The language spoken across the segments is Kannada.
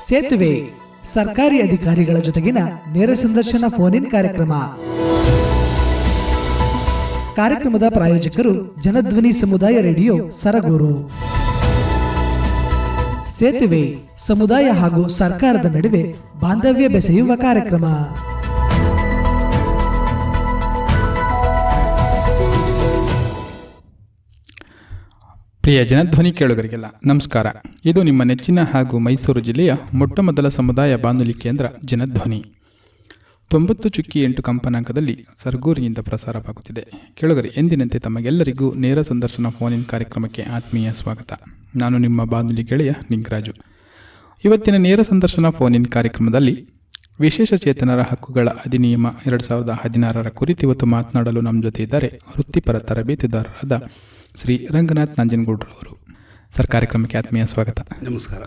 ಸೇತುವೆ ಸರ್ಕಾರಿ ಅಧಿಕಾರಿಗಳ ಜೊತೆಗಿನ ನೇರ ಸಂದರ್ಶನ ಫೋನ್ ಇನ್ ಕಾರ್ಯಕ್ರಮದ ಪ್ರಾಯೋಜಕರು ಜನಧ್ವನಿ ಸಮುದಾಯ ರೇಡಿಯೋ ಸರಗೂರು. ಸೇತುವೆ ಸಮುದಾಯ ಹಾಗೂ ಸರ್ಕಾರದ ನಡುವೆ ಬಾಂಧವ್ಯ ಬೆಸೆಯುವ ಕಾರ್ಯಕ್ರಮ. ಪ್ರಿಯ ಜನಧ್ವನಿ ಕೇಳುಗರಿಗೆಲ್ಲ ನಮಸ್ಕಾರ. ಇದು ನಿಮ್ಮ ನೆಚ್ಚಿನ ಹಾಗೂ ಮೈಸೂರು ಜಿಲ್ಲೆಯ ಮೊಟ್ಟಮೊದಲ ಸಮುದಾಯ ಬಾನುಲಿ ಕೇಂದ್ರ ಜನಧ್ವನಿ. 90.8 ಕಂಪನಾಂಕದಲ್ಲಿ ಸರಗೂರಿನಿಂದ ಪ್ರಸಾರವಾಗುತ್ತಿದೆ. ಕೇಳುಗರೆ, ಎಂದಿನಂತೆ ತಮಗೆಲ್ಲರಿಗೂ ನೇರ ಸಂದರ್ಶನ ಫೋನ್ ಇನ್ ಕಾರ್ಯಕ್ರಮಕ್ಕೆ ಆತ್ಮೀಯ ಸ್ವಾಗತ. ನಾನು ನಿಮ್ಮ ಬಾನುಲಿ ಗೆಳೆಯ ನಿಂಗರಾಜು. ಇವತ್ತಿನ ನೇರ ಸಂದರ್ಶನ ಫೋನ್ ಇನ್ ಕಾರ್ಯಕ್ರಮದಲ್ಲಿ ವಿಶೇಷ ಚೇತನರ ಹಕ್ಕುಗಳ ಅಧಿನಿಯಮ 2016 ಕುರಿತು ಇವತ್ತು ಮಾತನಾಡಲು ನಮ್ಮ ಜೊತೆ ಇದ್ದಾರೆ ವೃತ್ತಿಪರ ತರಬೇತುದಾರರಾದ ಶ್ರೀ ರಂಗನಾಥ್ ನಂಜನಗೂಡ್ರವರು. ಸರ್, ಕಾರ್ಯಕ್ರಮಕ್ಕೆ ಆತ್ಮೀಯ ಸ್ವಾಗತ. ನಮಸ್ಕಾರ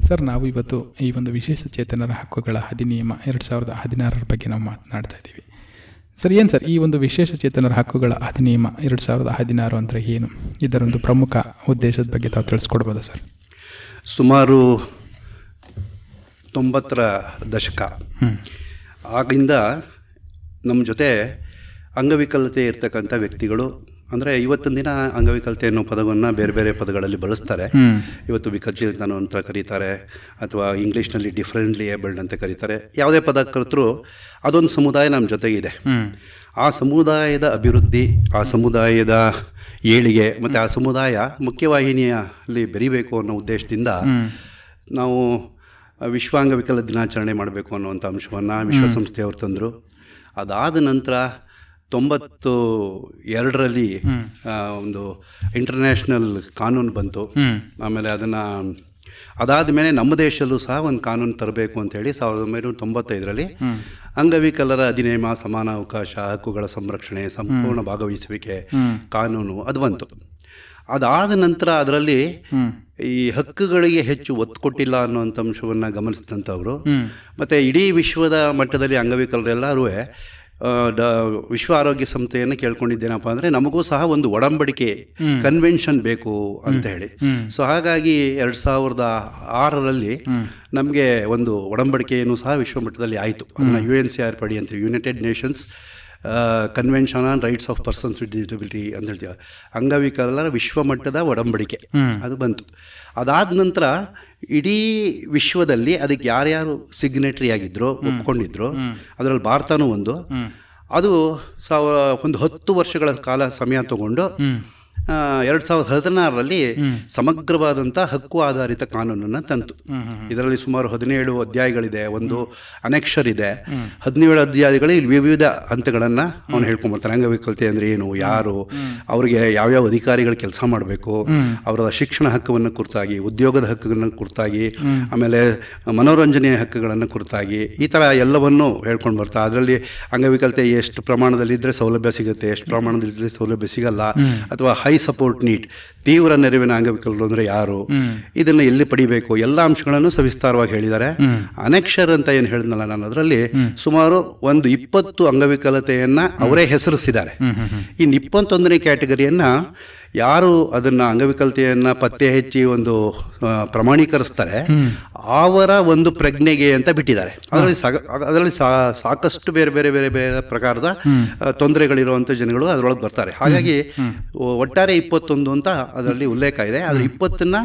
ಸರ್. ನಾವು ಇವತ್ತು ಈ ಒಂದು ವಿಶೇಷ ಚೇತನರ ಹಕ್ಕುಗಳ ಅಧಿನಿಯಮ 2016 ಬಗ್ಗೆ ನಾವು ಮಾತನಾಡ್ತಾ ಇದ್ದೀವಿ. ಸರ್, ಏನು ಸರ್ ಈ ಒಂದು ವಿಶೇಷ ಚೇತನರ ಹಕ್ಕುಗಳ ಅಧಿನಿಯಮ 2016 ಅಂದರೆ ಏನು? ಇದರೊಂದು ಪ್ರಮುಖ ಉದ್ದೇಶದ ಬಗ್ಗೆ ತಾವು ತಿಳಿಸ್ಕೊಡ್ಬೋದಾ ಸರ್? ಸುಮಾರು 90ರ ದಶಕ ಆಗಿಂದ ನಮ್ಮ ಜೊತೆ ಅಂಗವಿಕಲತೆ ಇರ್ತಕ್ಕಂಥ ವ್ಯಕ್ತಿಗಳು, ಅಂದರೆ ಇವತ್ತಿನ ದಿನ ಅಂಗವಿಕಲತೆ ಅನ್ನೋ ಪದವನ್ನು ಬೇರೆ ಬೇರೆ ಪದಗಳಲ್ಲಿ ಬಳಸ್ತಾರೆ. ಇವತ್ತು ವಿಕಲಚೇತನ ಅಂತ ಕರೀತಾರೆ, ಅಥವಾ ಇಂಗ್ಲೀಷ್ನಲ್ಲಿ ಡಿಫರೆಂಟ್ಲಿ ಏಬಲ್ಡ್ ಅಂತ ಕರೀತಾರೆ. ಯಾವುದೇ ಪದ ಕರೆತರೂ ಅದೊಂದು ಸಮುದಾಯ ನಮ್ಮ ಜೊತೆಗಿದೆ. ಆ ಸಮುದಾಯದ ಅಭಿವೃದ್ಧಿ, ಆ ಸಮುದಾಯದ ಏಳಿಗೆ ಮತ್ತು ಆ ಸಮುದಾಯ ಮುಖ್ಯವಾಹಿನಿಯಲ್ಲಿ ಬೆರಿಬೇಕು ಅನ್ನೋ ಉದ್ದೇಶದಿಂದ ನಾವು ವಿಶ್ವ ಅಂಗವಿಕಲ ದಿನಾಚರಣೆ ಮಾಡಬೇಕು ಅನ್ನುವಂಥ ಅಂಶವನ್ನು ವಿಶ್ವಸಂಸ್ಥೆಯವರು ತಂದರು. ಅದಾದ ನಂತರ 92ರಲ್ಲಿ ಒಂದು ಇಂಟರ್ನ್ಯಾಷನಲ್ ಕಾನೂನು ಬಂತು. ಆಮೇಲೆ ಅದಾದ ಮೇಲೆ ನಮ್ಮ ದೇಶದಲ್ಲೂ ಸಹ ಒಂದು ಕಾನೂನು ತರಬೇಕು ಅಂಥೇಳಿ 1995ರಲ್ಲಿ ಅಂಗವಿಕಲರ ಅಧಿನಿಯಮ, ಸಮಾನ ಅವಕಾಶ, ಹಕ್ಕುಗಳ ಸಂರಕ್ಷಣೆ, ಸಂಪೂರ್ಣ ಭಾಗವಹಿಸುವಿಕೆ ಕಾನೂನು ಅದು ಬಂತು. ಅದಾದ ನಂತರ ಅದರಲ್ಲಿ ಈ ಹಕ್ಕುಗಳಿಗೆ ಹೆಚ್ಚು ಒತ್ತು ಕೊಟ್ಟಿಲ್ಲ ಅನ್ನುವಂಥ ಅಂಶವನ್ನು ಗಮನಿಸಿದಂಥವರು ಮತ್ತು ಇಡೀ ವಿಶ್ವದ ಮಟ್ಟದಲ್ಲಿ ಅಂಗವಿಕಲರೆಲ್ಲರೂ ವಿಶ್ವ ಆರೋಗ್ಯ ಸಂಸ್ಥೆಯನ್ನು ಕೇಳ್ಕೊಂಡಿದ್ದೇನಪ್ಪ ಅಂದರೆ ನಮಗೂ ಸಹ ಒಂದು ಒಡಂಬಡಿಕೆ, ಕನ್ವೆನ್ಷನ್ ಬೇಕು ಅಂತ ಹೇಳಿ. ಸೊ ಹಾಗಾಗಿ 2006ರಲ್ಲಿ ನಮಗೆ ಒಂದು ಒಡಂಬಡಿಕೆಯನ್ನು ಸಹ ವಿಶ್ವ ಮಟ್ಟದಲ್ಲಿ ಆಯಿತು. ಅದನ್ನು UNCRPD ಅಂತ, United Nations convention on rights of persons with disability ಅಂತ ಹೇಳ್ತೀವಿ, ಅಂಗವಿಕಲರ ವಿಶ್ವಮಟ್ಟದ ಒಡಂಬಡಿಕೆ ಅದು ಬಂತು. ಅದಾದ ನಂತರ ಇಡೀ ವಿಶ್ವದಲ್ಲಿ ಅದಕ್ಕೆ ಯಾರ್ಯಾರು ಸಿಗ್ನೇಟರಿ ಆಗಿದ್ರು, ಒಪ್ಕೊಂಡಿದ್ರು, ಅದರಲ್ಲಿ ಭಾರತನೂ ಒಂದು. ಅದು ಒಂದು 10 ವರ್ಷಗಳ ಕಾಲ ಸಮಯ ತಗೊಂಡು 2016ರಲ್ಲಿ ಸಮಗ್ರವಾದಂಥ ಹಕ್ಕು ಆಧಾರಿತ ಕಾನೂನನ್ನು ತಂತು. ಇದರಲ್ಲಿ ಸುಮಾರು 17 ಅಧ್ಯಾಯಗಳಿದೆ, ಒಂದು ಅನೆಕ್ಷರ್ ಇದೆ. 17 ಅಧ್ಯಾಯಗಳಲ್ಲಿ ವಿವಿಧ ಹಂತಗಳನ್ನು ಅವನು ಹೇಳ್ಕೊಂಬರ್ತಾನೆ. ಅಂಗವಿಕಲತೆ ಅಂದರೆ ಏನು, ಯಾರು, ಅವರಿಗೆ ಯಾವ್ಯಾವ ಅಧಿಕಾರಿಗಳು ಕೆಲಸ ಮಾಡಬೇಕು, ಅವರ ಶಿಕ್ಷಣ ಹಕ್ಕುವನ್ನು ಕುರಿತಾಗಿ, ಉದ್ಯೋಗದ ಹಕ್ಕುಗಳನ್ನು ಕುರಿತಾಗಿ, ಆಮೇಲೆ ಮನೋರಂಜನೆಯ ಹಕ್ಕುಗಳನ್ನು ಕುರಿತಾಗಿ, ಈ ಥರ ಎಲ್ಲವನ್ನೂ ಹೇಳ್ಕೊಂಡು ಬರ್ತಾ. ಅದರಲ್ಲಿ ಅಂಗವಿಕಲತೆ ಎಷ್ಟು ಪ್ರಮಾಣದಲ್ಲಿದ್ದರೆ ಸೌಲಭ್ಯ ಸಿಗುತ್ತೆ, ಎಷ್ಟು ಪ್ರಮಾಣದಲ್ಲಿದ್ದರೆ ಸೌಲಭ್ಯ ಸಿಗಲ್ಲ, ಅಥವಾ ಹೈ ಸಪೋರ್ಟ್ ನೀಡ್, ತೀವ್ರ ನೆರವಿನ ಅಂಗವಿಕಲರು ಅಂದರೆ ಯಾರು, ಇದನ್ನು ಎಲ್ಲಿ ಪಡಿಬೇಕು, ಎಲ್ಲ ಅಂಶಗಳನ್ನು ಸವಿಸ್ತಾರವಾಗಿ ಹೇಳಿದ್ದಾರೆ. ಅನೆಕ್ಷರ್ ಅಂತ ಏನು ಹೇಳಿದ್ನಲ್ಲ ನಾನು, ಅದರಲ್ಲಿ ಸುಮಾರು ಒಂದು 20 ಅಂಗವಿಕಲತೆಯನ್ನು ಅವರೇ ಹೆಸರಿಸಿದ್ದಾರೆ. ಇನ್ನು 21ನೇ ಕ್ಯಾಟಗರಿಯನ್ನು ಯಾರು ಅದನ್ನು ಅಂಗವಿಕಲತೆಯನ್ನು ಪತ್ತೆ ಹಚ್ಚಿ ಒಂದು ಪ್ರಮಾಣೀಕರಿಸ್ತಾರೆ ಅವರ ಒಂದು ಪ್ರಜ್ಞೆಗೆ ಅಂತ ಬಿಟ್ಟಿದ್ದಾರೆ. ಅದರಲ್ಲಿ ಸಾಕಷ್ಟು ಬೇರೆ ಬೇರೆ ಬೇರೆ ಬೇರೆ ಪ್ರಕಾರದ ತೊಂದರೆಗಳಿರುವಂಥ ಜನಗಳು ಅದರೊಳಗೆ ಬರ್ತಾರೆ. ಹಾಗಾಗಿ ಒಟ್ಟಾರೆ 21 ಅಂತ ಅದರಲ್ಲಿ ಉಲ್ಲೇಖ ಇದೆ. ಆದರೆ 20ನ್ನ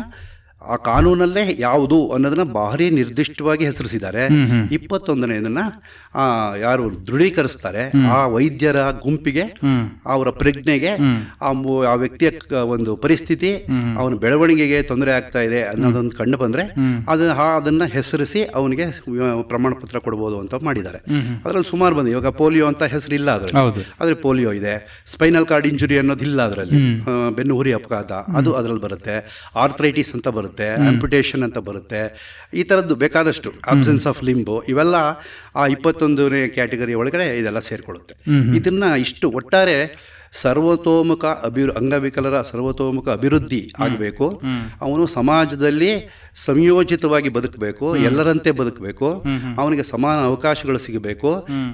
ಆ ಕಾನೂನಲ್ಲೇ ಯಾವುದು ಅನ್ನೋದನ್ನ ಭಾರಿ ನಿರ್ದಿಷ್ಟವಾಗಿ ಹೆಸರಿಸಿದ್ದಾರೆ. 21ನೇದನ್ನು ಯಾರು ದೃಢೀಕರಿಸ್ತಾರೆ, ಆ ವೈದ್ಯರ ಗುಂಪಿಗೆ, ಅವರ ಪ್ರಜ್ಞೆಗೆ, ಆ ವ್ಯಕ್ತಿಯ ಒಂದು ಪರಿಸ್ಥಿತಿ, ಅವನ ಬೆಳವಣಿಗೆಗೆ ತೊಂದರೆ ಆಗ್ತಾ ಇದೆ ಅನ್ನೋದೊಂದು ಕಂಡು ಬಂದರೆ ಅದನ್ನು ಹೆಸರಿಸಿ ಅವನಿಗೆ ಪ್ರಮಾಣ ಪತ್ರ ಕೊಡ್ಬೋದು ಅಂತ ಮಾಡಿದ್ದಾರೆ. ಅದರಲ್ಲಿ ಸುಮಾರು ಬಂದಿದೆ. ಇವಾಗ ಪೋಲಿಯೋ ಅಂತ ಹೆಸರಿಲ್ಲ ಅದರಲ್ಲಿ, ಆದರೆ ಪೋಲಿಯೋ ಇದೆ. ಸ್ಪೈನಲ್ ಕಾರ್ಡ್ ಇಂಜುರಿ ಅನ್ನೋದಿಲ್ಲ ಅದರಲ್ಲಿ, ಬೆನ್ನು ಹುರಿ ಅಪಘಾತ ಅದು ಅದರಲ್ಲಿ ಬರುತ್ತೆ. ಆರ್ಥ್ರೈಟಿಸ್ ಅಂತ ಬರುತ್ತೆ, ಆಂಪ್ಯುಟೇಷನ್ ಅಂತ ಬರುತ್ತೆ. ಈ ಥರದ್ದು ಬೇಕಾದಷ್ಟು, ಅಬ್ಸೆನ್ಸ್ ಆಫ್ ಲಿಂಬು, ಇವೆಲ್ಲ ಆ 21ನೇ ಕ್ಯಾಟಗರಿ ಒಳಗಡೆ ಇದೆಲ್ಲ ಸೇರಿಕೊಳ್ಳುತ್ತೆ. ಇದನ್ನು ಇಷ್ಟು ಒಟ್ಟಾರೆ ಸರ್ವತೋಮುಖ ಅಂಗವಿಕಲರ ಸರ್ವತೋಮುಖ ಅಭಿವೃದ್ಧಿ ಆಗಬೇಕು. ಅವನು ಸಮಾಜದಲ್ಲಿ ಸಂಯೋಜಿತವಾಗಿ ಬದುಕಬೇಕು, ಎಲ್ಲರಂತೆ ಬದುಕಬೇಕು, ಅವನಿಗೆ ಸಮಾನ ಅವಕಾಶಗಳು ಸಿಗಬೇಕು,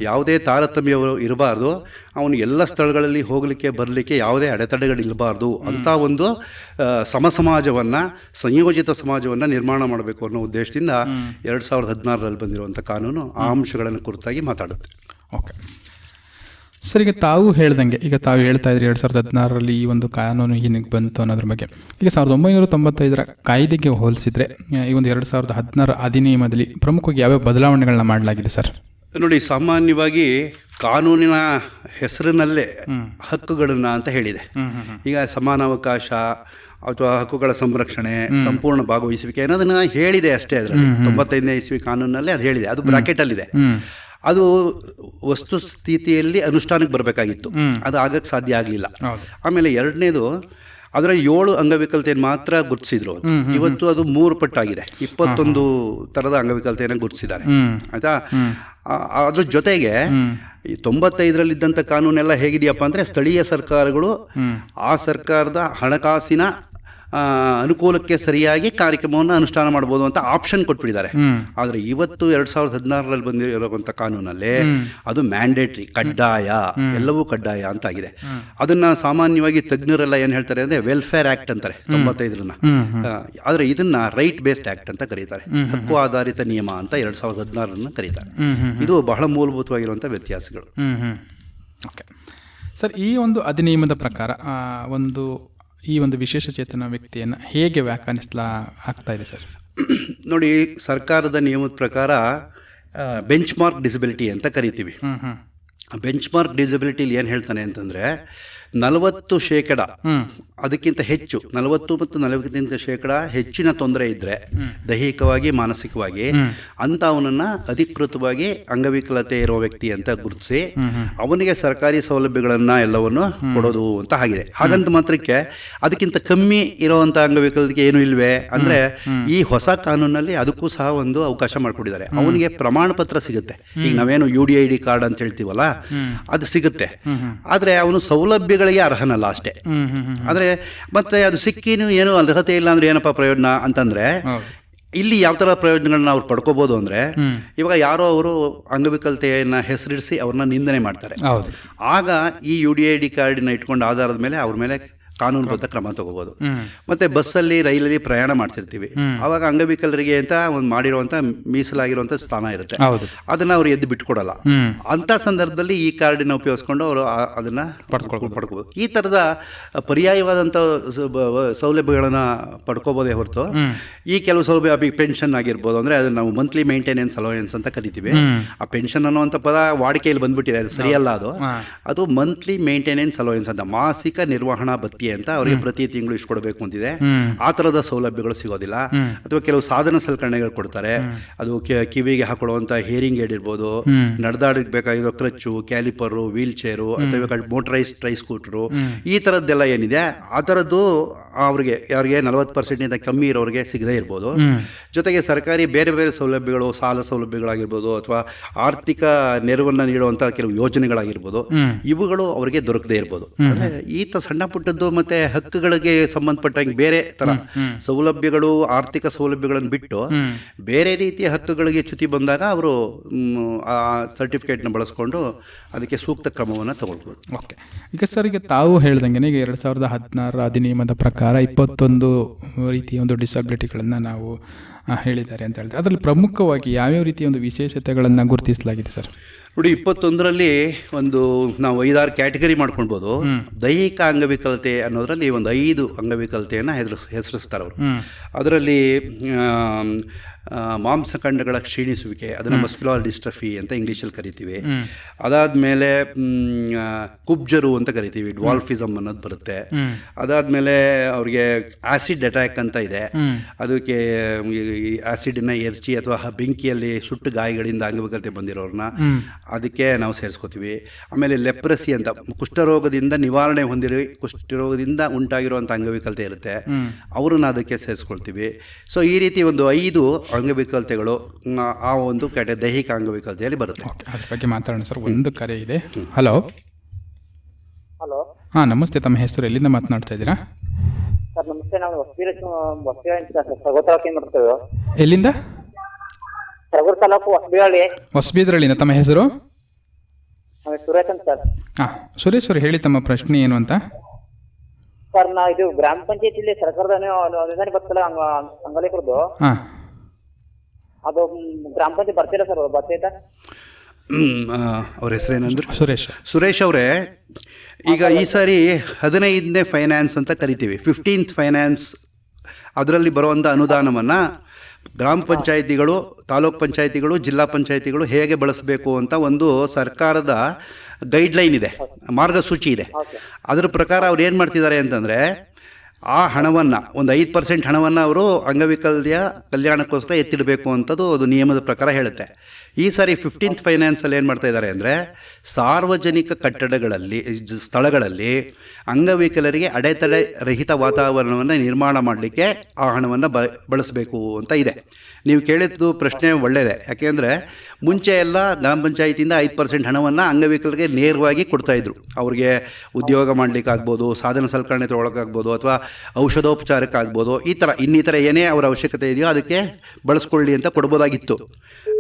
ಯಾವುದೇ ತಾರತಮ್ಯ ಇರಬಾರ್ದು, ಅವನು ಎಲ್ಲ ಸ್ಥಳಗಳಲ್ಲಿ ಹೋಗಲಿಕ್ಕೆ ಬರಲಿಕ್ಕೆ ಯಾವುದೇ ಅಡೆತಡೆಗಳಿರಬಾರ್ದು ಅಂತ ಒಂದು ಸಮಾಜವನ್ನು, ಸಂಯೋಜಿತ ಸಮಾಜವನ್ನು ನಿರ್ಮಾಣ ಮಾಡಬೇಕು ಅನ್ನೋ ಉದ್ದೇಶದಿಂದ 2016ರಲ್ಲಿ ಬಂದಿರುವಂಥ ಕಾನೂನು ಆ ಅಂಶಗಳನ್ನು ಕುರಿತಾಗಿ ಮಾತಾಡುತ್ತೆ. ಓಕೆ ಸರ್, ಈಗ ತಾವು ಹೇಳ್ದಂಗೆ, ಈಗ ತಾವು ಹೇಳ್ತಾ ಇದ್ರಿ 2016ರಲ್ಲಿ ಈ ಒಂದು ಕಾನೂನು ಏನಕ್ಕೆ ಬಂತು ಅನ್ನೋದ್ರ ಬಗ್ಗೆ. ಈಗ 1995ರ ಕಾಯ್ದೆಗೆ ಹೋಲಿಸಿದ್ರೆ ಈ ಒಂದು 2016 ಅಧಿನಿಯಮದಲ್ಲಿ ಪ್ರಮುಖವಾಗಿ ಯಾವ್ಯಾವ ಬದಲಾವಣೆಗಳನ್ನ ಮಾಡಲಾಗಿದೆ ಸರ್? ನೋಡಿ, ಸಾಮಾನ್ಯವಾಗಿ ಕಾನೂನಿನ ಹೆಸರಿನಲ್ಲೇ ಹಕ್ಕುಗಳನ್ನ ಅಂತ ಹೇಳಿದೆ. ಈಗ ಸಮಾನಾವಕಾಶ ಅಥವಾ ಹಕ್ಕುಗಳ ಸಂರಕ್ಷಣೆ, ಸಂಪೂರ್ಣ ಭಾಗವಹಿಸುವಿಕೆ ಅನ್ನೋದನ್ನ ಹೇಳಿದೆ ಅಷ್ಟೇ. ಅದರಲ್ಲಿ 95ನೇ ಇಸ್ವಿ ಕಾನೂನಲ್ಲಿ ಅದು ಹೇಳಿದೆ, ಅದು ಬ್ರಾಕೆಟಲ್ಲಿದೆ. ಅದು ವಸ್ತುಸ್ಥಿತಿಯಲ್ಲಿ ಅನುಷ್ಠಾನಕ್ಕೆ ಬರಬೇಕಾಗಿತ್ತು, ಅದು ಆಗಕ್ಕೆ ಸಾಧ್ಯ ಆಗಲಿಲ್ಲ. ಆಮೇಲೆ ಎರಡನೇದು, ಅದರಲ್ಲಿ 7 ಅಂಗವಿಕಲತೆಯನ್ನು ಮಾತ್ರ ಗುರುತಿಸಿದ್ರು. ಇವತ್ತು ಅದು 3 ಪಟ್ಟಾಗಿದೆ, 21 ಥರದ ಅಂಗವಿಕಲತೆಯನ್ನು ಗುರುತಿಸಿದ್ದಾರೆ. ಆಯಿತಾ? ಅದ್ರ ಜೊತೆಗೆ 95ರಲ್ಲಿದ್ದಂಥ ಕಾನೂನೆಲ್ಲ ಹೇಗಿದೆಯಪ್ಪ ಅಂದರೆ, ಸ್ಥಳೀಯ ಸರ್ಕಾರಗಳು ಆ ಸರ್ಕಾರದ ಹಣಕಾಸಿನ ಅನುಕೂಲಕ್ಕೆ ಸರಿಯಾಗಿ ಕಾರ್ಯಕ್ರಮವನ್ನು ಅನುಷ್ಠಾನ ಮಾಡ್ಬೋದು ಅಂತ ಆಪ್ಷನ್ ಕೊಟ್ಬಿಟ್ಟಿದ್ದಾರೆ. ಆದರೆ ಇವತ್ತು 2016ರಲ್ಲಿ ಬಂದಿರುವಂಥ ಕಾನೂನಲ್ಲಿ ಅದು ಮ್ಯಾಂಡೇಟ್ರಿ, ಕಡ್ಡಾಯ, ಎಲ್ಲವೂ ಕಡ್ಡಾಯ ಅಂತ ಆಗಿದೆ. ಅದನ್ನು ಸಾಮಾನ್ಯವಾಗಿ ತಜ್ಞರೆಲ್ಲ ಏನು ಹೇಳ್ತಾರೆ ಅಂದರೆ ವೆಲ್ಫೇರ್ ಆ್ಯಕ್ಟ್ ಅಂತಾರೆ 95ರನ್ನ. ಆದರೆ ಇದನ್ನು ರೈಟ್ ಬೇಸ್ಡ್ ಆ್ಯಕ್ಟ್ ಅಂತ ಕರೀತಾರೆ, ಹಕ್ಕು ಆಧಾರಿತ ನಿಯಮ ಅಂತ 2016ರನ್ನ ಕರೀತಾರೆ. ಇದು ಬಹಳ ಮೂಲಭೂತವಾಗಿರುವಂಥ ವ್ಯತ್ಯಾಸಗಳು. ಓಕೆ ಸರ್, ಈ ಒಂದು ಅಧಿನಿಯಮದ ಪ್ರಕಾರ ಈ ಒಂದು ವಿಶೇಷ ಚೇತನ ವ್ಯಕ್ತಿಯನ್ನು ಹೇಗೆ ಆಗ್ತಾ ಇದೆ ಸರ್? ನೋಡಿ, ಸರ್ಕಾರದ ನಿಯಮದ ಪ್ರಕಾರ ಬೆಂಚ್ ಮಾರ್ಕ್ ಡಿಸಬಿಲಿಟಿ ಅಂತ ಕರಿತೀವಿ. ಬೆಂಚ್ ಮಾರ್ಕ್ ಡಿಸಬಿಲಿಟಿಲಿ ಏನು ಹೇಳ್ತಾನೆ ಅಂತಂದರೆ, 40% ಅದಕ್ಕಿಂತ ಹೆಚ್ಚು, 40 ಮತ್ತು 40% ಹೆಚ್ಚಿನ ತೊಂದರೆ ಇದ್ದರೆ ದೈಹಿಕವಾಗಿ, ಮಾನಸಿಕವಾಗಿ, ಅಂಥವನನ್ನು ಅಧಿಕೃತವಾಗಿ ಅಂಗವಿಕಲತೆ ಇರೋ ವ್ಯಕ್ತಿ ಅಂತ ಗುರುತಿಸಿ ಅವನಿಗೆ ಸರ್ಕಾರಿ ಸೌಲಭ್ಯಗಳನ್ನು ಎಲ್ಲವನ್ನು ಕೊಡೋದು ಅಂತ ಆಗಿದೆ. ಹಾಗಂತ ಮಾತ್ರಕ್ಕೆ ಅದಕ್ಕಿಂತ ಕಮ್ಮಿ ಇರೋವಂಥ ಅಂಗವಿಕಲತೆಗೆ ಏನು ಇಲ್ವೇ ಅಂದರೆ, ಈ ಹೊಸ ಕಾನೂನಲ್ಲಿ ಅದಕ್ಕೂ ಸಹ ಒಂದು ಅವಕಾಶ ಮಾಡಿಕೊಟ್ಟಿದ್ದಾರೆ. ಅವನಿಗೆ ಪ್ರಮಾಣ ಪತ್ರ ಸಿಗುತ್ತೆ. ಈಗ ನಾವೇನು UDID ಕಾರ್ಡ್ ಅಂತ ಹೇಳ್ತೀವಲ್ಲ, ಅದು ಸಿಗುತ್ತೆ. ಆದರೆ ಅವನು ಸೌಲಭ್ಯಗಳಿಗೆ ಅರ್ಹನಲ್ಲ ಅಷ್ಟೇ. ಆದರೆ ಮತ್ತೆ ಅದು ಸಿಕ್ಕಿನೂ ಏನೂ ಅರ್ಹತೆ ಇಲ್ಲ ಅಂದರೆ ಏನಪ್ಪ ಪ್ರಯೋಜನ ಅಂತಂದರೆ, ಇಲ್ಲಿ ಯಾವ ಥರ ಪ್ರಯೋಜನಗಳನ್ನ ಅವ್ರು ಪಡ್ಕೋಬೋದು ಅಂದರೆ, ಇವಾಗ ಯಾರೋ ಅವರು ಅಂಗವಿಕಲತೆಯನ್ನು ಹೆಸರಿಡಿಸಿ ಅವ್ರನ್ನ ನಿಂದನೆ ಮಾಡ್ತಾರೆ. ಆಗ ಈ UDID ಕಾರ್ಡಿನ ಇಟ್ಕೊಂಡು ಆಧಾರದ ಮೇಲೆ ಅವ್ರ ಮೇಲೆ ಕಾನೂನುಬದ್ಧ ಕ್ರಮ ತಗೋಬೋದು. ಮತ್ತು ಬಸ್ಸಲ್ಲಿ, ರೈಲಲ್ಲಿ ಪ್ರಯಾಣ ಮಾಡ್ತಿರ್ತೀವಿ, ಆವಾಗ ಅಂಗವಿಕಲರಿಗೆ ಅಂತ ಒಂದು ಮಾಡಿರುವಂಥ ಮೀಸಲಾಗಿರುವಂಥ ಸ್ಥಾನ ಇರುತ್ತೆ, ಅದನ್ನು ಅವ್ರು ಎದ್ದು ಬಿಟ್ಕೊಡಲ್ಲ. ಅಂಥ ಸಂದರ್ಭದಲ್ಲಿ ಈ ಕಾರ್ಡಿನ ಉಪಯೋಗಿಸ್ಕೊಂಡು ಅವರು ಅದನ್ನು ಪಡ್ಕೋಬೋದು. ಈ ಥರದ ಪರ್ಯಾಯವಾದಂಥ ಸೌಲಭ್ಯಗಳನ್ನು ಪಡ್ಕೋಬೋದೇ ಹೊರತು ಈ ಕೆಲವು ಸೌಲಭ್ಯ, ಪೆನ್ಷನ್ ಆಗಿರ್ಬೋದು, ಅಂದರೆ ಅದನ್ನು ನಾವು ಮಂತ್ಲಿ ಮೇಂಟೆನೆನ್ಸ್ ಅಲೋಯನ್ಸ್ ಅಂತ ಕರಿತೀವಿ. ಆ ಪೆನ್ಷನ್ ಅನ್ನುವಂಥ ಪದ ವಾಡಿಕೆಯಲ್ಲಿ ಬಂದ್ಬಿಟ್ಟಿದೆ, ಅದು ಸರಿಯಲ್ಲ. ಅದು ಮಂತ್ಲಿ ಮೇಂಟೆನೆನ್ಸ್ ಅಲೋಯನ್ಸ್ ಅಂತ, ಮಾಸಿಕ ನಿರ್ವಹಣಾ ಭತ್ಯೆ ಅಂತ ಅವರಿಗೆ ಪ್ರತಿ ತಿಂಗಳು ಇಷ್ಟು ಕೊಡಬೇಕು ಅಂತಿದೆ. ಆ ಥರದ ಸೌಲಭ್ಯಗಳು ಸಿಗೋದಿಲ್ಲ. ಅಥವಾ ಕೆಲವು ಸಾಧನ ಸಲಕರಣೆಗಳು ಕೊಡ್ತಾರೆ, ಅದು ಕಿವಿಗೆ ಹಾಕೊಳ್ಳುವಂಥ ಹೇರಿಂಗ್ ಏಡ್ ಇರ್ಬೋದು, ನಡೆದಾಡಕ್ಕೆ ಬೇಕಾಗಿರೋ ಕ್ರಚ್ಚು, ಕ್ಯಾಲಿಪರು, ವೀಲ್ ಚೇರು, ಅಥವಾ ಮೋಟರೈಸ್ಡ್ ಟ್ರೈ ಸ್ಕೂಟರು, ಈ ಥರದ್ದೆಲ್ಲ ಏನಿದೆ ಆ ಥರದ್ದು ಅವ್ರಿಗೆ ಯಾರಿಗೆ 40% ಕಮ್ಮಿ ಇರೋರಿಗೆ ಸಿಗದೇ ಇರ್ಬೋದು. ಜೊತೆಗೆ ಸರ್ಕಾರಿ ಬೇರೆ ಬೇರೆ ಸೌಲಭ್ಯಗಳು, ಸಾಲ ಸೌಲಭ್ಯಗಳಾಗಿರ್ಬೋದು, ಅಥವಾ ಆರ್ಥಿಕ ನೆರವನ್ನು ನೀಡುವಂಥ ಕೆಲವು ಯೋಜನೆಗಳಾಗಿರ್ಬೋದು, ಇವುಗಳು ಅವರಿಗೆ ದೊರಕದೇ ಇರ್ಬೋದು. ಅಂದರೆ ಈ ಸಣ್ಣ ಪುಟ್ಟದ್ದು ಮತ್ತು ಹಕ್ಕುಗಳಿಗೆ ಸಂಬಂಧಪಟ್ಟಂಗೆ ಬೇರೆ ಥರ ಸೌಲಭ್ಯಗಳು, ಆರ್ಥಿಕ ಸೌಲಭ್ಯಗಳನ್ನು ಬಿಟ್ಟು ಬೇರೆ ರೀತಿಯ ಹಕ್ಕುಗಳಿಗೆ ಚ್ಯುತಿ ಬಂದಾಗ ಅವರು ಆ ಸರ್ಟಿಫಿಕೇಟ್ನ ಬಳಸ್ಕೊಂಡು ಅದಕ್ಕೆ ಸೂಕ್ತ ಕ್ರಮವನ್ನು ತಗೊಳ್ಬೋದು. ಓಕೆ, ಈಗ ಸರ್, ಈಗ ತಾವು ಹೇಳ್ದಂಗೆ ಈಗ 2016 ಅಧಿನಿಯಮದ ಪ್ರಕಾರ 21 ರೀತಿಯ ಒಂದು ಡಿಸಬಿಲಿಟಿಗಳನ್ನು ನಾವು ಹೇಳಿದ್ದಾರೆ ಅಂತ ಹೇಳಿದ್ರೆ, ಅದರಲ್ಲಿ ಪ್ರಮುಖವಾಗಿ ಯಾವ್ಯಾವ ರೀತಿಯ ಒಂದು ವಿಶೇಷತೆಗಳನ್ನು ಗುರುತಿಸಲಾಗಿದೆ ಸರ್? ನೋಡಿ, 21ರಲ್ಲಿ ಒಂದು ನಾವು 5-6 ಕ್ಯಾಟಗರಿ ಮಾಡ್ಕೊಳ್ಬೋದು. ದೈಹಿಕ ಅಂಗವಿಕಲತೆ ಅನ್ನೋದರಲ್ಲಿ ಒಂದು 5 ಅಂಗವಿಕಲತೆಯನ್ನು ಹೆಸರಿಸ್ತಾರೆ ಅವರು. ಅದರಲ್ಲಿ ಮಾಂಸಖಂಡಗಳ ಕ್ಷೀಣಿಸುವಿಕೆ, ಅದನ್ನು ಮಸ್ಕ್ಯುಲರ್ ಡಿಸ್ಟ್ರಫಿ ಅಂತ ಇಂಗ್ಲೀಷಲ್ಲಿ ಕರಿತೀವಿ. ಅದಾದಮೇಲೆ ಕುಬ್ಜರು ಅಂತ ಕರಿತೀವಿ, ಡ್ವಾಲ್ಫಿಸಮ್ ಅನ್ನೋದು ಬರುತ್ತೆ. ಅದಾದಮೇಲೆ ಅವ್ರಿಗೆ ಆ್ಯಸಿಡ್ ಅಟ್ಯಾಕ್ ಅಂತ ಇದೆ, ಅದಕ್ಕೆ ಆ್ಯಸಿಡನ್ನ ಎರಚಿ ಅಥವಾ ಬೆಂಕಿಯಲ್ಲಿ ಸುಟ್ಟು ಗಾಯಗಳಿಂದ ಅಂಗವಿಕಲತೆ ಬಂದಿರೋರನ್ನ ಅದಕ್ಕೆ ನಾವು ಸೇರಿಸ್ಕೋತೀವಿ. ಆಮೇಲೆ ಲೆಪ್ರಸಿ ಅಂತ, ಕುಷ್ಠರೋಗದಿಂದ ನಿವಾರಣೆ ಹೊಂದಿರಿ, ಕುಷ್ಠರೋಗದಿಂದ ಉಂಟಾಗಿರುವಂಥ ಅಂಗವಿಕಲತೆ ಇರುತ್ತೆ, ಅವ್ರನ್ನ ಅದಕ್ಕೆ ಸೇರಿಸ್ಕೊಳ್ತೀವಿ. ಸೊ ಈ ರೀತಿ ಒಂದು 5 ಅಂಗವಿಕಲತೆಗಳು ಆ ಒಂದು ದೈಹಿಕ ಅಂಗವಿಕಲತೆಯಲ್ಲಿ ಬರುತ್ತೆ. ಅದ್ರ ಬಗ್ಗೆ ಮಾತಾಡೋಣ ಸರ್. ಒಂದು ಕರೆ ಇದೆ. ಹಲೋ. ಹಾಂ ನಮಸ್ತೆ, ತಮ್ಮ ಹೆಸರು, ಎಲ್ಲಿಂದ ಮಾತನಾಡ್ತಾ ಇದ್ದೀರಾ? ಸರ್ ನಮಸ್ತೆ. ನಾವು ಹೊಸಬಿ ಅಂತ ಸರಗೂರು ತಾಲೂಕಿಂದ ಬರ್ತೇವೆ. ಎಲ್ಲಿಂದ? ಸರಗೂರು ತಾಲೂಕು ಹೊಸಬಿಹಳ್ಳಿ. ಹೊಸಬೀದರಳ್ಳಿನ. ತಮ್ಮ ಹೆಸರು? ಸುರೇಶ್ ಅಂತ ಸರ್. ಹಾಂ ಸುರೇಶ್ ಅವರು ಹೇಳಿ, ತಮ್ಮ ಪ್ರಶ್ನೆ ಏನು ಅಂತ. ಸರ್ ನಾ ಇದು ಗ್ರಾಮ ಪಂಚಾಯತಿಲಿ ಸರ್ಕಾರದ ಅನುದಾನ ಬರ್ತಲ್ಲ ಅಂಗಲೇಕರದ್ದು, ಹಾಂ ಅದು ಗ್ರಾಮ ಪಂಚಾಯತ್ ಬರ್ತಿಲ್ಲ ಸರ್, ಬರ್ತೈತಾ? ಅವ್ರ ಹೆಸರೇನಂದ್ರು? ಸುರೇಶ್ ಅವರೇ, ಈಗ ಈ ಸಾರಿ 15ನೇ ಫೈನಾನ್ಸ್ ಅಂತ ಕರಿತೀವಿ, 15th ಫೈನಾನ್ಸ್. ಅದರಲ್ಲಿ ಬರುವಂಥ ಅನುದಾನವನ್ನು ಗ್ರಾಮ ಪಂಚಾಯಿತಿಗಳು, ತಾಲೂಕ್ ಪಂಚಾಯಿತಿಗಳು, ಜಿಲ್ಲಾ ಪಂಚಾಯಿತಿಗಳು ಹೇಗೆ ಬಳಸಬೇಕು ಅಂತ ಒಂದು ಸರ್ಕಾರದ ಗೈಡ್ಲೈನ್ ಇದೆ, ಮಾರ್ಗಸೂಚಿ ಇದೆ. ಅದರ ಪ್ರಕಾರ ಅವ್ರು ಏನು ಮಾಡ್ತಿದ್ದಾರೆ ಅಂತಂದರೆ, ಆ ಹಣವನ್ನು ಒಂದು 5% ಹಣವನ್ನು ಅವರು ಅಂಗವಿಕಲ್ಯ ಕಲ್ಯಾಣಕ್ಕೋಸ್ಕರ ಎತ್ತಿಡಬೇಕು ಅಂತದ್ದು ಅದು ನಿಯಮದ ಪ್ರಕಾರ ಹೇಳುತ್ತೆ. ಈ ಸಾರಿ 15th ಫೈನಾನ್ಸಲ್ಲಿ ಏನು ಮಾಡ್ತಾ ಇದ್ದಾರೆ ಅಂದರೆ, ಸಾರ್ವಜನಿಕ ಕಟ್ಟಡಗಳಲ್ಲಿ, ಸ್ಥಳಗಳಲ್ಲಿ ಅಂಗವಿಕಲರಿಗೆ ಅಡೆತಡೆ ರಹಿತ ವಾತಾವರಣವನ್ನು ನಿರ್ಮಾಣ ಮಾಡಲಿಕ್ಕೆ ಆ ಹಣವನ್ನು ಬಳಸಬೇಕು ಅಂತ ಇದೆ. ನೀವು ಕೇಳಿದ್ದು ಪ್ರಶ್ನೆ ಒಳ್ಳೆಯದೇ. ಯಾಕೆಂದರೆ ಮುಂಚೆ ಎಲ್ಲ ಗ್ರಾಮ ಪಂಚಾಯಿತಿಯಿಂದ 5% ಹಣವನ್ನು ಅಂಗವಿಕಲರಿಗೆ ನೇರವಾಗಿ ಕೊಡ್ತಾಯಿದ್ರು. ಅವ್ರಿಗೆ ಉದ್ಯೋಗ ಮಾಡಲಿಕ್ಕಾಗ್ಬೋದು, ಸಾಧನ ಸಲಕರಣೆ ತೊಗೊಳಕ್ಕಾಗ್ಬೋದು, ಅಥವಾ ಔಷಧೋಪಚಾರಕ್ಕಾಗ್ಬೋದು, ಇನ್ನಿತರ ಏನೇ ಅವರ ಅವಶ್ಯಕತೆ ಇದೆಯೋ ಅದಕ್ಕೆ ಬಳಸ್ಕೊಳ್ಳಿ ಅಂತ ಕೊಡ್ಬೋದಾಗಿತ್ತು.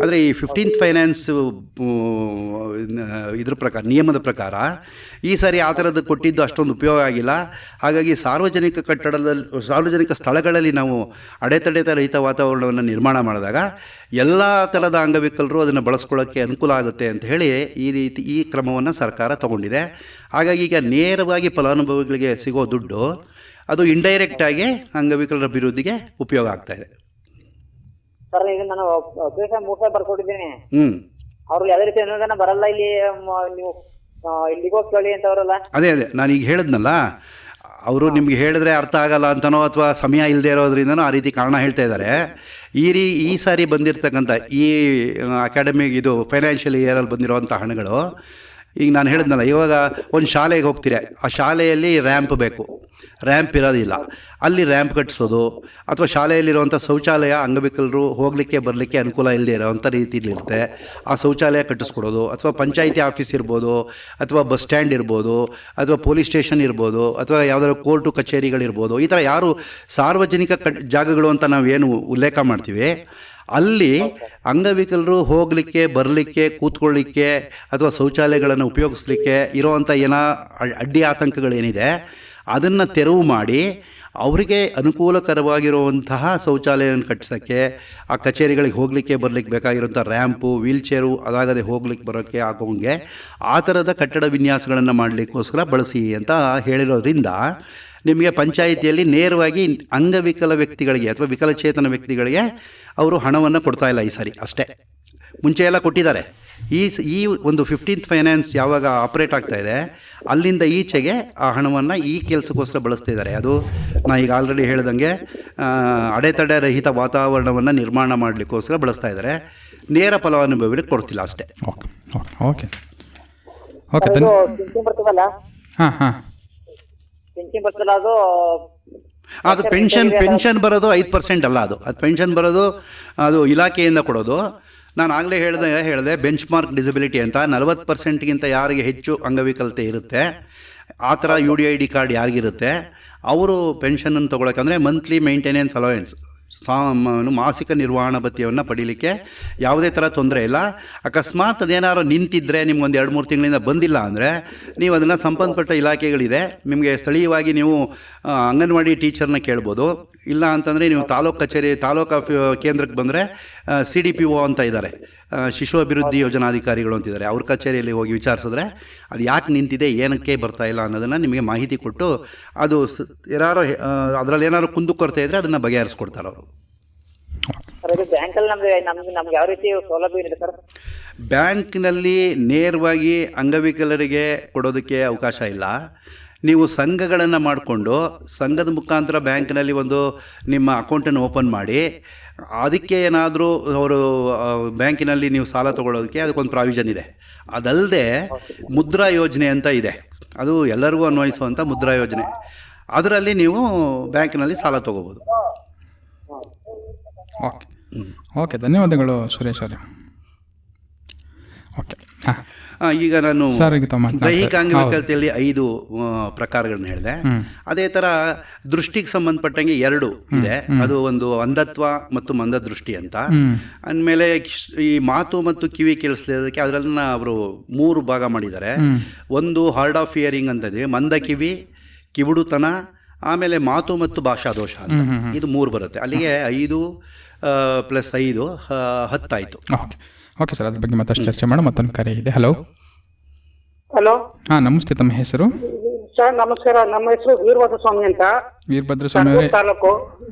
ಆದರೆ ಈ 15th ಫೈನಾನ್ಸ್ ಇದ್ರ ಪ್ರಕಾರ, ನಿಯಮದ ಪ್ರಕಾರ ಈ ಸಾರಿ ಆ ಥರದ್ದು ಕೊಟ್ಟಿದ್ದು ಅಷ್ಟೊಂದು ಉಪಯೋಗ ಆಗಿಲ್ಲ. ಹಾಗಾಗಿ ಸಾರ್ವಜನಿಕ ಸ್ಥಳಗಳಲ್ಲಿ ನಾವು ಅಡೆತಡೆ ರಹಿತ ವಾತಾವರಣವನ್ನು ನಿರ್ಮಾಣ ಮಾಡಿದಾಗ ಎಲ್ಲ ಥರದ ಅಂಗವಿಕಲರು ಅದನ್ನು ಬಳಸ್ಕೊಳ್ಳೋಕ್ಕೆ ಅನುಕೂಲ ಆಗುತ್ತೆ ಅಂತ ಹೇಳಿ ಈ ಕ್ರಮವನ್ನು ಸರ್ಕಾರ ತಗೊಂಡಿದೆ. ಹಾಗಾಗಿ ಈಗ ನೇರವಾಗಿ ಫಲಾನುಭವಿಗಳಿಗೆ ಸಿಗೋ ದುಡ್ಡು ಅದು ಇಂಡೈರೆಕ್ಟಾಗಿ ಅಂಗವಿಕಲರ ಅಭಿವೃದ್ಧಿಗೆ ಉಪಯೋಗ ಆಗ್ತಾಯಿದೆ. ಸರ್ ಈಗ ನಾನು 3 ಸಾವಿರ ಬರ್ಕೊಟ್ಟಿದ್ದೀನಿ. ಅವ್ರು ಯಾವುದೇ ರೀತಿ ಅನುದಾನ ಬರಲ್ಲ, ಇಲ್ಲಿ ನೀವು ಇಲ್ಲಿಗೆ ಹೋಗಿ ಕೇಳಿ ಅಂತ ಅವರಲ್ಲ. ಅದೇ ನಾನೀಗ ಹೇಳಿದ್ನಲ್ಲ, ಅವರು ನಿಮ್ಗೆ ಹೇಳಿದ್ರೆ ಅರ್ಥ ಆಗಲ್ಲ ಅಂತನೋ ಅಥವಾ ಸಮಯ ಇಲ್ಲದೆ ಇರೋದ್ರಿಂದನೋ ಆ ರೀತಿ ಕಾರಣ ಹೇಳ್ತಾ ಇದ್ದಾರೆ. ಈ ಸಾರಿ ಬಂದಿರತಕ್ಕಂಥ ಈ ಅಕಾಡೆಮಿಗೆ, ಇದು ಫೈನಾನ್ಷಿಯಲ್ ಇಯರಲ್ಲಿ ಬಂದಿರೋವಂಥ ಹಣಗಳು, ಈಗ ನಾನು ಹೇಳಿದ್ನಲ್ಲ, ಇವಾಗ ಒಂದು ಶಾಲೆಗೆ ಹೋಗ್ತೀರ, ಆ ಶಾಲೆಯಲ್ಲಿ ರ್ಯಾಂಪ್ ಬೇಕು, ರ್ಯಾಂಪ್ ಇರೋದಿಲ್ಲ, ಅಲ್ಲಿ ರ್ಯಾಂಪ್ ಕಟ್ಟಿಸೋದು, ಅಥವಾ ಶಾಲೆಯಲ್ಲಿರುವಂಥ ಶೌಚಾಲಯ ಅಂಗವಿಕಲರು ಹೋಗಲಿಕ್ಕೆ ಬರಲಿಕ್ಕೆ ಅನುಕೂಲ ಇಲ್ಲದೆ ಇರೋವಂಥ ರೀತಿಯಲ್ಲಿರುತ್ತೆ, ಆ ಶೌಚಾಲಯ ಕಟ್ಟಿಸ್ಕೊಡೋದು, ಅಥವಾ ಪಂಚಾಯಿತಿ ಆಫೀಸ್ ಇರ್ಬೋದು, ಅಥವಾ ಬಸ್ ಸ್ಟ್ಯಾಂಡ್ ಇರ್ಬೋದು, ಅಥವಾ ಪೊಲೀಸ್ ಸ್ಟೇಷನ್ ಇರ್ಬೋದು, ಅಥವಾ ಯಾವುದಾದ್ರು ಕೋರ್ಟು ಕಚೇರಿಗಳಿರ್ಬೋದು, ಈ ಥರ ಯಾರು ಸಾರ್ವಜನಿಕ ಜಾಗಗಳು ಅಂತ ನಾವೇನು ಉಲ್ಲೇಖ ಮಾಡ್ತೀವಿ, ಅಲ್ಲಿ ಅಂಗವಿಕಲರು ಹೋಗಲಿಕ್ಕೆ ಬರಲಿಕ್ಕೆ ಕೂತ್ಕೊಳ್ಳಿಕ್ಕೆ ಅಥವಾ ಶೌಚಾಲಯಗಳನ್ನು ಉಪಯೋಗಿಸ್ಲಿಕ್ಕೆ ಇರೋವಂಥ ಅಡ್ಡಿ ಆತಂಕಗಳೇನಿದೆ ಅದನ್ನು ತೆರವು ಮಾಡಿ ಅವರಿಗೆ ಅನುಕೂಲಕರವಾಗಿರುವಂತಹ ಶೌಚಾಲಯವನ್ನು ಕಟ್ಟಿಸೋಕ್ಕೆ, ಆ ಕಚೇರಿಗಳಿಗೆ ಹೋಗಲಿಕ್ಕೆ ಬರಲಿಕ್ಕೆ ಬೇಕಾಗಿರುವಂಥ ರ್ಯಾಂಪು, ವೀಲ್ಚೇರು ಅದಾಗದೆ ಹೋಗ್ಲಿಕ್ಕೆ ಬರೋಕ್ಕೆ ಆಗೋಂಗೆ ಆ ಥರದ ಕಟ್ಟಡ ವಿನ್ಯಾಸಗಳನ್ನು ಮಾಡಲಿಕ್ಕೋಸ್ಕರ ಬಳಸಿ ಅಂತ ಹೇಳಿರೋದ್ರಿಂದ ನಿಮಗೆ ಪಂಚಾಯಿತಿಯಲ್ಲಿ ನೇರವಾಗಿ ಅಂಗವಿಕಲ ವ್ಯಕ್ತಿಗಳಿಗೆ ಅಥವಾ ವಿಕಲಚೇತನ ವ್ಯಕ್ತಿಗಳಿಗೆ ಅವರು ಹಣವನ್ನು ಕೊಡ್ತಾ ಇಲ್ಲ ಈ ಸಾರಿ ಅಷ್ಟೇ. ಮುಂಚೆ ಎಲ್ಲ ಕೊಟ್ಟಿದ್ದಾರೆ. ಈ ಒಂದು 15th ಫೈನಾನ್ಸ್ ಯಾವಾಗ ಆಪ್ರೇಟ್ ಆಗ್ತಾ ಇದೆ ಅಲ್ಲಿಂದ ಈಚೆಗೆ ಆ ಹಣವನ್ನು ಈ ಕೆಲಸಕ್ಕೋಸ್ಕರ ಬಳಸ್ತಾ ಇದ್ದಾರೆ. ಅದು ನಾ ಈಗ ಆಲ್ರೆಡಿ ಹೇಳ್ದಂಗೆ ಅಡೆತಡೆ ರಹಿತ ವಾತಾವರಣವನ್ನು ನಿರ್ಮಾಣ ಮಾಡಲಿಕ್ಕೋಸ್ಕರ ಬಳಸ್ತಾ ಇದ್ದಾರೆ. ನೇರ ಫಲಾನುಭವಿಗಳಿಗೆ ಕೊಡ್ತಿಲ್ಲ ಅಷ್ಟೇ. ಓಕೆ. ಅದು ಪೆನ್ಷನ್ ಬರೋದು 5% ಅಲ್ಲ, ಅದು ಪೆನ್ಷನ್ ಬರೋದು ಅದು ಇಲಾಖೆಯಿಂದ ಕೊಡೋದು. ನಾನು ಆಗಲೇ ಹೇಳಿದೆ ಬೆಂಚ್ ಮಾರ್ಕ್ ಡಿಸಬಿಲಿಟಿ ಅಂತ 40%ಗಿಂತ ಯಾರಿಗೆ ಹೆಚ್ಚು ಅಂಗವಿಕಲತೆ ಇರುತ್ತೆ, ಆ ಥರ UDID ಕಾರ್ಡ್ ಯಾರಿಗಿರುತ್ತೆ ಅವರು ಪೆನ್ಷನನ್ನು ತೊಗೊಳಕ್ಕಂದರೆ ಮಂತ್ಲಿ ಮೇಂಟೆನೆನ್ಸ್ ಅಲೋಯೆನ್ಸ್, ಮಾಸಿಕ ನಿರ್ವಹಣಾ ಭತ್ಯವನ್ನು ಪಡೀಲಿಕ್ಕೆ ಯಾವುದೇ ಥರ ತೊಂದರೆ ಇಲ್ಲ. ಅಕಸ್ಮಾತ್ ಅದೇನಾದ್ರು ನಿಂತಿದ್ದರೆ ನಿಮ್ಗೊಂದು 2-3 ತಿಂಗಳಿಂದ ಬಂದಿಲ್ಲ ಅಂದರೆ ನೀವು ಅದನ್ನು ಸಂಬಂಧಪಟ್ಟ ಇಲಾಖೆಗಳಿದೆ, ನಿಮಗೆ ಸ್ಥಳೀಯವಾಗಿ ನೀವು ಅಂಗನವಾಡಿ ಟೀಚರ್ನ ಕೇಳ್ಬೋದು. ಇಲ್ಲ ಅಂತಂದರೆ ನೀವು ತಾಲೂಕು ಕೇಂದ್ರಕ್ಕೆ ಬಂದರೆ CDPO ಅಂತ ಇದ್ದಾರೆ, ಶಿಶು ಅಭಿವೃದ್ಧಿ ಯೋಜನಾಧಿಕಾರಿಗಳು ಅಂತಿದ್ದಾರೆ, ಅವ್ರ ಕಚೇರಿಯಲ್ಲಿ ಹೋಗಿ ವಿಚಾರಿಸಿದ್ರೆ ಅದು ಯಾಕೆ ನಿಂತಿದೆ, ಏನಕ್ಕೆ ಬರ್ತಾ ಇಲ್ಲ ಅನ್ನೋದನ್ನು ನಿಮಗೆ ಮಾಹಿತಿ ಕೊಟ್ಟು ಅದು ಅದರಲ್ಲಿ ಏನಾದ್ರು ಕುಂದುಕೊರತೆ ಇದ್ದರೆ ಅದನ್ನು ಬಗೆಹರಿಸ್ಕೊಡ್ತಾರೆ ಅವರು. ಬ್ಯಾಂಕ್ನಲ್ಲಿ ನೇರವಾಗಿ ಅಂಗವಿಕಲರಿಗೆ ಕೊಡೋದಕ್ಕೆ ಅವಕಾಶ ಇಲ್ಲ. ನೀವು ಸಂಘಗಳನ್ನು ಮಾಡಿಕೊಂಡು ಸಂಘದ ಮುಖಾಂತರ ಬ್ಯಾಂಕ್ನಲ್ಲಿ ಒಂದು ನಿಮ್ಮ ಅಕೌಂಟನ್ನು ಓಪನ್ ಮಾಡಿ ಅದಕ್ಕೆ ಏನಾದರೂ ಅವರು ಬ್ಯಾಂಕಿನಲ್ಲಿ ನೀವು ಸಾಲ ತೊಗೊಳ್ಳೋದಕ್ಕೆ ಅದಕ್ಕೊಂದು ಪ್ರಾವಿಷನ್ ಇದೆ. ಅದಲ್ಲದೆ ಮುದ್ರಾ ಯೋಜನೆ ಅಂತ ಇದೆ, ಅದು ಎಲ್ಲರಿಗೂ ಅನ್ವಯಿಸುವಂಥ ಮುದ್ರಾ ಯೋಜನೆ, ಅದರಲ್ಲಿ ನೀವು ಬ್ಯಾಂಕಿನಲ್ಲಿ ಸಾಲ ತೊಗೋಬೋದು. ಓಕೆ, ಧನ್ಯವಾದಗಳು ಸುರೇಶ್ ಅವರೇ. ಓಕೆ. ಈಗ ನಾನು ಸರ್, ಈಗ ತಾವು ಮಾತನಾಡ್ತಾ ದೈಹಿಕ ಅಂಗವಿಕಲತೆಯಲ್ಲಿ 5 ಪ್ರಕಾರಗಳನ್ನ ಹೇಳಿದೆ. ಅದೇ ಥರ ದೃಷ್ಟಿಗೆ ಸಂಬಂಧಪಟ್ಟಂಗೆ 2 ಇದೆ. ಅದು ಒಂದು ಅಂಧತ್ವ ಮತ್ತು ಮಂದದೃಷ್ಟಿ ಅಂತ. ಅಂದಮೇಲೆ ಈ ಮಾತು ಮತ್ತು ಕಿವಿ ಕೇಳಿಸ್ಲಿಕ್ಕೆ ಅದರನ್ನ ಅವರು 3 ಭಾಗ ಮಾಡಿದ್ದಾರೆ. ಒಂದು ಹಾರ್ಡ್ ಆಫ್ ಹಿಯರಿಂಗ್ ಅಂತಂದರೆ ಮಂದ ಕಿವಿ, ಕಿವುಡುತನ, ಆಮೇಲೆ ಮಾತು ಮತ್ತು ಭಾಷಾದೋಷ ಅಂತ. ಇದು 3 ಬರುತ್ತೆ. ಅಲ್ಲಿಗೆ 5 + 5 10 ಆಯಿತು. ಓಕೆ ಸರ್, ಅದ್ರ ಬಗ್ಗೆ ಮತ್ತಷ್ಟು ಚರ್ಚೆ ಮಾಡೋ ಮತ್ತೊಂದು ಕರೆ ಇದೆ. Hello hello. ಹಾಂ, ನಮಸ್ತೆ. ತಮ್ಮ ಹೆಸರು? ಸರ್ ನಮಸ್ಕಾರ. ನಮ್ಮ ಹೆಸರು ವೀರಭದ್ರ ಸ್ವಾಮಿ ಅಂತ. ವೀರಭದ್ರ ಸ್ವಾಮಿ ಅವರೇ, ತಾಲೂಕು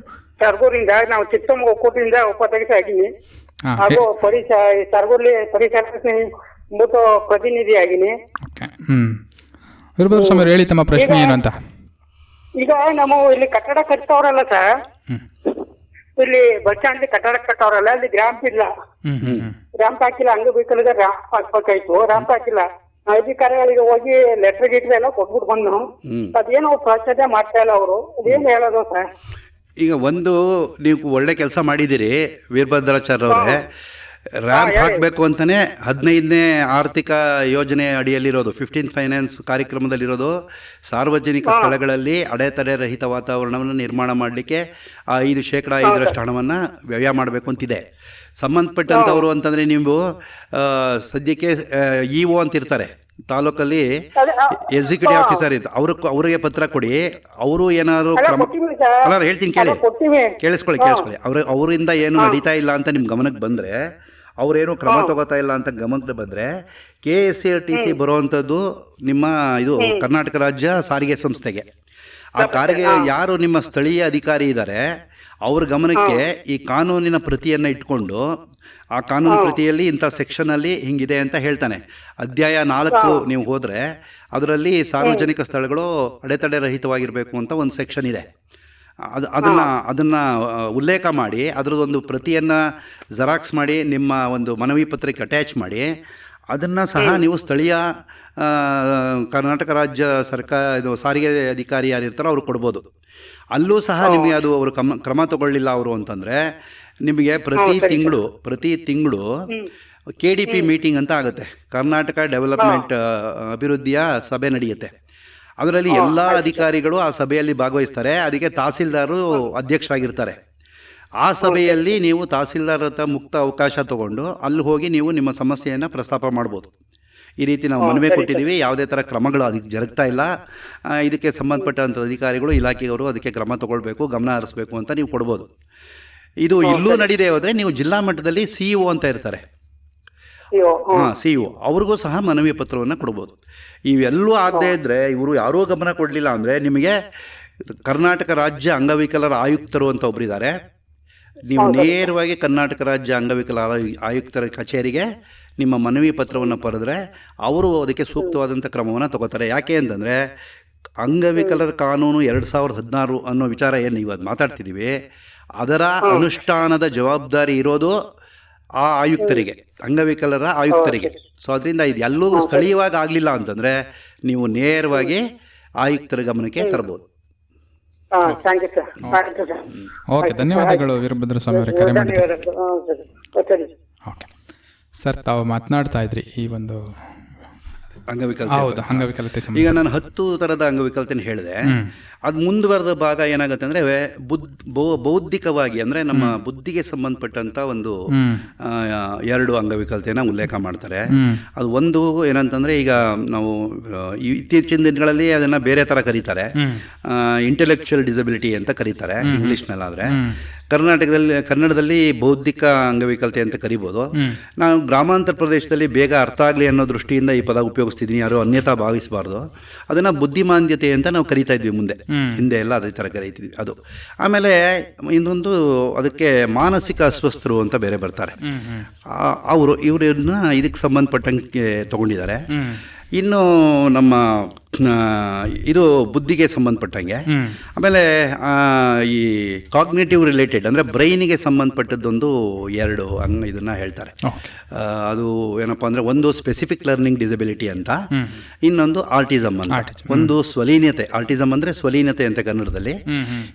ಸರಗೂರಿಂದ. ನಾವು ಚಿತ್ತಮ್ಮ ಒಕ್ಕೂಟದಿಂದ ಉಪಾಧ್ಯಕ್ಷ ಆಗಿನಿ. ಹಾಗೂ ಸರಗೂರ್ಲಿ ಪರಿಸರ ಪ್ರತಿನಿಧಿ ಆಗಿನಿ. ಓಕೆ. ವೀರಭದ್ರ ಸ್ವಾಮಿ ಹೇಳಿ, ತಮ್ಮ ಪ್ರಶ್ನೆ ಏನು ಅಂತ. ಈಗ ನಾವು ಇಲ್ಲಿ ಕಟ್ಟಡ ಕಟ್ತವ್ರಲ್ಲ ಸರ್, ಇಲ್ಲಿ ಬಸ್ ಸ್ಟ್ಯಾಂಡ್ ಕಟ್ಟಡ ಕಟ್ಟವ್ರಲ್ಲ, ಅಲ್ಲಿ ರ್ಯಾಂಪ್ ಇಲ್ಲ. ರ್ಯಾಂಪ್ ಹಾಕಿಲ್ಲ. ಅಂಗವಿಕಲರಿಗೆ ರ್ಯಾಂಪ್ ಹಾಕ್ಬೇಕಾಯ್ತು, ರ್ಯಾಂಪ್ ಹಾಕಿಲ್ಲ. ಅಧಿಕಾರಿಗಳಿಗೆ ಹೋಗಿ ಲೆಟರ್ ಗಿಟ್ರ್ ಎಲ್ಲ ಕೊಟ್ಬಿಟ್ಟು ಬಂದು ಅದೇನೋ ಸ್ವಚ್ಛತೆ ಮಾಡ್ತಾ ಇಲ್ಲ ಅವರು. ಅದೇನು ಹೇಳೋದು ಸರ್? ಈಗ ಒಂದು ನೀವು ಒಳ್ಳೆ ಕೆಲಸ ಮಾಡಿದ್ದೀರಿ ವೀರಭದ್ರಾಚಾರ್ಯ ಅವರೇ. ರ್ಯಾಂಪ್ ಹಾಕಬೇಕು ಅಂತಲೇ 15ನೇ ಆರ್ಥಿಕ ಯೋಜನೆ ಅಡಿಯಲ್ಲಿರೋದು, 15th ಫೈನಾನ್ಸ್ ಕಾರ್ಯಕ್ರಮದಲ್ಲಿರೋದು. ಸಾರ್ವಜನಿಕ ಸ್ಥಳಗಳಲ್ಲಿ ಅಡೆತಡೆ ರಹಿತ ವಾತಾವರಣವನ್ನು ನಿರ್ಮಾಣ ಮಾಡಲಿಕ್ಕೆ 5% ಹಣವನ್ನು ವ್ಯಯ ಮಾಡಬೇಕು ಅಂತಿದೆ. ಸಂಬಂಧಪಟ್ಟಂಥವ್ರು ಅಂತಂದರೆ ನೀವು ಸದ್ಯಕ್ಕೆ ಇಒ ಅಂತಿರ್ತಾರೆ ತಾಲೂಕಲ್ಲಿ, ಎಕ್ಸಿಕ್ಯೂಟಿವ್ ಆಫೀಸರ್ ಇತ್ತು, ಅವರಿಗೆ ಪತ್ರ ಕೊಡಿ. ಅವರು ಏನಾದ್ರು ಕ್ರಮ ಅಲ್ಲ ಹೇಳ್ತೀನಿ ಕೇಳಿಸ್ಕೊಳ್ಳಿ. ಅವರಿಂದ ಏನು ನಡೀತಾ ಇಲ್ಲ ಅಂತ ನಿಮ್ಮ ಗಮನಕ್ಕೆ ಬಂದರೆ, ಅವರೇನು ಕ್ರಮ ತಗೋತಾ ಇಲ್ಲ ಅಂತ ಗಮನಕ್ಕೆ ಬಂದರೆ, KSRTC ಬರುವಂಥದ್ದು ನಿಮ್ಮ ಇದು ಕರ್ನಾಟಕ ರಾಜ್ಯ ಸಾರಿಗೆ ಸಂಸ್ಥೆಗೆ. ಆ ಕಾರಿಗೆ ಯಾರು ನಿಮ್ಮ ಸ್ಥಳೀಯ ಅಧಿಕಾರಿ ಇದ್ದಾರೆ ಅವ್ರ ಗಮನಕ್ಕೆ ಈ ಕಾನೂನಿನ ಪ್ರತಿಯನ್ನು ಇಟ್ಕೊಂಡು, ಆ ಕಾನೂನು ಪ್ರತಿಯಲ್ಲಿ ಇಂಥ ಸೆಕ್ಷನಲ್ಲಿ ಹಿಂಗಿದೆ ಅಂತ ಹೇಳ್ತಾನೆ. ಅಧ್ಯಾಯ 4 ನೀವು ಹೋದರೆ ಅದರಲ್ಲಿ ಸಾರ್ವಜನಿಕ ಸ್ಥಳಗಳು ಅಡೆತಡೆ ರಹಿತವಾಗಿರಬೇಕು ಅಂತ ಒಂದು ಸೆಕ್ಷನ್ ಇದೆ. ಅದನ್ನು ಉಲ್ಲೇಖ ಮಾಡಿ ಅದರದೊಂದು ಪ್ರತಿಯನ್ನು ಜೆರಾಕ್ಸ್ ಮಾಡಿ ನಿಮ್ಮ ಒಂದು ಮನವಿ ಪತ್ರಕ್ಕೆ ಅಟ್ಯಾಚ್ ಮಾಡಿ ಅದನ್ನು ಸಹ ನೀವು ಸ್ಥಳೀಯ ಕರ್ನಾಟಕ ರಾಜ್ಯ ಇದು ಸಾರಿಗೆ ಅಧಿಕಾರಿ ಯಾರಿರ್ತಾರೋ ಅವ್ರು ಕೊಡ್ಬೋದು. ಅಲ್ಲೂ ಸಹ ನಿಮಗೆ ಅದು ಅವರು ಕ್ರಮ ತಗೊಳ್ಳಿಲ್ಲ ಅವರು ಅಂತಂದರೆ, ನಿಮಗೆ ಪ್ರತಿ ತಿಂಗಳು KDP ಮೀಟಿಂಗ್ ಅಂತ ಆಗುತ್ತೆ, ಕರ್ನಾಟಕ ಡೆವಲಪ್ಮೆಂಟ್ ಅಭಿವೃದ್ಧಿಯ ಸಭೆ ನಡೆಯುತ್ತೆ. ಅದರಲ್ಲಿ ಎಲ್ಲ ಅಧಿಕಾರಿಗಳು ಆ ಸಭೆಯಲ್ಲಿ ಭಾಗವಹಿಸ್ತಾರೆ. ಅದಕ್ಕೆ ತಹಸೀಲ್ದಾರು ಅಧ್ಯಕ್ಷರಾಗಿರ್ತಾರೆ. ಆ ಸಭೆಯಲ್ಲಿ ನೀವು ತಹಸೀಲ್ದಾರ್ ಹತ್ರ ಮುಕ್ತ ಅವಕಾಶ ತೊಗೊಂಡು ಅಲ್ಲಿ ಹೋಗಿ ನೀವು ನಿಮ್ಮ ಸಮಸ್ಯೆಯನ್ನು ಪ್ರಸ್ತಾಪ ಮಾಡ್ಬೋದು. ಈ ರೀತಿ ನಾವು ಮನವಿ ಕೊಟ್ಟಿದ್ದೀವಿ, ಯಾವುದೇ ಥರ ಕ್ರಮಗಳು ಅದಕ್ಕೆ ಜರುಗ್ತಾ ಇಲ್ಲ, ಇದಕ್ಕೆ ಸಂಬಂಧಪಟ್ಟಂಥ ಅಧಿಕಾರಿಗಳು ಇಲಾಖೆಯವರು ಅದಕ್ಕೆ ಕ್ರಮ ತಗೊಳ್ಬೇಕು, ಗಮನ ಹರಿಸ್ಬೇಕು ಅಂತ ನೀವು ಕೊಡ್ಬೋದು. ಇದು ಇಲ್ಲೂ ನಡೀದೇ ಹೋದರೆ ನೀವು ಜಿಲ್ಲಾ ಮಟ್ಟದಲ್ಲಿ CEO ಅಂತ ಇರ್ತಾರೆ, CEO, ಅವ್ರಿಗೂ ಸಹ ಮನವಿ ಪತ್ರವನ್ನು ಕೊಡ್ಬೋದು. ಇವೆಲ್ಲೂ ಆಗದೇ ಇದ್ದರೆ, ಇವರು ಯಾರೂ ಗಮನ ಕೊಡಲಿಲ್ಲ ಅಂದರೆ, ನಿಮಗೆ ಕರ್ನಾಟಕ ರಾಜ್ಯ ಅಂಗವಿಕಲರ ಆಯುಕ್ತರು ಅಂತ ಒಬ್ಬರಿದ್ದಾರೆ. ನೀವು ನೇರವಾಗಿ ಕರ್ನಾಟಕ ರಾಜ್ಯ ಅಂಗವಿಕಲರ ಆಯುಕ್ತರ ಕಚೇರಿಗೆ ನಿಮ್ಮ ಮನವಿ ಪತ್ರವನ್ನು ಬರೆದ್ರೆ ಅವರು ಅದಕ್ಕೆ ಸೂಕ್ತವಾದಂಥ ಕ್ರಮವನ್ನು ತಗೋತಾರೆ. ಯಾಕೆ ಅಂತಂದರೆ, ಅಂಗವಿಕಲರ ಕಾನೂನು 2016 ಅನ್ನೋ ವಿಚಾರ ಏನು ಇವತ್ತು ಮಾತಾಡ್ತಿದ್ದೀವಿ, ಅದರ ಅನುಷ್ಠಾನದ ಜವಾಬ್ದಾರಿ ಇರೋದು ಆ ಆಯುಕ್ತರಿಗೆ, ಅಂಗವಿಕಲರ ಆಯುಕ್ತರಿಗೆ. ಸೊ ಅದರಿಂದ ಇದು ಎಲ್ಲೂ ಸ್ಥಳೀಯವಾಗಿ ಆಗಲಿಲ್ಲ ಅಂತಂದರೆ ನೀವು ನೇರವಾಗಿ ಆಯುಕ್ತರ ಗಮನಕ್ಕೆ ತರ್ಬೋದು. ಓಕೆ, ಧನ್ಯವಾದಗಳು ವೀರಭದ್ರ ಸ್ವಾಮಿ ಅವರೇ, ಕರೆ ಮಾಡಿದ್ದಾರೆ. ಓಕೆ ಸರ್, ತಾವು ಮಾತನಾಡ್ತಾ ಇದ್ರಿ ಈ ಒಂದು ಅಂಗವಿಕಲತೆ. ಈಗ ನಾನು 10 ಥರದ ಅಂಗವಿಕಲತೆಯನ್ನು ಹೇಳಿದೆ. ಅದು ಮುಂದುವರೆದ ಭಾಗ ಏನಾಗುತ್ತೆ ಅಂದರೆ, ಬೌದ್ಧಿಕವಾಗಿ ಅಂದರೆ ನಮ್ಮ ಬುದ್ಧಿಗೆ ಸಂಬಂಧಪಟ್ಟಂಥ ಒಂದು 2 ಅಂಗವಿಕಲತೆಯನ್ನು ಉಲ್ಲೇಖ ಮಾಡ್ತಾರೆ. ಅದು ಒಂದು ಏನಂತಂದರೆ, ಈಗ ನಾವು ಇತ್ತೀಚಿನ ದಿನಗಳಲ್ಲಿ ಅದನ್ನು ಬೇರೆ ಥರ ಕರೀತಾರೆ, ಇಂಟೆಲೆಕ್ಚುಯಲ್ ಡಿಸಬಿಲಿಟಿ ಅಂತ ಕರೀತಾರೆ ಇಂಗ್ಲೀಷ್ನಲ್ಲಾದರೆ. ಕನ್ನಡದಲ್ಲಿ ಬೌದ್ಧಿಕ ಅಂಗವಿಕಲತೆ ಅಂತ ಕರಿಬೋದು. ನಾನು ಗ್ರಾಮಾಂತರ ಪ್ರದೇಶದಲ್ಲಿ ಬೇಗ ಅರ್ಥ ಆಗಲಿ ಅನ್ನೋ ದೃಷ್ಟಿಯಿಂದ ಈ ಪದ ಉಪಯೋಗಿಸ್ತಿದ್ದೀನಿ, ಯಾರು ಅನ್ಯತಾ ಭಾವಿಸಬಾರ್ದು. ಅದನ್ನು ಬುದ್ಧಿಮಾಂದ್ಯತೆ ಅಂತ ನಾವು ಕರಿತಾ ಇದ್ವಿ ಹಿಂದೆ ಎಲ್ಲ ಅದೇ ಥರ ಕರೀತಿದ್ವಿ. ಅದು ಆಮೇಲೆ ಇನ್ನೊಂದು ಅದಕ್ಕೆ ಮಾನಸಿಕ ಅಸ್ವಸ್ಥರು ಅಂತ ಬೇರೆ ಬರ್ತಾರೆ. ಇವ್ರನ್ನ ಇದಕ್ಕೆ ಸಂಬಂಧಪಟ್ಟಂಗೆ ತಗೊಂಡಿದ್ದಾರೆ. ಇನ್ನು ನಮ್ಮ ಇದು ಬುದ್ಧಿಗೆ ಸಂಬಂಧಪಟ್ಟಂಗೆ. ಆಮೇಲೆ ಈ ಕಾಗ್ನೇಟಿವ್ ರಿಲೇಟೆಡ್ ಅಂದರೆ ಬ್ರೈನಿಗೆ ಸಂಬಂಧಪಟ್ಟದ್ದೊಂದು 2 ಇದನ್ನು ಹೇಳ್ತಾರೆ. ಅದು ಏನಪ್ಪ ಅಂದರೆ, ಒಂದು ಸ್ಪೆಸಿಫಿಕ್ ಲರ್ನಿಂಗ್ ಡಿಸಬಿಲಿಟಿ ಅಂತ, ಇನ್ನೊಂದು ಆರ್ಟಿಸಮ್ ಅಂತ. ಒಂದು ಸ್ವಲೀನತೆ, ಆರ್ಟಿಸಮ್ ಅಂದರೆ ಸ್ವಲೀನತೆ ಅಂತ ಕನ್ನಡದಲ್ಲಿ,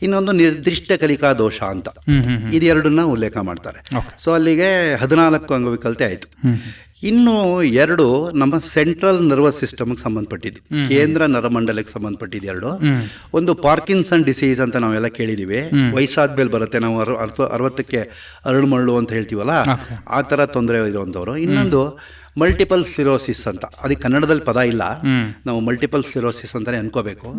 ಇನ್ನೊಂದು ನಿರ್ದಿಷ್ಟ ಕಲಿಕಾ ದೋಷ ಅಂತ. ಇದು 2 ಉಲ್ಲೇಖ ಮಾಡ್ತಾರೆ. ಸೊ ಅಲ್ಲಿಗೆ 14 ಅಂಗವಿಕಲತೆ ಆಯಿತು. ಇನ್ನು 2 ನಮ್ಮ ಸೆಂಟ್ರಲ್ ನರ್ವಸ್ ಸಿಸ್ಟಮ್ಗೆ ಸಂಬಂಧಪಟ್ಟಿದ್ದು, ಕೇಂದ್ರ ನರಮಂಡಲಕ್ಕೆ ಸಂಬಂಧಪಟ್ಟಿದ್ದು 2. ಒಂದು ಪಾರ್ಕಿನ್ಸನ್ ಡಿಸೀಸ್ ಅಂತ ನಾವೆಲ್ಲ ಕೇಳಿದ್ದೀವಿ, ವಯಸ್ಸಾದ್ಮೇಲೆ ಬರುತ್ತೆ, ನಾವು 60ಕ್ಕೆ ಅರಳುಮರಳು ಅಂತ ಹೇಳ್ತೀವಲ್ಲ, ಆ ಥರ ತೊಂದರೆ ಇರುವಂಥವ್ರು. ಇನ್ನೊಂದು ಮಲ್ಟಿಪಲ್ ಸ್ಲಿರೋಸಿಸ್ ಅಂತ, ಅದಕ್ಕೆ ಕನ್ನಡದಲ್ಲಿ ಪದ ಇಲ್ಲ, ನಾವು ಮಲ್ಟಿಪಲ್ ಸ್ಲಿರೋಸಿಸ್ ಅಂತಲೇ ಅನ್ಕೋಬೇಕು.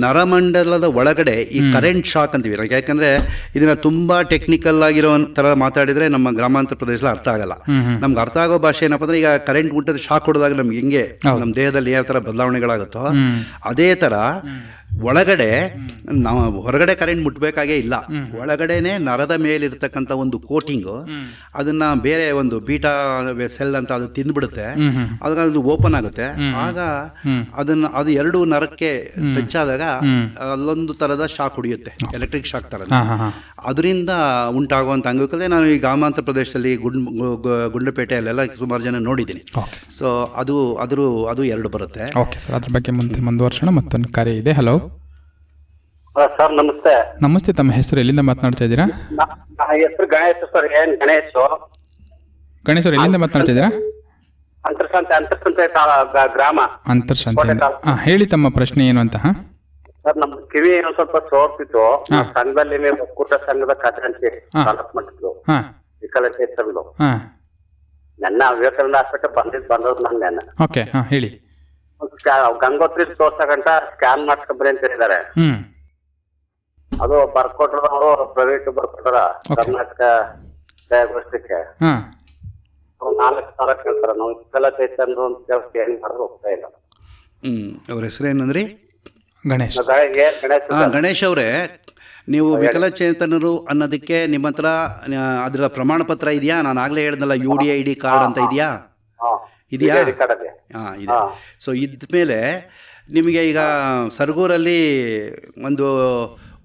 ನರಮಂಡಲದ ಒಳಗಡೆ ಈ ಕರೆಂಟ್ ಶಾಕ್ ಅಂತೀವಿ, ಯಾಕಂದರೆ ಇದನ್ನು ತುಂಬ ಟೆಕ್ನಿಕಲ್ ಆಗಿರೋ ಥರ ಮಾತಾಡಿದರೆ ನಮ್ಮ ಗ್ರಾಮಾಂತರ ಪ್ರದೇಶದಲ್ಲಿ ಅರ್ಥ ಆಗಲ್ಲ. ನಮ್ಗೆ ಅರ್ಥ ಆಗೋ ಭಾಷೆ ಏನಪ್ಪ ಅಂದರೆ, ಈಗ ಕರೆಂಟ್ ಮುಟ್ಟಿದ್ರೆ ಶಾಕ್ ಹೊಡೆದಾಗ ನಮ್ಗೆ ಹೆಂಗೆ ನಮ್ಮ ದೇಹದಲ್ಲಿ ಯಾವ ಥರ ಬದಲಾವಣೆಗಳಾಗುತ್ತೋ ಅದೇ ಥರ ಒಳಗಡೆ ನಾವು ಹೊರಗಡೆ ಕರೆಂಟ್ ಮುಟ್ಟಬೇಕಾಗೇ ಇಲ್ಲ, ಒಳಗಡೆನೆ ನರದ ಮೇಲಿರ್ತಕ್ಕಂಥ ಒಂದು ಕೋಟಿಂಗು ಅದನ್ನು ಬೇರೆ ಒಂದು ಬೀಟಾ ಸೆಲ್ ಅಂತ ಅದು ತಿಂದ್ಬಿಡುತ್ತೆ, ಆಗ ಅದು ಓಪನ್ ಆಗುತ್ತೆ. ಆಗ ಅದನ್ನು ಅದು 2 ನರಕ್ಕೆ ಟಚ್ ಆದಾಗ ಅಲ್ಲೊಂದು ಥರದ ಶಾಕ್ ಹೊಡೆಯುತ್ತೆ, ಎಲೆಕ್ಟ್ರಿಕ್ ಶಾಕ್ ಥರ. ಅದರಿಂದ ಉಂಟಾಗುವಂಥ ಅಂಗವಿಕಲತೆ ನಾನು ಈ ಗ್ರಾಮಾಂತರ ಪ್ರದೇಶದಲ್ಲಿ ಗುಂಡ್ಲುಪೇಟೆಯಲ್ಲೆಲ್ಲ ಸುಮಾರು ಜನ ನೋಡಿದ್ದೀನಿ. ಸೊ ಅದು 2 ಬರುತ್ತೆ. ಓಕೆ ಸರ್, ಅದ್ರ ಬಗ್ಗೆ ಮುಂದುವರ್ಸೋಣ. ಮತ್ತೊಂದು ಕಾರ್ಯ ಇದೆ. ಹಲೋ ಸರ್ ನಮಸ್ತೆ. ನಮಸ್ತೆ, ತಮ್ಮ ಹೆಸರು, ಎಲ್ಲಿಂದ ಮಾತನಾಡ್ತಾ ಇದ್ದೀರಾ? ಹೆಸರು ಗಣೇಶ್ ಸರ್. ಗಣೇಶ್ ಅವ್ರು ಎಲ್ಲಿಂದ ಮಾತನಾಡ್ತಾ ಇದ್ದೀರಾ? ಅಂತರ್ಸಂತೆ ಗ್ರಾಮ. ಅಂತರ್ಸಂತೆ. ಹೇಳಿ ತಮ್ಮ ಪ್ರಶ್ನೆ ಏನು ಅಂತ. ಸರ್ ನಮ್ಮ ಕಿವಿ ಏನೋ ಸ್ವಲ್ಪ ಸೋರ್ತಿತ್ತು, ಸಂಘದಲ್ಲಿ ಒಕ್ಕೂಟ ಸಂಘದ ಖಜಾಂಚಿ ತಾಲೂಕು ಮಟ್ಟದ್ದು ವಿಕಲಚೇತನರು ನನ್ನ ವಿವೇಕಾನಂದ ಹಾಸ್ಪಿಟಲ್ ಬಂದದ್ದು ನನ್ನ. ಓಕೆ, ಹೇಳಿ. ಗಂಗೋತ್ರಿ ತೋರ್ಸಕಂತ ಸ್ಕ್ಯಾನ್ ಮಾಡ್ಸ್ಕೊಂಡ್ರಿ ಅಂತ ಹೇಳಿದ್ದಾರೆ. ಅದು ಬರ್ಕೊಟ್ರದವರು ಪ್ರೈವೇಟ್ ಬರ್ಕೊಟ್ಟಾರ ಕರ್ನಾಟಕ ದಯಾಗೋಷ್ಠಿಗೆ 4,000 ಕೇಳ್ತಾರೆ. ನಾವು ವಿಕಲಚೇತನರು ಅಂತ ಕೇಳಿ ಏನ್ ಮಾಡಿದ್ರು ಹೋಗ್ತಾ ಇಲ್ಲ. ಅವ್ರ ಹೆಸರು ಏನಂದ್ರಿ? ಗಣೇಶ್. ಗಣೇಶ್ ಅವರೇ, ನೀವು ವಿಕಲಚೇತನರು ಅನ್ನೋದಕ್ಕೆ ನಿಮ್ಮ ಹತ್ರ ಅದರ ಪ್ರಮಾಣ ಪತ್ರ ಇದೆಯಾ? ನಾನು ಆಗಲೇ ಹೇಳ್ದಲ್ಲ, UDID ಕಾರ್ಡ್ ಅಂತ ಇದೆಯಾ? ಇದೆಯಾ? ಹಾಂ, ಇದೆ. ಸೊ ಇದ್ಮೇಲೆ ನಿಮಗೆ ಈಗ ಸರಗೂರಲ್ಲಿ ಒಂದು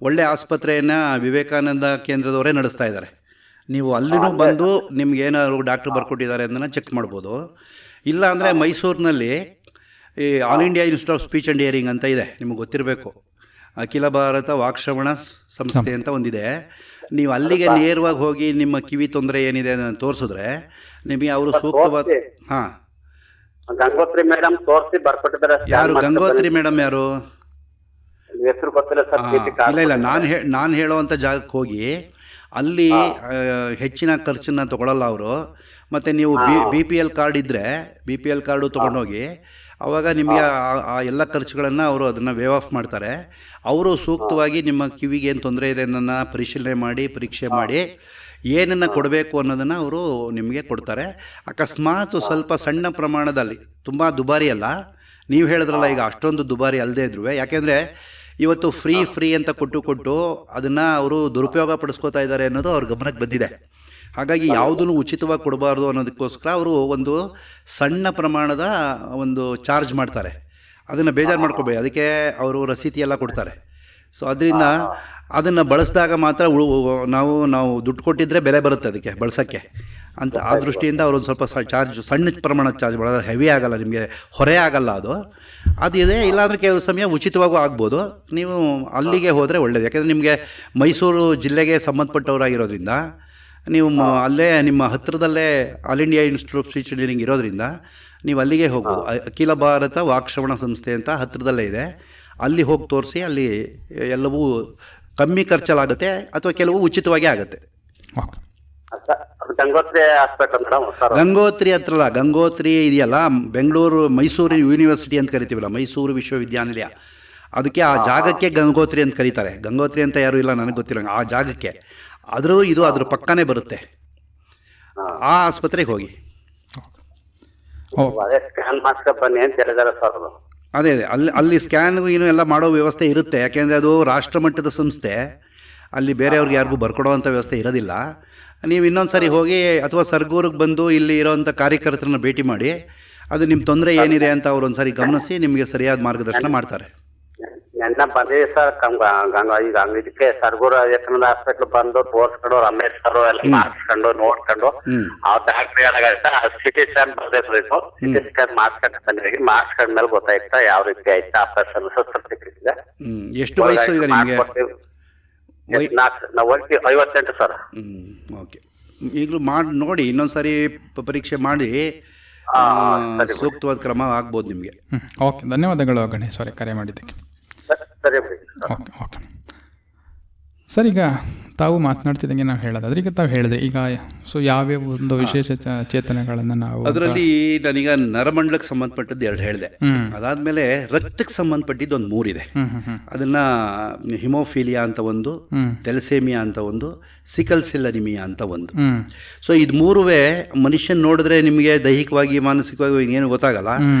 ಒಳ್ಳೆ ಆಸ್ಪತ್ರೆಯನ್ನು ವಿವೇಕಾನಂದ ಕೇಂದ್ರದವರೇ ನಡೆಸ್ತಾ ಇದ್ದಾರೆ. ನೀವು ಅಲ್ಲಿನೂ ಬಂದು ನಿಮ್ಗೆ ಏನಾದ್ರು ಡಾಕ್ಟ್ರ್ ಬರ್ಕೊಟ್ಟಿದ್ದಾರೆ ಅದನ್ನು ಚೆಕ್ ಮಾಡ್ಬೋದು. ಇಲ್ಲ ಅಂದರೆ ಮೈಸೂರಿನಲ್ಲಿ ಈ all India institute of speech and hearing ಅಂತ ಇದೆ, ನಿಮಗೆ ಗೊತ್ತಿರಬೇಕು. ಅಖಿಲ ಭಾರತ ವಾಕ್ಶ್ರವಣ ಸಂಸ್ಥೆ ಅಂತ ಒಂದಿದೆ. ನೀವು ಅಲ್ಲಿಗೆ ನೇರವಾಗಿ ಹೋಗಿ ನಿಮ್ಮ ಕಿವಿ ತೊಂದರೆ ಏನಿದೆ ಅದನ್ನು ತೋರಿಸಿದ್ರೆ ನಿಮಗೆ ಅವರು ಸೂಕ್ತವಾದ. ಹಾಂ, ಗಂಗೋತ್ರಿ ಮೇಡಮ್ ತೋರಿಸಿ ಬರ್ಕೊಟ್ಟಿದ್ದಾರೆ. ಯಾರು ಗಂಗೋತ್ರಿ ಮೇಡಮ್? ಯಾರು ಹೆಸರು ಗೊತ್ತಿಲ್ಲ ಸರ್. ಇಲ್ಲ, ನಾನು ಹೇಳೋವಂಥ ಜಾಗಕ್ಕೆ ಹೋಗಿ ಅಲ್ಲಿ ಹೆಚ್ಚಿನ ಖರ್ಚನ್ನು ತೊಗೊಳ್ಳಲ್ಲ ಅವರು. ಮತ್ತು ನೀವು BPL ಕಾರ್ಡ್ ಇದ್ದರೆ BPL ಕಾರ್ಡು ತೊಗೊಂಡೋಗಿ, ಆವಾಗ ನಿಮಗೆ ಆ ಎಲ್ಲ ಖರ್ಚುಗಳನ್ನು ಅವರು ಅದನ್ನು ವೇವ್ ಆಫ್ ಮಾಡ್ತಾರೆ. ಅವರು ಸೂಕ್ತವಾಗಿ ನಿಮ್ಮ ಕಿವಿಗೆ ಏನು ತೊಂದರೆ ಇದೆ ಅನ್ನೋದನ್ನು ಪರಿಶೀಲನೆ ಮಾಡಿ, ಪರೀಕ್ಷೆ ಮಾಡಿ, ಏನನ್ನು ಕೊಡಬೇಕು ಅನ್ನೋದನ್ನು ಅವರು ನಿಮಗೆ ಕೊಡ್ತಾರೆ. ಅಕಸ್ಮಾತ್ ಸ್ವಲ್ಪ ಸಣ್ಣ ಪ್ರಮಾಣದಲ್ಲಿ, ತುಂಬ ದುಬಾರಿ ಅಲ್ಲ, ನೀವು ಹೇಳಿದ್ರಲ್ಲ ಈಗ ಅಷ್ಟೊಂದು ದುಬಾರಿ ಅಲ್ಲದೆ ಇದ್ರೂ, ಯಾಕೆಂದರೆ ಇವತ್ತು ಫ್ರೀ ಅಂತ ಕೊಟ್ಟು ಅದನ್ನು ಅವರು ದುರುಪಯೋಗ ಪಡಿಸ್ಕೋತಾ ಇದ್ದಾರೆ ಅನ್ನೋದು ಅವ್ರ ಗಮನಕ್ಕೆ ಬಂದಿದೆ. ಹಾಗಾಗಿ ಯಾವುದೂ ಉಚಿತವಾಗಿ ಕೊಡಬಾರ್ದು ಅನ್ನೋದಕ್ಕೋಸ್ಕರ ಅವರು ಒಂದು ಸಣ್ಣ ಪ್ರಮಾಣದ ಒಂದು ಚಾರ್ಜ್ ಮಾಡ್ತಾರೆ. ಅದನ್ನು ಬೇಜಾರು ಮಾಡ್ಕೊಬೇಡಿ, ಅದಕ್ಕೆ ಅವರು ರಸೀತಿ ಎಲ್ಲ ಕೊಡ್ತಾರೆ. ಸೊ ಅದರಿಂದ ಅದನ್ನು ಬಳಸಿದಾಗ ಮಾತ್ರ ನಾವು ದುಡ್ಡು ಕೊಟ್ಟಿದ್ದರೆ ಬೆಲೆ ಬರುತ್ತೆ ಅದಕ್ಕೆ ಬಳಸೋಕ್ಕೆ ಅಂತ. ಆ ದೃಷ್ಟಿಯಿಂದ ಅವರು ಒಂದು ಸ್ವಲ್ಪ ಸಣ್ಣ ಪ್ರಮಾಣದ ಚಾರ್ಜ್ ಮಾಡೋದು, ಹೆವಿ ಆಗೋಲ್ಲ, ನಿಮಗೆ ಹೊರೆ ಆಗೋಲ್ಲ ಅದು ಇದೆ. ಇಲ್ಲಾಂದರೆ ಕೆಲವು ಸಮಯ ಉಚಿತವಾಗೂ ಆಗ್ಬೋದು. ನೀವು ಅಲ್ಲಿಗೆ ಹೋದರೆ ಒಳ್ಳೆಯದು, ಯಾಕೆಂದರೆ ನಿಮಗೆ ಮೈಸೂರು ಜಿಲ್ಲೆಗೆ ಸಂಬಂಧಪಟ್ಟವರಾಗಿರೋದ್ರಿಂದ ನೀವು ಅಲ್ಲೇ ನಿಮ್ಮ ಹತ್ತಿರದಲ್ಲೇ all India institute of speech and hearing ಇರೋದ್ರಿಂದ ನೀವು ಅಲ್ಲಿಗೆ ಹೋಗ್ಬೋದು. ಅಖಿಲ ಭಾರತ ವಾಕ್ಶ್ರವಣ ಸಂಸ್ಥೆ ಅಂತ ಹತ್ತಿರದಲ್ಲೇ ಇದೆ, ಅಲ್ಲಿ ಹೋಗಿ ತೋರಿಸಿ. ಅಲ್ಲಿ ಎಲ್ಲವೂ ಕಮ್ಮಿ ಖರ್ಚಲ್ಲಾಗುತ್ತೆ ಅಥವಾ ಕೆಲವು ಉಚಿತವಾಗಿ ಆಗುತ್ತೆ. ಗಂಗೋತ್ರಿ ಹತ್ರಲ್ಲ, ಗಂಗೋತ್ರಿ ಇದೆಯಲ್ಲ ಬೆಂಗಳೂರು, ಮೈಸೂರು ಯೂನಿವರ್ಸಿಟಿ ಅಂತ ಕರಿತೀವಲ್ಲ, ಮೈಸೂರು ವಿಶ್ವವಿದ್ಯಾನಿಲಯ, ಅದಕ್ಕೆ ಆ ಜಾಗಕ್ಕೆ ಗಂಗೋತ್ರಿ ಅಂತ ಕರೀತಾರೆ. ಗಂಗೋತ್ರಿ ಅಂತ ಯಾರೂ ಇಲ್ಲ, ನನಗೆ ಗೊತ್ತಿಲ್ಲ ಆ ಜಾಗಕ್ಕೆ. ಅದ್ರ ಪಕ್ಕನೇ ಬರುತ್ತೆ. ಆ ಆಸ್ಪತ್ರೆಗೆ ಹೋಗಿ ಅದೇ ಅಲ್ಲಿ ಸ್ಕ್ಯಾನ್ ಎಲ್ಲ ಮಾಡೋ ವ್ಯವಸ್ಥೆ ಇರುತ್ತೆ. ಯಾಕೆಂದರೆ ಅದು ರಾಷ್ಟ್ರಮಟ್ಟದ ಸಂಸ್ಥೆ, ಅಲ್ಲಿ ಬೇರೆಯವ್ರಿಗೆ ಯಾರಿಗೂ ಬರ್ಕೊಡೋವಂಥ ವ್ಯವಸ್ಥೆ ಇರೋದಿಲ್ಲ. ನೀವು ಇನ್ನೊಂದು ಸಾರಿ ಹೋಗಿ ಅಥವಾ ಸರಗೂರಿಗೆ ಬಂದು ಇಲ್ಲಿ ಇರೋವಂಥ ಕಾರ್ಯಕರ್ತರನ್ನ ಭೇಟಿ ಮಾಡಿ, ಅದು ನಿಮ್ಮ ತೊಂದರೆ ಏನಿದೆ ಅಂತ ಅವ್ರು ಒಂದು ಸಾರಿ ಗಮನಿಸಿ ನಿಮಗೆ ಸರಿಯಾದ ಮಾರ್ಗದರ್ಶನ ಮಾಡ್ತಾರೆ. ನನ್ನ ಬಂದಿದೆ ಸರ್. ಈಗ ಇದಕ್ಕೆ ಸರಗೂರು ವಿವೇಕಾನಂದ ಹಾಸ್ಪಿಟ್ಲ್ ಬಂದು ತೋರ್ಸ್ಕೊಂಡು ಅಂಬೇಡ್ಕರ್ ಎಲ್ಲ ಮಾಡಿಸ್ಕೊಂಡು ನೋಡ್ಕೊಂಡು ಆ ಡಾಕ್ಟ್ರ್ ಏನಾಗೈತಾ CT ಸ್ಕ್ಯಾನ್ ಬರ್ದಿತ್ತು. CT ಸ್ಕ್ಯಾನ್ ಮಾಡಿಸ್ಕೊಂಡು ಬಂದಿದ್ದೀವಿ. ಮಾಡಿಸ್ಕೊಂಡ್ಮೇಲೆ ಗೊತ್ತಾಯ್ತಾ ಯಾವ ರೀತಿ ಆಯ್ತಾ ಆಪರೇಷನ್ ಸಿಕ್ಕಿದೆ. ಎಷ್ಟು ವಯಸ್ಸು ಈಗ ನಿಮಗೆ? ನಾವು 58 ಸರ್. ಓಕೆ, ಈಗಲೂ ಮಾಡಿ ನೋಡಿ, ಇನ್ನೊಂದು ಸಾರಿ ಪರೀಕ್ಷೆ ಮಾಡಿ ಸೂಕ್ತವಾದ ಕ್ರಮ ಆಗ್ಬೋದು ನಿಮಗೆ. ಓಕೆ, ಧನ್ಯವಾದಗಳು ಗಣೇಶ್ ಅವರೇ ಕರೆ ಮಾಡಿದ್ದಕ್ಕೆ. ಸರಿ ಬಿಡಿ. ಓಕೆ ಓಕೆ ಸರ್, ಈಗ ತಾವು ಮಾತನಾಡ್ತಿದ್ದಂಗೆ ನಾವು ಹೇಳೋದಾದ್ರೆ ಈಗ ತಾವು ಹೇಳಿದೆ ಈಗ ಯಾವ್ಯಾವ ಒಂದು ವಿಶೇಷ ಚೇತನಗಳನ್ನು ನಾವು ಅದರಲ್ಲಿ ನಾನೀಗ ನರಮಂಡಲಕ್ಕೆ ಸಂಬಂಧಪಟ್ಟದ್ದು 2 ಹೇಳಿದೆ. ಅದಾದ್ಮೇಲೆ ರಕ್ತಕ್ಕೆ ಸಂಬಂಧಪಟ್ಟಿದ್ದು ಒಂದು 3 ಇದೆ. ಅದನ್ನ ಹಿಮೋಫೀಲಿಯಾ ಅಂತ ಒಂದು, ಥೆಲಸೇಮಿಯಾ ಅಂತ ಒಂದು, ಸಿಕಲ್ ಸೆಲ್ ಅನಿಮಿಯಾ ಅಂತ ಒಂದು. ಸೊ ಇದು 3 ಮನುಷ್ಯನ್ ನೋಡಿದ್ರೆ ನಿಮಗೆ ದೈಹಿಕವಾಗಿ ಮಾನಸಿಕವಾಗಿ ಏನು ಗೊತ್ತಾಗಲ್ಲ,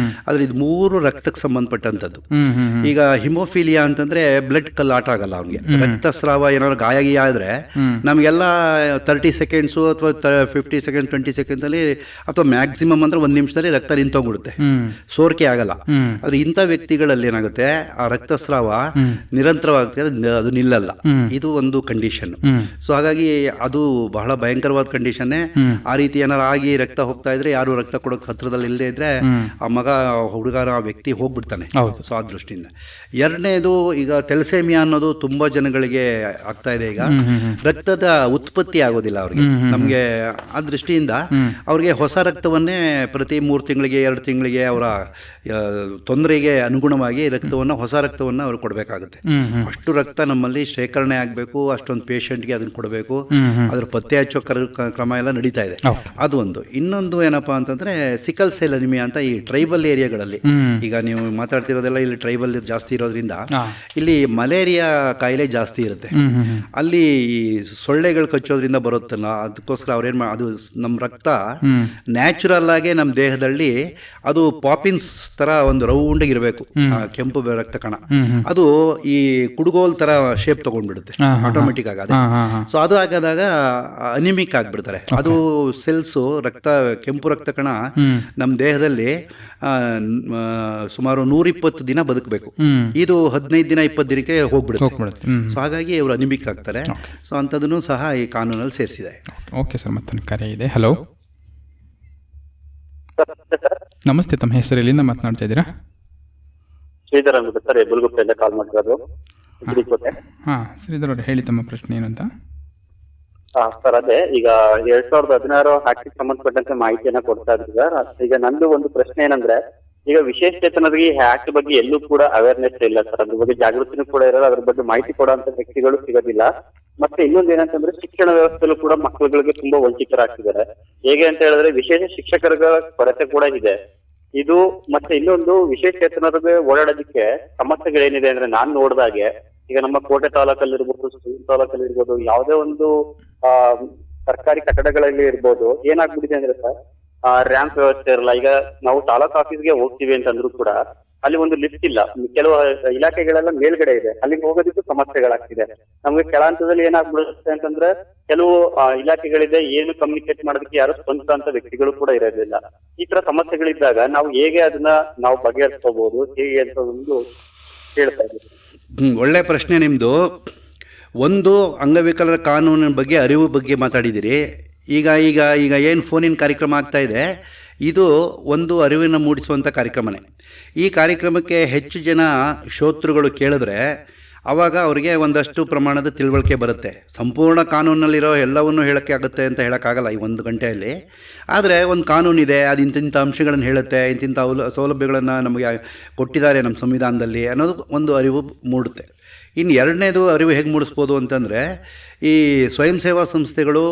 ಆದ್ರೆ ಇದು 3 ರಕ್ತಕ್ಕೆ ಸಂಬಂಧಪಟ್ಟಂಥದ್ದು. ಈಗ ಹಿಮೋಫೀಲಿಯಾ ಅಂತಂದ್ರೆ ಬ್ಲಡ್ ಕಲ್ಲಾಟ ಆಗಲ್ಲ ಅವ್ನಿಗೆ, ರಕ್ತಸ್ರಾವ ಏನಾದ್ರು ಗಾಯ ಆದ್ರೆ ನಮಗೆಲ್ಲ 30 ಸೆಕೆಂಡ್ಸು ಅಥವಾ 50 ಸೆಕೆಂಡ್ 20 ಸೆಕೆಂಡ್ ಅಲ್ಲಿ ಅಥವಾ ಮ್ಯಾಕ್ಸಿಮಮ್ ಅಂದ್ರೆ 1 ನಿಮಿಷದಲ್ಲಿ ರಕ್ತ ನಿಂತೋಗ್ಬಿಡುತ್ತೆ, ಸೋರಿಕೆ ಆಗಲ್ಲ. ಆದ್ರೆ ಇಂಥ ವ್ಯಕ್ತಿಗಳಲ್ಲಿ ಏನಾಗುತ್ತೆ, ಆ ರಕ್ತಸ್ರಾವ ನಿರಂತರವಾಗುತ್ತೆ, ಅದು ನಿಲ್ಲಲ್ಲ. ಇದು ಒಂದು ಕಂಡೀಷನ್. ಸೊ ಹಾಗಾಗಿ ಅದು ಬಹಳ ಭಯಂಕರವಾದ ಕಂಡೀಷನ್ನೇ. ಆ ರೀತಿ ಏನಾರು ಆಗಿ ರಕ್ತ ಹೋಗ್ತಾ ಇದ್ರೆ, ಯಾರು ರಕ್ತ ಕೊಡೋಕೆ ಹತ್ರದಲ್ಲಿ ಇಲ್ಲದೆ ಇದ್ರೆ ಆ ಮಗ ಹುಡುಗರ ಆ ವ್ಯಕ್ತಿ ಹೋಗ್ಬಿಡ್ತಾನೆ. ಸೊ ಆ ದೃಷ್ಟಿಯಿಂದ. 2ನೇದು, ಈಗ ಥೆಲಸೇಮಿಯಾ ಅನ್ನೋದು ತುಂಬಾ ಜನಗಳಿಗೆ ಆಗ್ತಾ ಇದೆ. ಈಗ ರಕ್ತದ ಉತ್ಪತ್ತಿ ಆಗೋದಿಲ್ಲ ಅವ್ರಿಗೆ. ನಮಗೆ ಆ ದೃಷ್ಟಿಯಿಂದ ಅವ್ರಿಗೆ ಹೊಸ ರಕ್ತವನ್ನೇ ಪ್ರತಿ 3 ತಿಂಗಳಿಗೆ 2 ತಿಂಗಳಿಗೆ ಅವರ ತೊಂದರೆಗೆ ಅನುಗುಣವಾಗಿ ಹೊಸ ರಕ್ತವನ್ನು ಅವ್ರು ಕೊಡಬೇಕಾಗುತ್ತೆ. ಅಷ್ಟು ರಕ್ತ ನಮ್ಮಲ್ಲಿ ಶೇಖರಣೆ ಆಗಬೇಕು, ಅಷ್ಟೊಂದು ಪೇಷಂಟ್ಗೆ ಅದನ್ನು ಕೊಡಬೇಕು. ಅದ್ರ ಪತ್ತೆ ಹಚ್ಚೋ ಕ್ರಮ ಎಲ್ಲ ನಡೀತಾ ಇದೆ. ಅದು ಒಂದು. ಇನ್ನೊಂದು ಏನಪ್ಪಾ ಅಂತಂದ್ರೆ ಸಿಕಲ್ ಸೆಲ್ ಅನಿಮಿಯಾ ಅಂತ ಈ ಟ್ರೈಬಲ್ ಏರಿಯಾಗಳಲ್ಲಿ, ಈಗ ನೀವು ಮಾತಾಡ್ತಿರೋದೆಲ್ಲ ಇಲ್ಲಿ ಟ್ರೈಬಲ್ ಜಾಸ್ತಿ ಇರೋದ್ರಿಂದ ಇಲ್ಲಿ ಮಲೇರಿಯಾ ಕಾಯಿಲೆ ಜಾಸ್ತಿ ಇರುತ್ತೆ. ಅಲ್ಲಿ ಸೊಳ್ಳೆಗಳು ಕಚ್ಚೋದ್ರಿಂದ ಬರುತ್ತಲ್ಲ, ಅದಕ್ಕೋಸ್ಕರ ಅವ್ರೇನು ಅದು ನಮ್ಮ ರಕ್ತ ನ್ಯಾಚುರಲ್ ಆಗಿ ನಮ್ಮ ದೇಹದಲ್ಲಿ ಅದು ಪಾಪಿನ್ಸ್ ತರ ಒಂದು ರೌಂಡಿಗೆ ಇರಬೇಕು, ಕೆಂಪು ರಕ್ತ ಕಣ. ಅದು ಈ ಕುಡುಗೋಲ್ ತರ ಶೇಪ್ ತಗೊಂಡ್ಬಿಡುತ್ತೆ ಆಟೋಮೆಟಿಕ್ ಆಗಿ. ಸೊ ಅದು ಆಗಾದಾಗ ಅನಿಮಿಕ್ ಆಗಿಬಿಡ್ತಾರೆ. ಅದು ಸೆಲ್ಸು ಕೆಂಪು ರಕ್ತ ಕಣ ನಮ್ಮ ದೇಹದಲ್ಲಿ ಸುಮಾರು 120 ದಿನ ಬದುಕಬೇಕು. ಇದು 15 ದಿನ 20 ದಿನಕ್ಕೆ ಹೋಗ್ಬಿಡುತ್ತೆ. ಸೊ ಹಾಗಾಗಿ ಅವರು ಅನಿಮಿಕ್ ಆಗ್ತಾರೆ. ಸೊ ಅಂಥದನ್ನು ಸಹ ಈ ಕಾನೂನಲ್ಲಿ ಸೇರಿಸಿದೆ. ಓಕೆ ಸರ್, ಮತ್ತೊಂದು ಕರೆ ಇದೆ. ಹಲೋ, ನಮಸ್ತೆ. ತಮ್ಮ ಹೆಸರು ಎಲ್ಲಿಂದ ಮಾತನಾಡ್ತಾ ಇದ್ದೀರಾ? ಶ್ರೀಧರ್ ಅಂದ್ಬಿಟ್ಟು ಸರ್, ಬುಲ್ಗುಪ್ಪೆಯಿಂದ ಕಾಲ್ ಮಾಡಿರೋದು. ಹಾಂ, ಶ್ರೀಧರ್ ಅವರು ಹೇಳಿ ತಮ್ಮ ಪ್ರಶ್ನೆ ಏನಂತ. ಸರ್, ಅದೇ ಈಗ 2016 ಆಕ್ಟಿಗೆ ಸಂಬಂಧಪಟ್ಟಂತೆ ಮಾಹಿತಿಯನ್ನ ಕೊಡ್ತಾ ಇದ್ರು ಸರ್. ಈಗ ನಂದು ಒಂದು ಪ್ರಶ್ನೆ ಏನಂದ್ರೆ, ಈಗ ವಿಶೇಷ ಚೇತನರಿಗೆ ಈ ಆಕ್ಟ್ ಬಗ್ಗೆ ಎಲ್ಲೂ ಕೂಡ ಅವೇರ್ನೆಸ್ ಇಲ್ಲ ಸರ್. ಅದ್ರ ಬಗ್ಗೆ ಜಾಗೃತಿನೂ ಕೂಡ ಇರೋದು, ಅದ್ರ ಬಗ್ಗೆ ಮಾಹಿತಿ ಕೊಡುವಂತ ವ್ಯಕ್ತಿಗಳು ಸಿಗೋದಿಲ್ಲ. ಮತ್ತೆ ಇನ್ನೊಂದು ಏನಂತಂದ್ರೆ, ಶಿಕ್ಷಣ ವ್ಯವಸ್ಥೆಯಲ್ಲೂ ಕೂಡ ಮಕ್ಕಳುಗಳಿಗೆ ತುಂಬಾ ವಂಚಿತರಾಗ್ತಿದ್ದಾರೆ. ಹೇಗೆ ಅಂತ ಹೇಳಿದ್ರೆ, ವಿಶೇಷ ಶಿಕ್ಷಕರ ಕೊರತೆ ಕೂಡ ಇದೆ. ಇದು ಮತ್ತೆ ಇನ್ನೊಂದು, ವಿಶೇಷ ಚೇತನರಿಗೆ ಓಡಾಡೋದಕ್ಕೆ ಸಮಸ್ಯೆಗಳೇನಿದೆ ಅಂದ್ರೆ, ನಾನ್ ನೋಡ್ದಾಗೆ ಈಗ ನಮ್ಮ ಕೋಟೆ ತಾಲೂಕಲ್ಲಿರ್ಬೋದು, ಸೂರು ತಾಲೂಕಲ್ಲಿರ್ಬೋದು, ಯಾವುದೇ ಒಂದು ಸರ್ಕಾರಿ ಕಟ್ಟಡಗಳಲ್ಲಿ ಇರ್ಬೋದು, ಏನಾಗ್ಬಿಟ್ಟಿದೆ ಅಂದ್ರೆ ಸರ್, ರ್ಯಾಂಪ್ ವ್ಯವಸ್ಥೆ ಇರಲ್ಲ. ಈಗ ನಾವು ತಾಲೂಕ್ ಆಫೀಸ್ಗೆ ಹೋಗ್ತೀವಿ ಅಂತಂದ್ರು ಕೂಡ ಅಲ್ಲಿ ಒಂದು ಲಿಫ್ಟ್ ಇಲ್ಲ. ಕೆಲವು ಇಲಾಖೆಗಳೆಲ್ಲ ಮೇಲ್ಗಡೆ ಇದೆ, ಅಲ್ಲಿಗೆ ಹೋಗೋದಕ್ಕೂ ಸಮಸ್ಯೆಗಳಾಗ್ತಿದೆ. ನಮ್ಗೆ ಕೆಳ ಹಂತದಲ್ಲಿ ಏನಾಗ್ಬಿಡುತ್ತೆ ಅಂತಂದ್ರೆ, ಕೆಲವು ಇಲಾಖೆಗಳಿದೆ, ಏನು ಕಮ್ಯುನಿಕೇಟ್ ಮಾಡೋದಕ್ಕೆ ಯಾರು ಸ್ವಂತ ಅಂತ ವ್ಯಕ್ತಿಗಳು ಕೂಡ ಇರೋದಿಲ್ಲ. ಈ ತರ ಸಮಸ್ಯೆಗಳಿದ್ದಾಗ ನಾವು ಹೇಗೆ ಅದನ್ನ ನಾವು ಬಗೆಹರಿಸ್ಕೋಬಹುದು, ಹೇಗೆ ಅಂತ ಒಂದು ಹೇಳ್ತಾ ಇದ್ದೀವಿ. ಒಳ್ಳೆ ಪ್ರಶ್ನೆ ನಿಮ್ಮದು. ಒಂದು, ಅಂಗವಿಕಲರ ಕಾನೂನಿನ ಬಗ್ಗೆ ಅರಿವು ಬಗ್ಗೆ ಮಾತಾಡಿದ್ದೀರಿ. ಈಗ ಈಗ ಈಗ ಏನು ಫೋನಿನ ಕಾರ್ಯಕ್ರಮ ಆಗ್ತಾ ಇದೆ, ಇದು ಒಂದು ಅರಿವನ್ನು ಮೂಡಿಸುವಂಥ ಕಾರ್ಯಕ್ರಮನೇ. ಈ ಕಾರ್ಯಕ್ರಮಕ್ಕೆ ಹೆಚ್ಚು ಜನ ಶ್ರೋತೃಗಳು ಕೇಳಿದ್ರೆ ಆವಾಗ ಅವರಿಗೆ ಒಂದಷ್ಟು ಪ್ರಮಾಣದ ತಿಳುವಳಿಕೆ ಬರುತ್ತೆ. ಸಂಪೂರ್ಣ ಕಾನೂನಲ್ಲಿರೋ ಎಲ್ಲವನ್ನೂ ಹೇಳೋಕ್ಕೆ ಆಗುತ್ತೆ ಅಂತ ಹೇಳೋಕ್ಕಾಗಲ್ಲ ಈ 1 ಗಂಟೆಯಲ್ಲಿ. ಆದರೆ ಒಂದು ಕಾನೂನಿದೆ, ಅದು ಇಂತಿಂಥ ಅಂಶಗಳನ್ನು ಹೇಳುತ್ತೆ, ಇಂತಿಂಥ ಸೌಲಭ್ಯಗಳನ್ನು ನಮಗೆ ಕೊಟ್ಟಿದ್ದಾರೆ ನಮ್ಮ ಸಂವಿಧಾನದಲ್ಲಿ ಅನ್ನೋದು ಒಂದು ಅರಿವು ಮೂಡುತ್ತೆ. ಇನ್ನು 2ನೇದು ಅರಿವು ಹೇಗೆ ಮೂಡಿಸ್ಬೋದು ಅಂತಂದರೆ, ಈ ಸ್ವಯಂ ಸೇವಾ ಸಂಸ್ಥೆಗಳು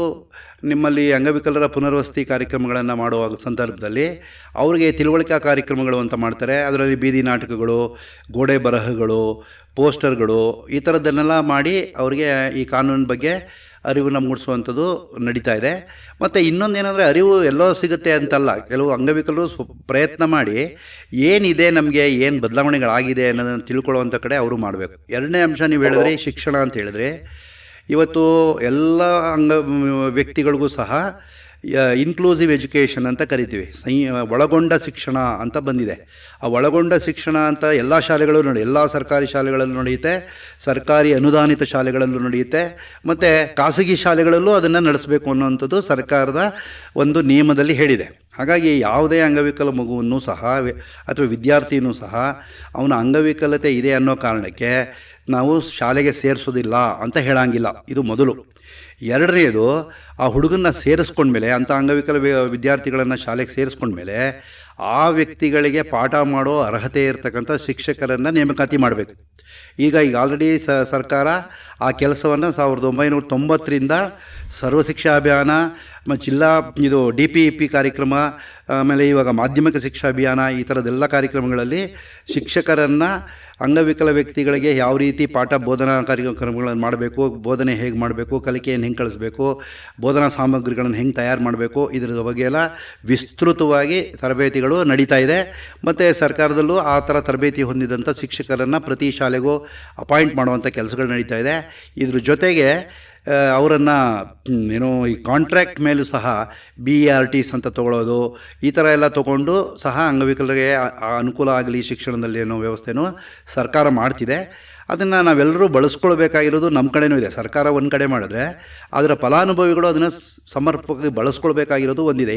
ನಿಮ್ಮಲ್ಲಿ ಅಂಗವಿಕಲರ ಪುನರ್ವಸತಿ ಕಾರ್ಯಕ್ರಮಗಳನ್ನು ಮಾಡುವ ಸಂದರ್ಭದಲ್ಲಿ ಅವ್ರಿಗೆ ತಿಳುವಳಿಕಾ ಕಾರ್ಯಕ್ರಮಗಳು ಅಂತ ಮಾಡ್ತಾರೆ. ಅದರಲ್ಲಿ ಬೀದಿ ನಾಟಕಗಳು, ಗೋಡೆ ಬರಹಗಳು, ಪೋಸ್ಟರ್ಗಳು, ಈ ಥರದ್ದನ್ನೆಲ್ಲ ಮಾಡಿ ಅವರಿಗೆ ಈ ಕಾನೂನಿನ ಬಗ್ಗೆ ಅರಿವನ್ನು ಮೂಡಿಸುವಂಥದ್ದು ನಡೀತಾ ಇದೆ. ಮತ್ತು ಇನ್ನೊಂದೇನೆಂದರೆ, ಅರಿವು ಎಲ್ಲೋ ಸಿಗುತ್ತೆ ಅಂತಲ್ಲ, ಕೆಲವು ಅಂಗವಿಕಲರು ಪ್ರಯತ್ನ ಮಾಡಿ ಏನಿದೆ, ನಮಗೆ ಏನು ಬದಲಾವಣೆಗಳಾಗಿದೆ ಅನ್ನೋದನ್ನು ತಿಳ್ಕೊಳ್ಳುವಂಥ ಕಡೆ ಅವರು ಮಾಡಬೇಕು. 2ನೇ ಅಂಶ ನೀವು ಹೇಳಿದ್ರೆ ಶಿಕ್ಷಣ ಅಂತ ಹೇಳಿದ್ರೆ, ಇವತ್ತು ಎಲ್ಲ ವ್ಯಕ್ತಿಗಳಿಗೂ ಸಹ ಇನ್ಕ್ಲೂಸಿವ್ ಎಜುಕೇಷನ್ ಅಂತ ಕರಿತೀವಿ, ಒಳಗೊಂಡ ಶಿಕ್ಷಣ ಅಂತ ಬಂದಿದೆ. ಆ ಒಳಗೊಂಡ ಶಿಕ್ಷಣ ಅಂತ ಎಲ್ಲ ಶಾಲೆಗಳಲ್ಲೂ ಎಲ್ಲ ಸರ್ಕಾರಿ ಶಾಲೆಗಳಲ್ಲೂ ನಡೆಯುತ್ತೆ, ಸರ್ಕಾರಿ ಅನುದಾನಿತ ಶಾಲೆಗಳಲ್ಲೂ ನಡೆಯುತ್ತೆ, ಮತ್ತು ಖಾಸಗಿ ಶಾಲೆಗಳಲ್ಲೂ ಅದನ್ನು ನಡೆಸಬೇಕು ಅನ್ನೋವಂಥದ್ದು ಸರ್ಕಾರದ ಒಂದು ನಿಯಮದಲ್ಲಿ ಹೇಳಿದೆ. ಹಾಗಾಗಿ ಯಾವುದೇ ಅಂಗವಿಕಲ ಮಗುವನ್ನು ಸಹ ಅಥವಾ ವಿದ್ಯಾರ್ಥಿಯೂ ಸಹ ಅವನ ಅಂಗವಿಕಲತೆ ಇದೆ ಅನ್ನೋ ಕಾರಣಕ್ಕೆ ನಾವು ಶಾಲೆಗೆ ಸೇರಿಸೋದಿಲ್ಲ ಅಂತ ಹೇಳಂಗಿಲ್ಲ. ಇದು ಮೊದಲು. ಎರಡನೇದು, ಆ ಹುಡುಗನ್ನ ಸೇರಿಸ್ಕೊಂಡ್ಮೇಲೆ, ಅಂಥ ಅಂಗವಿಕಲ ವಿದ್ಯಾರ್ಥಿಗಳನ್ನು ಶಾಲೆಗೆ ಸೇರಿಸ್ಕೊಂಡ್ಮೇಲೆ ಆ ವ್ಯಕ್ತಿಗಳಿಗೆ ಪಾಠ ಮಾಡೋ ಅರ್ಹತೆ ಇರತಕ್ಕಂಥ ಶಿಕ್ಷಕರನ್ನು ನೇಮಕಾತಿ ಮಾಡಬೇಕು. ಈಗ ಆಲ್ರೆಡಿ ಸರ್ಕಾರ ಆ ಕೆಲಸವನ್ನು 1990ರಿಂದ ಸರ್ವಶಿಕ್ಷಾ ಅಭಿಯಾನ, ಜಿಲ್ಲಾ ಇದು DPEP ಕಾರ್ಯಕ್ರಮ, ಆಮೇಲೆ ಇವಾಗ ಮಾಧ್ಯಮಿಕ ಶಿಕ್ಷಾ ಅಭಿಯಾನ, ಈ ಥರದ್ದೆಲ್ಲ ಕಾರ್ಯಕ್ರಮಗಳಲ್ಲಿ ಶಿಕ್ಷಕರನ್ನು ಅಂಗವಿಕಲ ವ್ಯಕ್ತಿಗಳಿಗೆ ಯಾವ ರೀತಿ ಪಾಠ ಬೋಧನಾ ಕಾರ್ಯಕ್ರಮಗಳನ್ನು ಮಾಡಬೇಕು, ಬೋಧನೆ ಹೇಗೆ ಮಾಡಬೇಕು, ಕಲಿಕೆಯನ್ನು ಹೆಂಗೆ ಕಳಿಸ್ಬೇಕು, ಬೋಧನಾ ಸಾಮಗ್ರಿಗಳನ್ನು ಹೆಂಗೆ ತಯಾರು ಮಾಡಬೇಕು, ಇದರ ಬಗ್ಗೆ ಎಲ್ಲ ವಿಸ್ತೃತವಾಗಿ ತರಬೇತಿಗಳು ನಡೀತಾ ಇದೆ. ಮತ್ತು ಸರ್ಕಾರದಲ್ಲೂ ಆ ಥರ ತರಬೇತಿ ಹೊಂದಿದಂಥ ಶಿಕ್ಷಕರನ್ನು ಪ್ರತಿ ಶಾಲೆಗೂ ಅಪಾಯಿಂಟ್ ಮಾಡುವಂಥ ಕೆಲಸಗಳು ನಡೀತಾ ಇದೆ. ಇದ್ರ ಜೊತೆಗೆ ಅವರನ್ನು ಈ ಕಾಂಟ್ರ್ಯಾಕ್ಟ್ ಮೇಲೂ ಸಹ BERTs ಅಂತ ತೊಗೊಳ್ಳೋದು, ಈ ಥರ ಎಲ್ಲ ತೊಗೊಂಡು ಸಹ ಅಂಗವಿಕಲರಿಗೆ ಅನುಕೂಲ ಆಗಲಿ ಶಿಕ್ಷಣದಲ್ಲಿ ಅನ್ನೋ ವ್ಯವಸ್ಥೆನೂ ಸರ್ಕಾರ ಮಾಡ್ತಿದೆ. ಅದನ್ನು ನಾವೆಲ್ಲರೂ ಬಳಸ್ಕೊಳ್ಬೇಕಾಗಿರೋದು ನಮ್ಮ ಕಡೆನೂ ಇದೆ. ಸರ್ಕಾರ ಒಂದು ಕಡೆ ಮಾಡಿದ್ರೆ ಅದರ ಫಲಾನುಭವಿಗಳು ಅದನ್ನು ಸಮರ್ಪಕವಾಗಿ ಬಳಸ್ಕೊಳ್ಬೇಕಾಗಿರೋದು ಒಂದಿದೆ.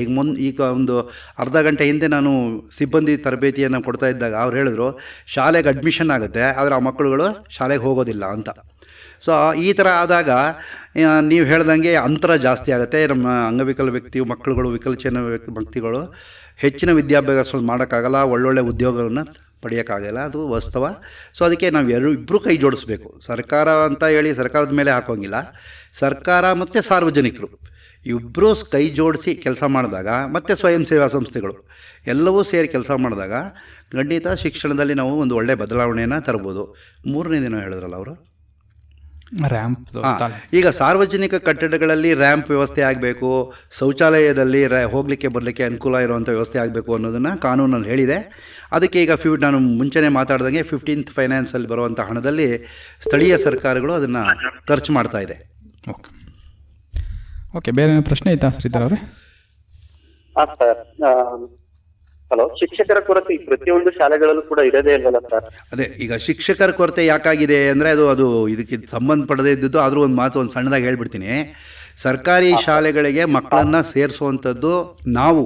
ಈಗ ಒಂದು ಅರ್ಧ ಗಂಟೆ ಹಿಂದೆ ನಾನು ಸಿಬ್ಬಂದಿ ತರಬೇತಿಯನ್ನು ಕೊಡ್ತಾ ಇದ್ದಾಗ ಅವ್ರು ಹೇಳಿದ್ರು, ಶಾಲೆಗೆ ಅಡ್ಮಿಷನ್ ಆಗುತ್ತೆ ಆದರೆ ಆ ಮಕ್ಕಳುಗಳು ಶಾಲೆಗೆ ಹೋಗೋದಿಲ್ಲ ಅಂತ. ಸೊ ಈ ಥರ ಆದಾಗ ನೀವು ಹೇಳ್ದಂಗೆ ಅಂತರ ಜಾಸ್ತಿ ಆಗುತ್ತೆ. ನಮ್ಮ ಅಂಗವಿಕಲ ಮಕ್ಕಳುಗಳು, ವಿಕಲಚೇತನ ವ್ಯಕ್ತಿಗಳು ಹೆಚ್ಚಿನ ವಿದ್ಯಾಭ್ಯಾಸ ಮಾಡೋಕ್ಕಾಗಲ್ಲ, ಒಳ್ಳೊಳ್ಳೆ ಉದ್ಯೋಗವನ್ನು ಪಡೆಯೋಕ್ಕಾಗಲ್ಲ. ಅದು ವಾಸ್ತವ. ಸೊ ಅದಕ್ಕೆ ನಾವು ಇಬ್ಬರು ಕೈ ಜೋಡಿಸ್ಬೇಕು. ಸರ್ಕಾರ ಅಂತ ಹೇಳಿ ಸರ್ಕಾರದ ಮೇಲೆ ಹಾಕೋಂಗಿಲ್ಲ. ಸರ್ಕಾರ ಮತ್ತು ಸಾರ್ವಜನಿಕರು ಇಬ್ಬರೂ ಕೈ ಜೋಡಿಸಿ ಕೆಲಸ ಮಾಡಿದಾಗ, ಮತ್ತು ಸ್ವಯಂ ಸೇವಾ ಸಂಸ್ಥೆಗಳು ಎಲ್ಲವೂ ಸೇರಿ ಕೆಲಸ ಮಾಡಿದಾಗ ಖಂಡಿತ ಶಿಕ್ಷಣದಲ್ಲಿ ನಾವು ಒಂದು ಒಳ್ಳೆಯ ಬದಲಾವಣೆಯನ್ನು ತರ್ಬೋದು. ಮೂರನೇ ದಿನ ಹೇಳಿದ್ರಲ್ಲ ಅವರು, ರ್ಯಾಂಪ್. ಈಗ ಸಾರ್ವಜನಿಕ ಕಟ್ಟಡಗಳಲ್ಲಿ ರ್ಯಾಂಪ್ ವ್ಯವಸ್ಥೆ ಆಗಬೇಕು, ಶೌಚಾಲಯದಲ್ಲಿ ಹೋಗಲಿಕ್ಕೆ ಬರಲಿಕ್ಕೆ ಅನುಕೂಲ ಇರುವಂಥ ವ್ಯವಸ್ಥೆ ಆಗಬೇಕು ಅನ್ನೋದನ್ನು ಕಾನೂನಲ್ಲಿ ಹೇಳಿದೆ. ಅದಕ್ಕೆ ಈಗ ನಾನು ಮುಂಚೆನೇ ಮಾತಾಡ್ದಂಗೆ 15th ಫೈನಾನ್ಸಲ್ಲಿ ಬರುವಂಥ ಹಣದಲ್ಲಿ ಸ್ಥಳೀಯ ಸರ್ಕಾರಗಳು ಅದನ್ನು ಖರ್ಚು ಮಾಡ್ತಾ ಇದೆ. ಓಕೆ, ಬೇರೆ ಪ್ರಶ್ನೆ ಐತಾ ಶ್ರೀಧರ್ ಅವರೇ? ಹಾಂ ಸರ್. ಹಲೋ, ಶಿಕ್ಷಕರ ಕೊರತೆ ಪ್ರತಿಯೊಂದು ಶಾಲೆಗಳಲ್ಲೂ ಕೂಡ ಇರೋದೇ ಇಲ್ವಲ್ಲ ಸರ್? ಅದೇ, ಈಗ ಶಿಕ್ಷಕರ ಕೊರತೆ ಯಾಕಾಗಿದೆ ಅಂದರೆ ಅದು ಇದಕ್ಕೆ ಸಂಬಂಧಪಡದೇ ಇದ್ದದ್ದು. ಆದರೂ ಒಂದು ಮಾತು ಸಣ್ಣದಾಗಿ ಹೇಳ್ಬಿಡ್ತೀನಿ. ಸರ್ಕಾರಿ ಶಾಲೆಗಳಿಗೆ ಮಕ್ಕಳನ್ನು ಸೇರಿಸುವಂಥದ್ದು ನಾವು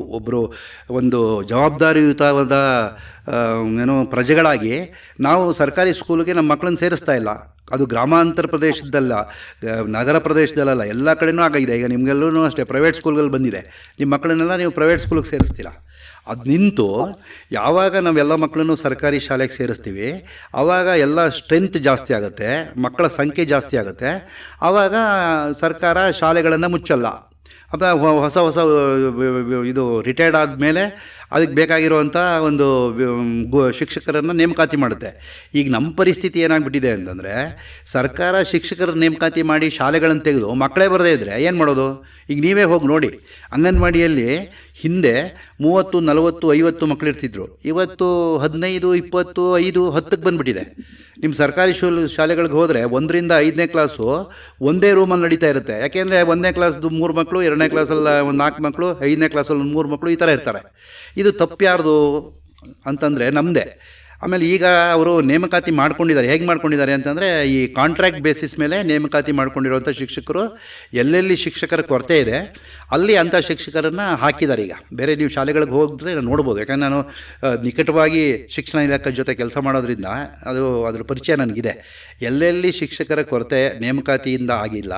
ಒಂದು ಜವಾಬ್ದಾರಿಯುತವಾದ ಪ್ರಜೆಗಳಾಗಿ ನಾವು ಸರ್ಕಾರಿ ಸ್ಕೂಲಿಗೆ ನಮ್ಮ ಮಕ್ಕಳನ್ನ ಸೇರಿಸ್ತಾ ಇಲ್ಲ. ಅದು ಗ್ರಾಮಾಂತರ ಪ್ರದೇಶದಲ್ಲ, ನಗರ ಪ್ರದೇಶದಲ್ಲ, ಎಲ್ಲ ಕಡೆನೂ ಆಗಿದೆ. ಈಗ ನಿಮಗೆಲ್ಲೂ ಅಷ್ಟೇ ಪ್ರೈವೇಟ್ ಸ್ಕೂಲ್ಗಳು ಬಂದಿದೆ. ನಿಮ್ಮ ಮಕ್ಕಳನ್ನೆಲ್ಲ ನೀವು ಪ್ರೈವೇಟ್ ಸ್ಕೂಲಿಗೆ ಸೇರಿಸ್ತೀರಾ. ಅದು ನಿಂತು ಯಾವಾಗ ನಾವೆಲ್ಲ ಮಕ್ಕಳನ್ನು ಸರ್ಕಾರಿ ಶಾಲೆಗೆ ಸೇರಿಸ್ತೀವಿ ಆವಾಗ ಎಲ್ಲ ಸ್ಟ್ರೆಂತ್ ಜಾಸ್ತಿ ಆಗುತ್ತೆ, ಮಕ್ಕಳ ಸಂಖ್ಯೆ ಜಾಸ್ತಿ ಆಗುತ್ತೆ. ಆವಾಗ ಸರ್ಕಾರ ಶಾಲೆಗಳನ್ನು ಮುಚ್ಚಲ್ಲ. ಹೊಸ ಇದು ರಿಟೈರ್ಡ್ ಆದಮೇಲೆ ಅದಕ್ಕೆ ಬೇಕಾಗಿರುವಂಥ ಒಂದು ಶಿಕ್ಷಕರನ್ನು ನೇಮಕಾತಿ ಮಾಡುತ್ತೆ. ಈಗ ನಮ್ಮ ಪರಿಸ್ಥಿತಿ ಏನಾಗ್ಬಿಟ್ಟಿದೆ ಅಂತಂದರೆ, ಸರ್ಕಾರ ಶಿಕ್ಷಕರ ನೇಮಕಾತಿ ಮಾಡಿ ಶಾಲೆಗಳನ್ನು ತೆಗೆದು ಮಕ್ಕಳೇ ಬರದೇ ಇದ್ದರೆ ಏನು ಮಾಡೋದು? ಈಗ ನೀವೇ ಹೋಗಿ ನೋಡಿ, ಅಂಗನವಾಡಿಯಲ್ಲಿ ಹಿಂದೆ 30, 40, 50 ಮಕ್ಕಳು ಇರ್ತಿದ್ರು. ಇವತ್ತು 15, 20, 5, 10ಕ್ಕೆ ಬಂದುಬಿಟ್ಟಿದೆ. ನಿಮ್ಮ ಸರ್ಕಾರಿ ಶಾಲೆಗಳಿಗೆ ಹೋದರೆ 1ರಿಂದ 5ನೇ ಕ್ಲಾಸು ಒಂದೇ ರೂಮಲ್ಲಿ ನಡೀತಾ ಇರುತ್ತೆ. ಯಾಕೆಂದರೆ 1ನೇ ಕ್ಲಾಸ್ದು 3 ಮಕ್ಕಳು, 2ನೇ ಕ್ಲಾಸಲ್ಲಿ 4 ಮಕ್ಕಳು, 5ನೇ ಕ್ಲಾಸಲ್ಲಿ 3 ಮಕ್ಕಳು, ಈ ಥರ ಇರ್ತಾರೆ. ಇದು ತಪ್ಪು ಯಾರ್ದು ಅಂತಂದರೆ ನಮ್ಮದೇ. ಆಮೇಲೆ ಈಗ ಅವರು ನೇಮಕಾತಿ ಮಾಡ್ಕೊಂಡಿದ್ದಾರೆ. ಹೇಗೆ ಮಾಡ್ಕೊಂಡಿದ್ದಾರೆ ಅಂತಂದರೆ, ಈ ಕಾಂಟ್ರ್ಯಾಕ್ಟ್ ಬೇಸಿಸ್ ಮೇಲೆ ನೇಮಕಾತಿ ಮಾಡ್ಕೊಂಡಿರುವಂಥ ಶಿಕ್ಷಕರು ಎಲ್ಲೆಲ್ಲಿ ಶಿಕ್ಷಕರ ಕೊರತೆ ಇದೆ ಅಲ್ಲಿ ಅಂಥ ಶಿಕ್ಷಕರನ್ನು ಹಾಕಿದ್ದಾರೆ. ಈಗ ಬೇರೆ ನೀವು ಶಾಲೆಗಳಿಗೆ ಹೋಗಿದ್ರೆ ನೋಡ್ಬೋದು. ಯಾಕಂದರೆ ನಾನು ನಿಕಟವಾಗಿ ಶಿಕ್ಷಣ ಇಲಾಖೆ ಜೊತೆ ಕೆಲಸ ಮಾಡೋದ್ರಿಂದ ಅದ್ರ ಪರಿಚಯ ನನಗಿದೆ. ಎಲ್ಲೆಲ್ಲಿ ಶಿಕ್ಷಕರ ಕೊರತೆ ನೇಮಕಾತಿಯಿಂದ ಆಗಿಲ್ಲ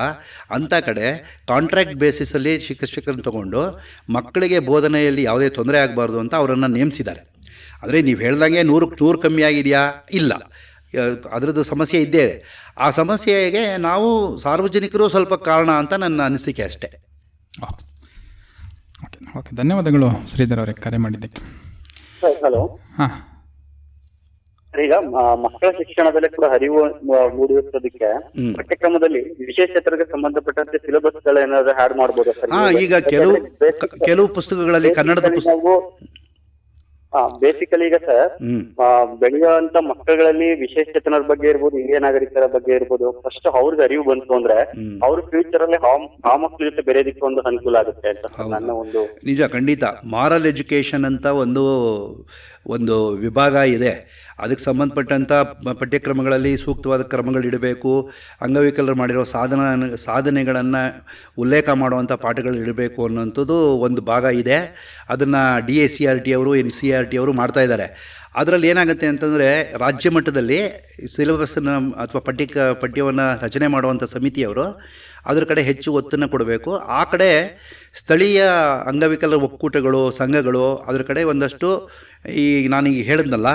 ಅಂಥ ಕಡೆ ಕಾಂಟ್ರ್ಯಾಕ್ಟ್ ಬೇಸಿಸಲ್ಲಿ ಶಿಕ್ಷಕರನ್ನು ತಗೊಂಡು ಮಕ್ಕಳಿಗೆ ಬೋಧನೆಯಲ್ಲಿ ಯಾವುದೇ ತೊಂದರೆ ಆಗಬಾರ್ದು ಅಂತ ಅವರನ್ನು ನೇಮಿಸಿದ್ದಾರೆ. ಆದರೆ ನೀವು ಹೇಳ್ದಂಗೆ 100ಕ್ಕೆ 100 ಕಮ್ಮಿ ಆಗಿದೆಯಾ? ಇಲ್ಲ, ಅದರದ್ದು ಸಮಸ್ಯೆ ಇದ್ದೇ ಇದೆ. ಆ ಸಮಸ್ಯೆಗೆ ನಾವು ಸಾರ್ವಜನಿಕರು ಸ್ವಲ್ಪ ಕಾರಣ ಅಂತ ನನ್ನ ಅನಿಸಿಕೆ ಅಷ್ಟೇ. ಓಕೆ, ಧನ್ಯವಾದಗಳು ಶ್ರೀಧರ್ ಅವರೇ ಕರೆ ಮಾಡಿದ್ದಕ್ಕೆ. ಹಲೋ. ಹಾಂ, ಈಗ ಮಕ್ಕಳ ಶಿಕ್ಷಣದಲ್ಲಿ ಕೂಡ ಅರಿವು ಮೂಡಿಸೋದಕ್ಕೆ ಪಠ್ಯಕ್ರಮದಲ್ಲಿ ವಿಶೇಷತೆಗೆ ಸಂಬಂಧಪಟ್ಟಂತೆ ಸಿಲೆಬಸ್ಗಳು ಏನಾದ್ರು ಆಡ್ ಮಾಡ್ಬೋದು ಸರ್? ಈಗ ಕೆಲವು ಪುಸ್ತಕಗಳಲ್ಲಿ ಕನ್ನಡದ ಬೇಸಿಕಲಿ ಈಗ ಸರ್ ಬೆಳೆಯುವಂತ ಮಕ್ಕಳಲ್ಲಿ ವಿಶೇಷಚೇತನರ ಬಗ್ಗೆ ಇರ್ಬೋದು, ಹಿರಿಯ ನಾಗರಿಕರ ಬಗ್ಗೆ ಇರ್ಬೋದು, ಫಸ್ಟ್ ಅವ್ರಿಗೆ ಅರಿವು ಬಂತು ಅಂದ್ರೆ ಅವ್ರ ಫ್ಯೂಚರ್ ಅಲ್ಲಿ ಆ ಮಕ್ಕಳ ಜೊತೆ ಬೆರೆಯೋದಕ್ಕೆ ಒಂದು ಅನುಕೂಲ ಆಗುತ್ತೆ ಅಂತ ನನ್ನ ಒಂದು ನಿಜ. ಖಂಡಿತ ಮಾರಲ್ ಎಜುಕೇಷನ್ ಅಂತ ಒಂದು ವಿಭಾಗ ಇದೆ. ಅದಕ್ಕೆ ಸಂಬಂಧಪಟ್ಟಂಥ ಪಠ್ಯಕ್ರಮಗಳಲ್ಲಿ ಸೂಕ್ತವಾದ ಕ್ರಮಗಳಿಡಬೇಕು. ಅಂಗವಿಕಲರು ಮಾಡಿರೋ ಸಾಧನೆಗಳನ್ನು ಉಲ್ಲೇಖ ಮಾಡುವಂಥ ಪಾಠಗಳು ಇಡಬೇಕು ಅನ್ನೋಂಥದ್ದು ಒಂದು ಭಾಗ ಇದೆ. ಅದನ್ನು DACRT ಅವರು NCERT ಅವರು ಮಾಡ್ತಾಯಿದ್ದಾರೆ. ಅದರಲ್ಲಿ ಏನಾಗುತ್ತೆ ಅಂತಂದರೆ ರಾಜ್ಯ ಮಟ್ಟದಲ್ಲಿ ಸಿಲೆಬಸ್ಸನ್ನು ಅಥವಾ ಪಠ್ಯವನ್ನು ರಚನೆ ಮಾಡುವಂಥ ಸಮಿತಿಯವರು ಅದರ ಕಡೆ ಹೆಚ್ಚು ಒತ್ತನ್ನು ಕೊಡಬೇಕು. ಆ ಕಡೆ ಸ್ಥಳೀಯ ಅಂಗವಿಕಲರ ಒಕ್ಕೂಟಗಳು, ಸಂಘಗಳು ಅದರ ಕಡೆ ಒಂದಷ್ಟು ನಾನೀಗ ಹೇಳಿದ್ನಲ್ಲ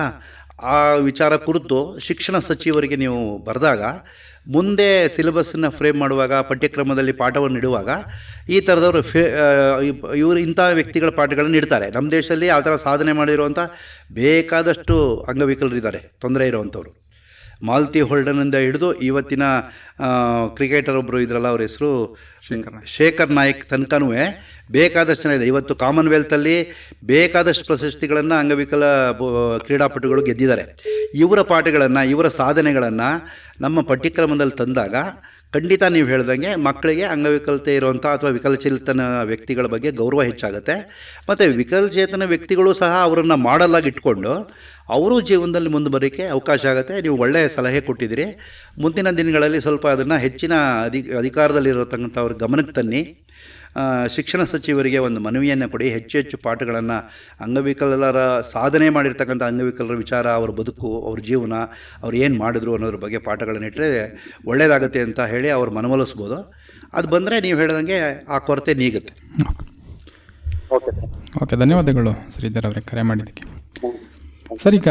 ಆ ವಿಚಾರ ಕುರಿತು ಶಿಕ್ಷಣ ಸಚಿವರಿಗೆ ನೀವು ಬರೆದಾಗ ಮುಂದೆ ಸಿಲೆಬಸ್ಸನ್ನು ಫ್ರೇಮ್ ಮಾಡುವಾಗ, ಪಠ್ಯಕ್ರಮದಲ್ಲಿ ಪಾಠವನ್ನು ಇಡುವಾಗ ಈ ಥರದವರು ಇವರು ಇಂಥ ವ್ಯಕ್ತಿಗಳ ಪಾಠಗಳನ್ನು ಇಡ್ತಾರೆ. ನಮ್ಮ ದೇಶದಲ್ಲಿ ಆ ಥರ ಸಾಧನೆ ಮಾಡಿರುವಂಥ ಬೇಕಾದಷ್ಟು ಅಂಗವಿಕಲರಿದ್ದಾರೆ, ತೊಂದರೆ ಇರುವಂಥವ್ರು. ಮಾಲ್ತಿ ಹೋಲ್ಡನ್ನಿಂದ ಹಿಡಿದು ಇವತ್ತಿನ ಕ್ರಿಕೆಟರ್ ಒಬ್ಬರು ಇದ್ರಲ್ಲ, ಅವ್ರ ಹೆಸರು ಶೇಖರ್ ನಾಯಕ್ ತನಕನೂ ಬೇಕಾದಷ್ಟು ಜನ ಇದೆ. ಇವತ್ತು ಕಾಮನ್ವೆಲ್ತಲ್ಲಿ ಬೇಕಾದಷ್ಟು ಪ್ರಶಸ್ತಿಗಳನ್ನು ಅಂಗವಿಕಲ ಕ್ರೀಡಾಪಟುಗಳು ಗೆದ್ದಿದ್ದಾರೆ. ಇವರ ಪಾಠಗಳನ್ನು, ಇವರ ಸಾಧನೆಗಳನ್ನು ನಮ್ಮ ಪಠ್ಯಕ್ರಮದಲ್ಲಿ ತಂದಾಗ ಖಂಡಿತ ನೀವು ಹೇಳ್ದಂಗೆ ಮಕ್ಕಳಿಗೆ ಅಂಗವಿಕಲತೆ ಇರುವಂಥ ಅಥವಾ ವಿಕಲಚೇತನ ವ್ಯಕ್ತಿಗಳ ಬಗ್ಗೆ ಗೌರವ ಹೆಚ್ಚಾಗುತ್ತೆ. ಮತ್ತು ವಿಕಲಚೇತನ ವ್ಯಕ್ತಿಗಳು ಸಹ ಅವರನ್ನು ಮಾಡಲಾಗಿ ಇಟ್ಕೊಂಡು ಅವರು ಜೀವನದಲ್ಲಿ ಮುಂದೆ ಬರೋಕ್ಕೆ ಅವಕಾಶ ಆಗುತ್ತೆ. ನೀವು ಒಳ್ಳೆಯ ಸಲಹೆ ಕೊಟ್ಟಿದ್ದೀರಿ. ಮುಂದಿನ ದಿನಗಳಲ್ಲಿ ಸ್ವಲ್ಪ ಅದನ್ನು ಹೆಚ್ಚಿನ ಅಧಿಕಾರದಲ್ಲಿರತಕ್ಕಂಥವ್ರ ಗಮನಕ್ಕೆ ತನ್ನಿ. ಶಿಕ್ಷಣ ಸಚಿವರಿಗೆ ಒಂದು ಮನವಿಯನ್ನು ಕೊಡಿ. ಹೆಚ್ಚು ಹೆಚ್ಚು ಪಾಠಗಳನ್ನು ಅಂಗವಿಕಲರ ಸಾಧನೆ ಮಾಡಿರ್ತಕ್ಕಂಥ ಅಂಗವಿಕಲರ ವಿಚಾರ, ಅವ್ರ ಬದುಕು, ಅವ್ರ ಜೀವನ, ಅವ್ರು ಏನು ಮಾಡಿದ್ರು ಅನ್ನೋದ್ರ ಬಗ್ಗೆ ಪಾಠಗಳನ್ನಿಟ್ಟರೆ ಒಳ್ಳೆಯದಾಗುತ್ತೆ ಅಂತ ಹೇಳಿ ಅವ್ರು ಮನವೊಲಿಸ್ಬೋದು. ಅದು ಬಂದರೆ ನೀವು ಹೇಳ್ದಂಗೆ ಆ ಕೊರತೆ ನೀಗುತ್ತೆ. ಓಕೆ, ಧನ್ಯವಾದಗಳು ಶ್ರೀಧರ್ ಅವರೇ ಕರೆ ಮಾಡಿದ್ದಕ್ಕೆ. ಸರ್, ಈಗ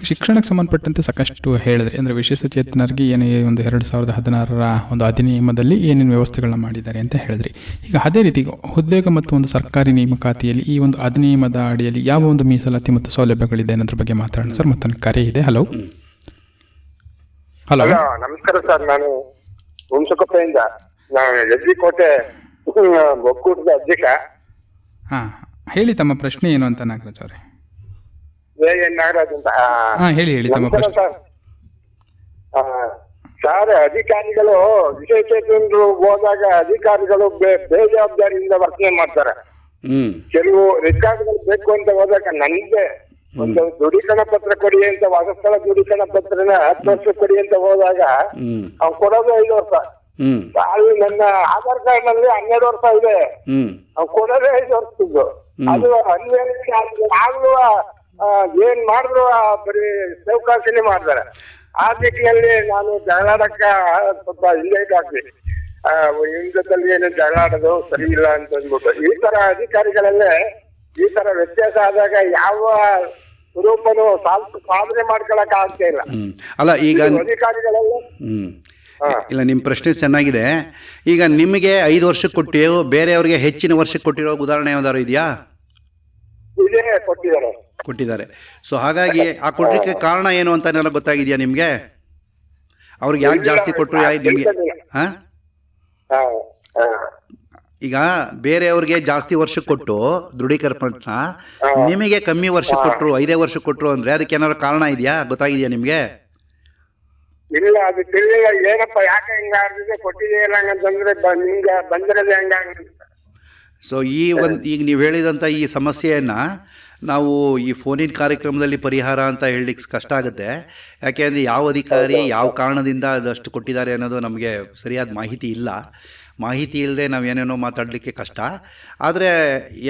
ಶಿಕ್ಷಣಕ್ಕೆ ಸಂಬಂಧಪಟ್ಟಂತೆ ಸಾಕಷ್ಟು ಹೇಳಿದ್ರಿ. ಅಂದರೆ ವಿಶೇಷಚೇತನರಿಗೆ ಏನು ಒಂದು 2016ರ ಒಂದು ಅಧಿನಿಯಮದಲ್ಲಿ ಏನೇನು ವ್ಯವಸ್ಥೆಗಳನ್ನ ಮಾಡಿದ್ದಾರೆ ಅಂತ ಹೇಳಿದ್ರಿ. ಈಗ ಅದೇ ರೀತಿ ಉದ್ಯೋಗ ಮತ್ತು ಒಂದು ಸರ್ಕಾರಿ ನೇಮಕಾತಿಯಲ್ಲಿ ಈ ಒಂದು ಅಧಿನಿಯಮದ ಅಡಿಯಲ್ಲಿ ಯಾವ ಒಂದು ಮೀಸಲಾತಿ ಮತ್ತು ಸೌಲಭ್ಯಗಳಿದೆ ಅನ್ನೋದ್ರ ಬಗ್ಗೆ ಮಾತಾಡೋಣ ಸರ್. ಮತ್ತೊಂದು ಕರೆ ಇದೆ. ಹಲೋ ಹಲೋ ನಮಸ್ಕಾರ ಸರ್, ನಾನು ಹುಣಸಕೊಪ್ಪೆಯಿಂದ ಕೋಟೆ ಒಕ್ಕೂಟದ ಅಧ್ಯಕ್ಷ. ಹಾಂ, ಹೇಳಿ ತಮ್ಮ ಪ್ರಶ್ನೆ ಏನು ಅಂತ ನಾಗರಾಜ್ ಅವರೇ. ನಾಗರಾಜ್ ಅಂತ. ಹೇಳಿ ತಮ್ಮ ಪ್ರಶ್ನೆ. ಸರ್, ಅಧಿಕಾರಿಗಳು ವಿಶೇಷಚೇತನರು ಹೋದಾಗ ಅಧಿಕಾರಿಗಳು ಬೇಜವಾಬ್ದಾರಿಯಿಂದ ವರ್ತನೆ ಮಾಡ್ತಾರೆ. ಕೆಲವು ರೆಕಾರ್ಡ್ಗಳು ಬೇಕು ಅಂತ ಹೋದಾಗ ನನಗೆ ಒಂದು ದೃಢೀಕರಣ ಪತ್ರ ಕೊಡಿ ಅಂತ, ವಾಸಸ್ಥಳ ದೃಢೀಕರಣ ಪತ್ರನ 10 ವರ್ಷ ಕೊಡಿ ಅಂತ ಹೋದಾಗ ಅವ್ನು ಕೊಡೋದು 5 ವರ್ಷ. ಅಲ್ಲಿ ನನ್ನ ಆಧಾರ್ ಕಾರ್ಡ್ ನಲ್ಲಿ 12 ವರ್ಷ ಇದೆ, ಅವ್ನು ಕೊಡೋದೇ 5 ವರ್ಷದ್ದು. ಅದು ಅನ್ವೇಷಣೆ ಆಗುವ ಏನ್ ಮಾಡಿದ್ರು ಬರೀ ಚೌಕಾಸಿನೇ ಮಾಡ್ತಾರೆ. ಆ ದಿಕ್ಕಿನಲ್ಲಿ ನಾನು ಜಗಳಾಡಕ್ಕ ಸ್ವಲ್ಪ ಹಿಂದೆ ಹಾಕ್ತೀನಿ. ಹಿಂದದಲ್ಲಿ ಏನು ಜಗಳಾಡೋದು ಸರಿ ಇಲ್ಲ ಅಂತ ಅಂದ್ಬಿಟ್ಟು ಈ ತರ ಅಧಿಕಾರಿಗಳಲ್ಲೇ ಈ ತರ ವ್ಯತ್ಯಾಸ ಆದಾಗ ಯಾವ ಸ್ವರೂಪನು ಸಾಧನೆ ಮಾಡ್ಕೊಳಕ್ ಆಗ್ತಾ ಇಲ್ಲ. ಅಲ್ಲ, ಈಗ ಅಧಿಕಾರಿಗಳೆಲ್ಲ ಇಲ್ಲ, ನಿಮ್ಮ ಪ್ರಶ್ನೆ ಚೆನ್ನಾಗಿದೆ. ಈಗ ನಿಮಗೆ 5 ವರ್ಷಕ್ಕೆ ಕೊಟ್ಟಿರೋ, ಬೇರೆಯವ್ರಿಗೆ ಹೆಚ್ಚಿನ ವರ್ಷಕ್ಕೆ ಕೊಟ್ಟಿರೋ ಉದಾಹರಣೆ ಯಾವ್ದಾದ್ರು ಇದೆಯಾ? ಇದೇ ಕೊಟ್ಟಿದ್ದಾರೆ. ಸೊ ಹಾಗಾಗಿ ಆ ಕೊಡ್ಲಿಕ್ಕೆ ಕಾರಣ ಏನು ಅಂತ ಏನಾರ ಗೊತ್ತಾಗಿದೆಯಾ ನಿಮಗೆ? ಅವ್ರಿಗೆ ಯಾಕೆ ಜಾಸ್ತಿ ಕೊಟ್ಟರು ನಿಮಗೆ? ಹಾಂ, ಈಗ ಬೇರೆಯವ್ರಿಗೆ ಜಾಸ್ತಿ ವರ್ಷಕ್ಕೆ ಕೊಟ್ಟು ದೃಢೀಕರಣ ಪತ್ರ, ನಿಮಗೆ ಕಮ್ಮಿ ವರ್ಷಕ್ಕೆ ಕೊಟ್ಟರು, 5 ವರ್ಷಕ್ಕೆ ಕೊಟ್ಟರು ಅಂದರೆ ಅದಕ್ಕೆ ಏನಾದ್ರು ಕಾರಣ ಇದೆಯಾ? ಗೊತ್ತಾಗಿದೆಯಾ ನಿಮಗೆ? ಇಲ್ಲ, ಅದು ತಿಳಿಲಿಲ್ಲ. ಏನಪ್ಪ ಯಾಕೆ ಹಿಂಗಾಗಿದೆ ಕೊಟ್ಟಿದೆಯಲ್ಲ ಅಂತಂದ್ರೆ ನಿಮ್ಗೆ ಬಂದಿರೋದೇ ಹಂಗಾಗುತ್ತೆ. ಸೊ ಈಗ ನೀವು ಹೇಳಿದಂಥ ಈ ಸಮಸ್ಯೆಯನ್ನು ನಾವು ಈ ಫೋನಿನ ಕಾರ್ಯಕ್ರಮದಲ್ಲಿ ಪರಿಹಾರ ಅಂತ ಹೇಳಲಿಕ್ಕೆ ಕಷ್ಟ ಆಗುತ್ತೆ. ಯಾಕೆ ಅಂದರೆ ಯಾವ ಅಧಿಕಾರಿ ಯಾವ ಕಾರಣದಿಂದ ಅದಷ್ಟು ಕೊಟ್ಟಿದ್ದಾರೆ ಅನ್ನೋದು ನಮಗೆ ಸರಿಯಾದ ಮಾಹಿತಿ ಇಲ್ಲ. ಮಾಹಿತಿ ಇಲ್ಲದೆ ನಾವು ಏನೇನೋ ಮಾತಾಡಲಿಕ್ಕೆ ಕಷ್ಟ. ಆದರೆ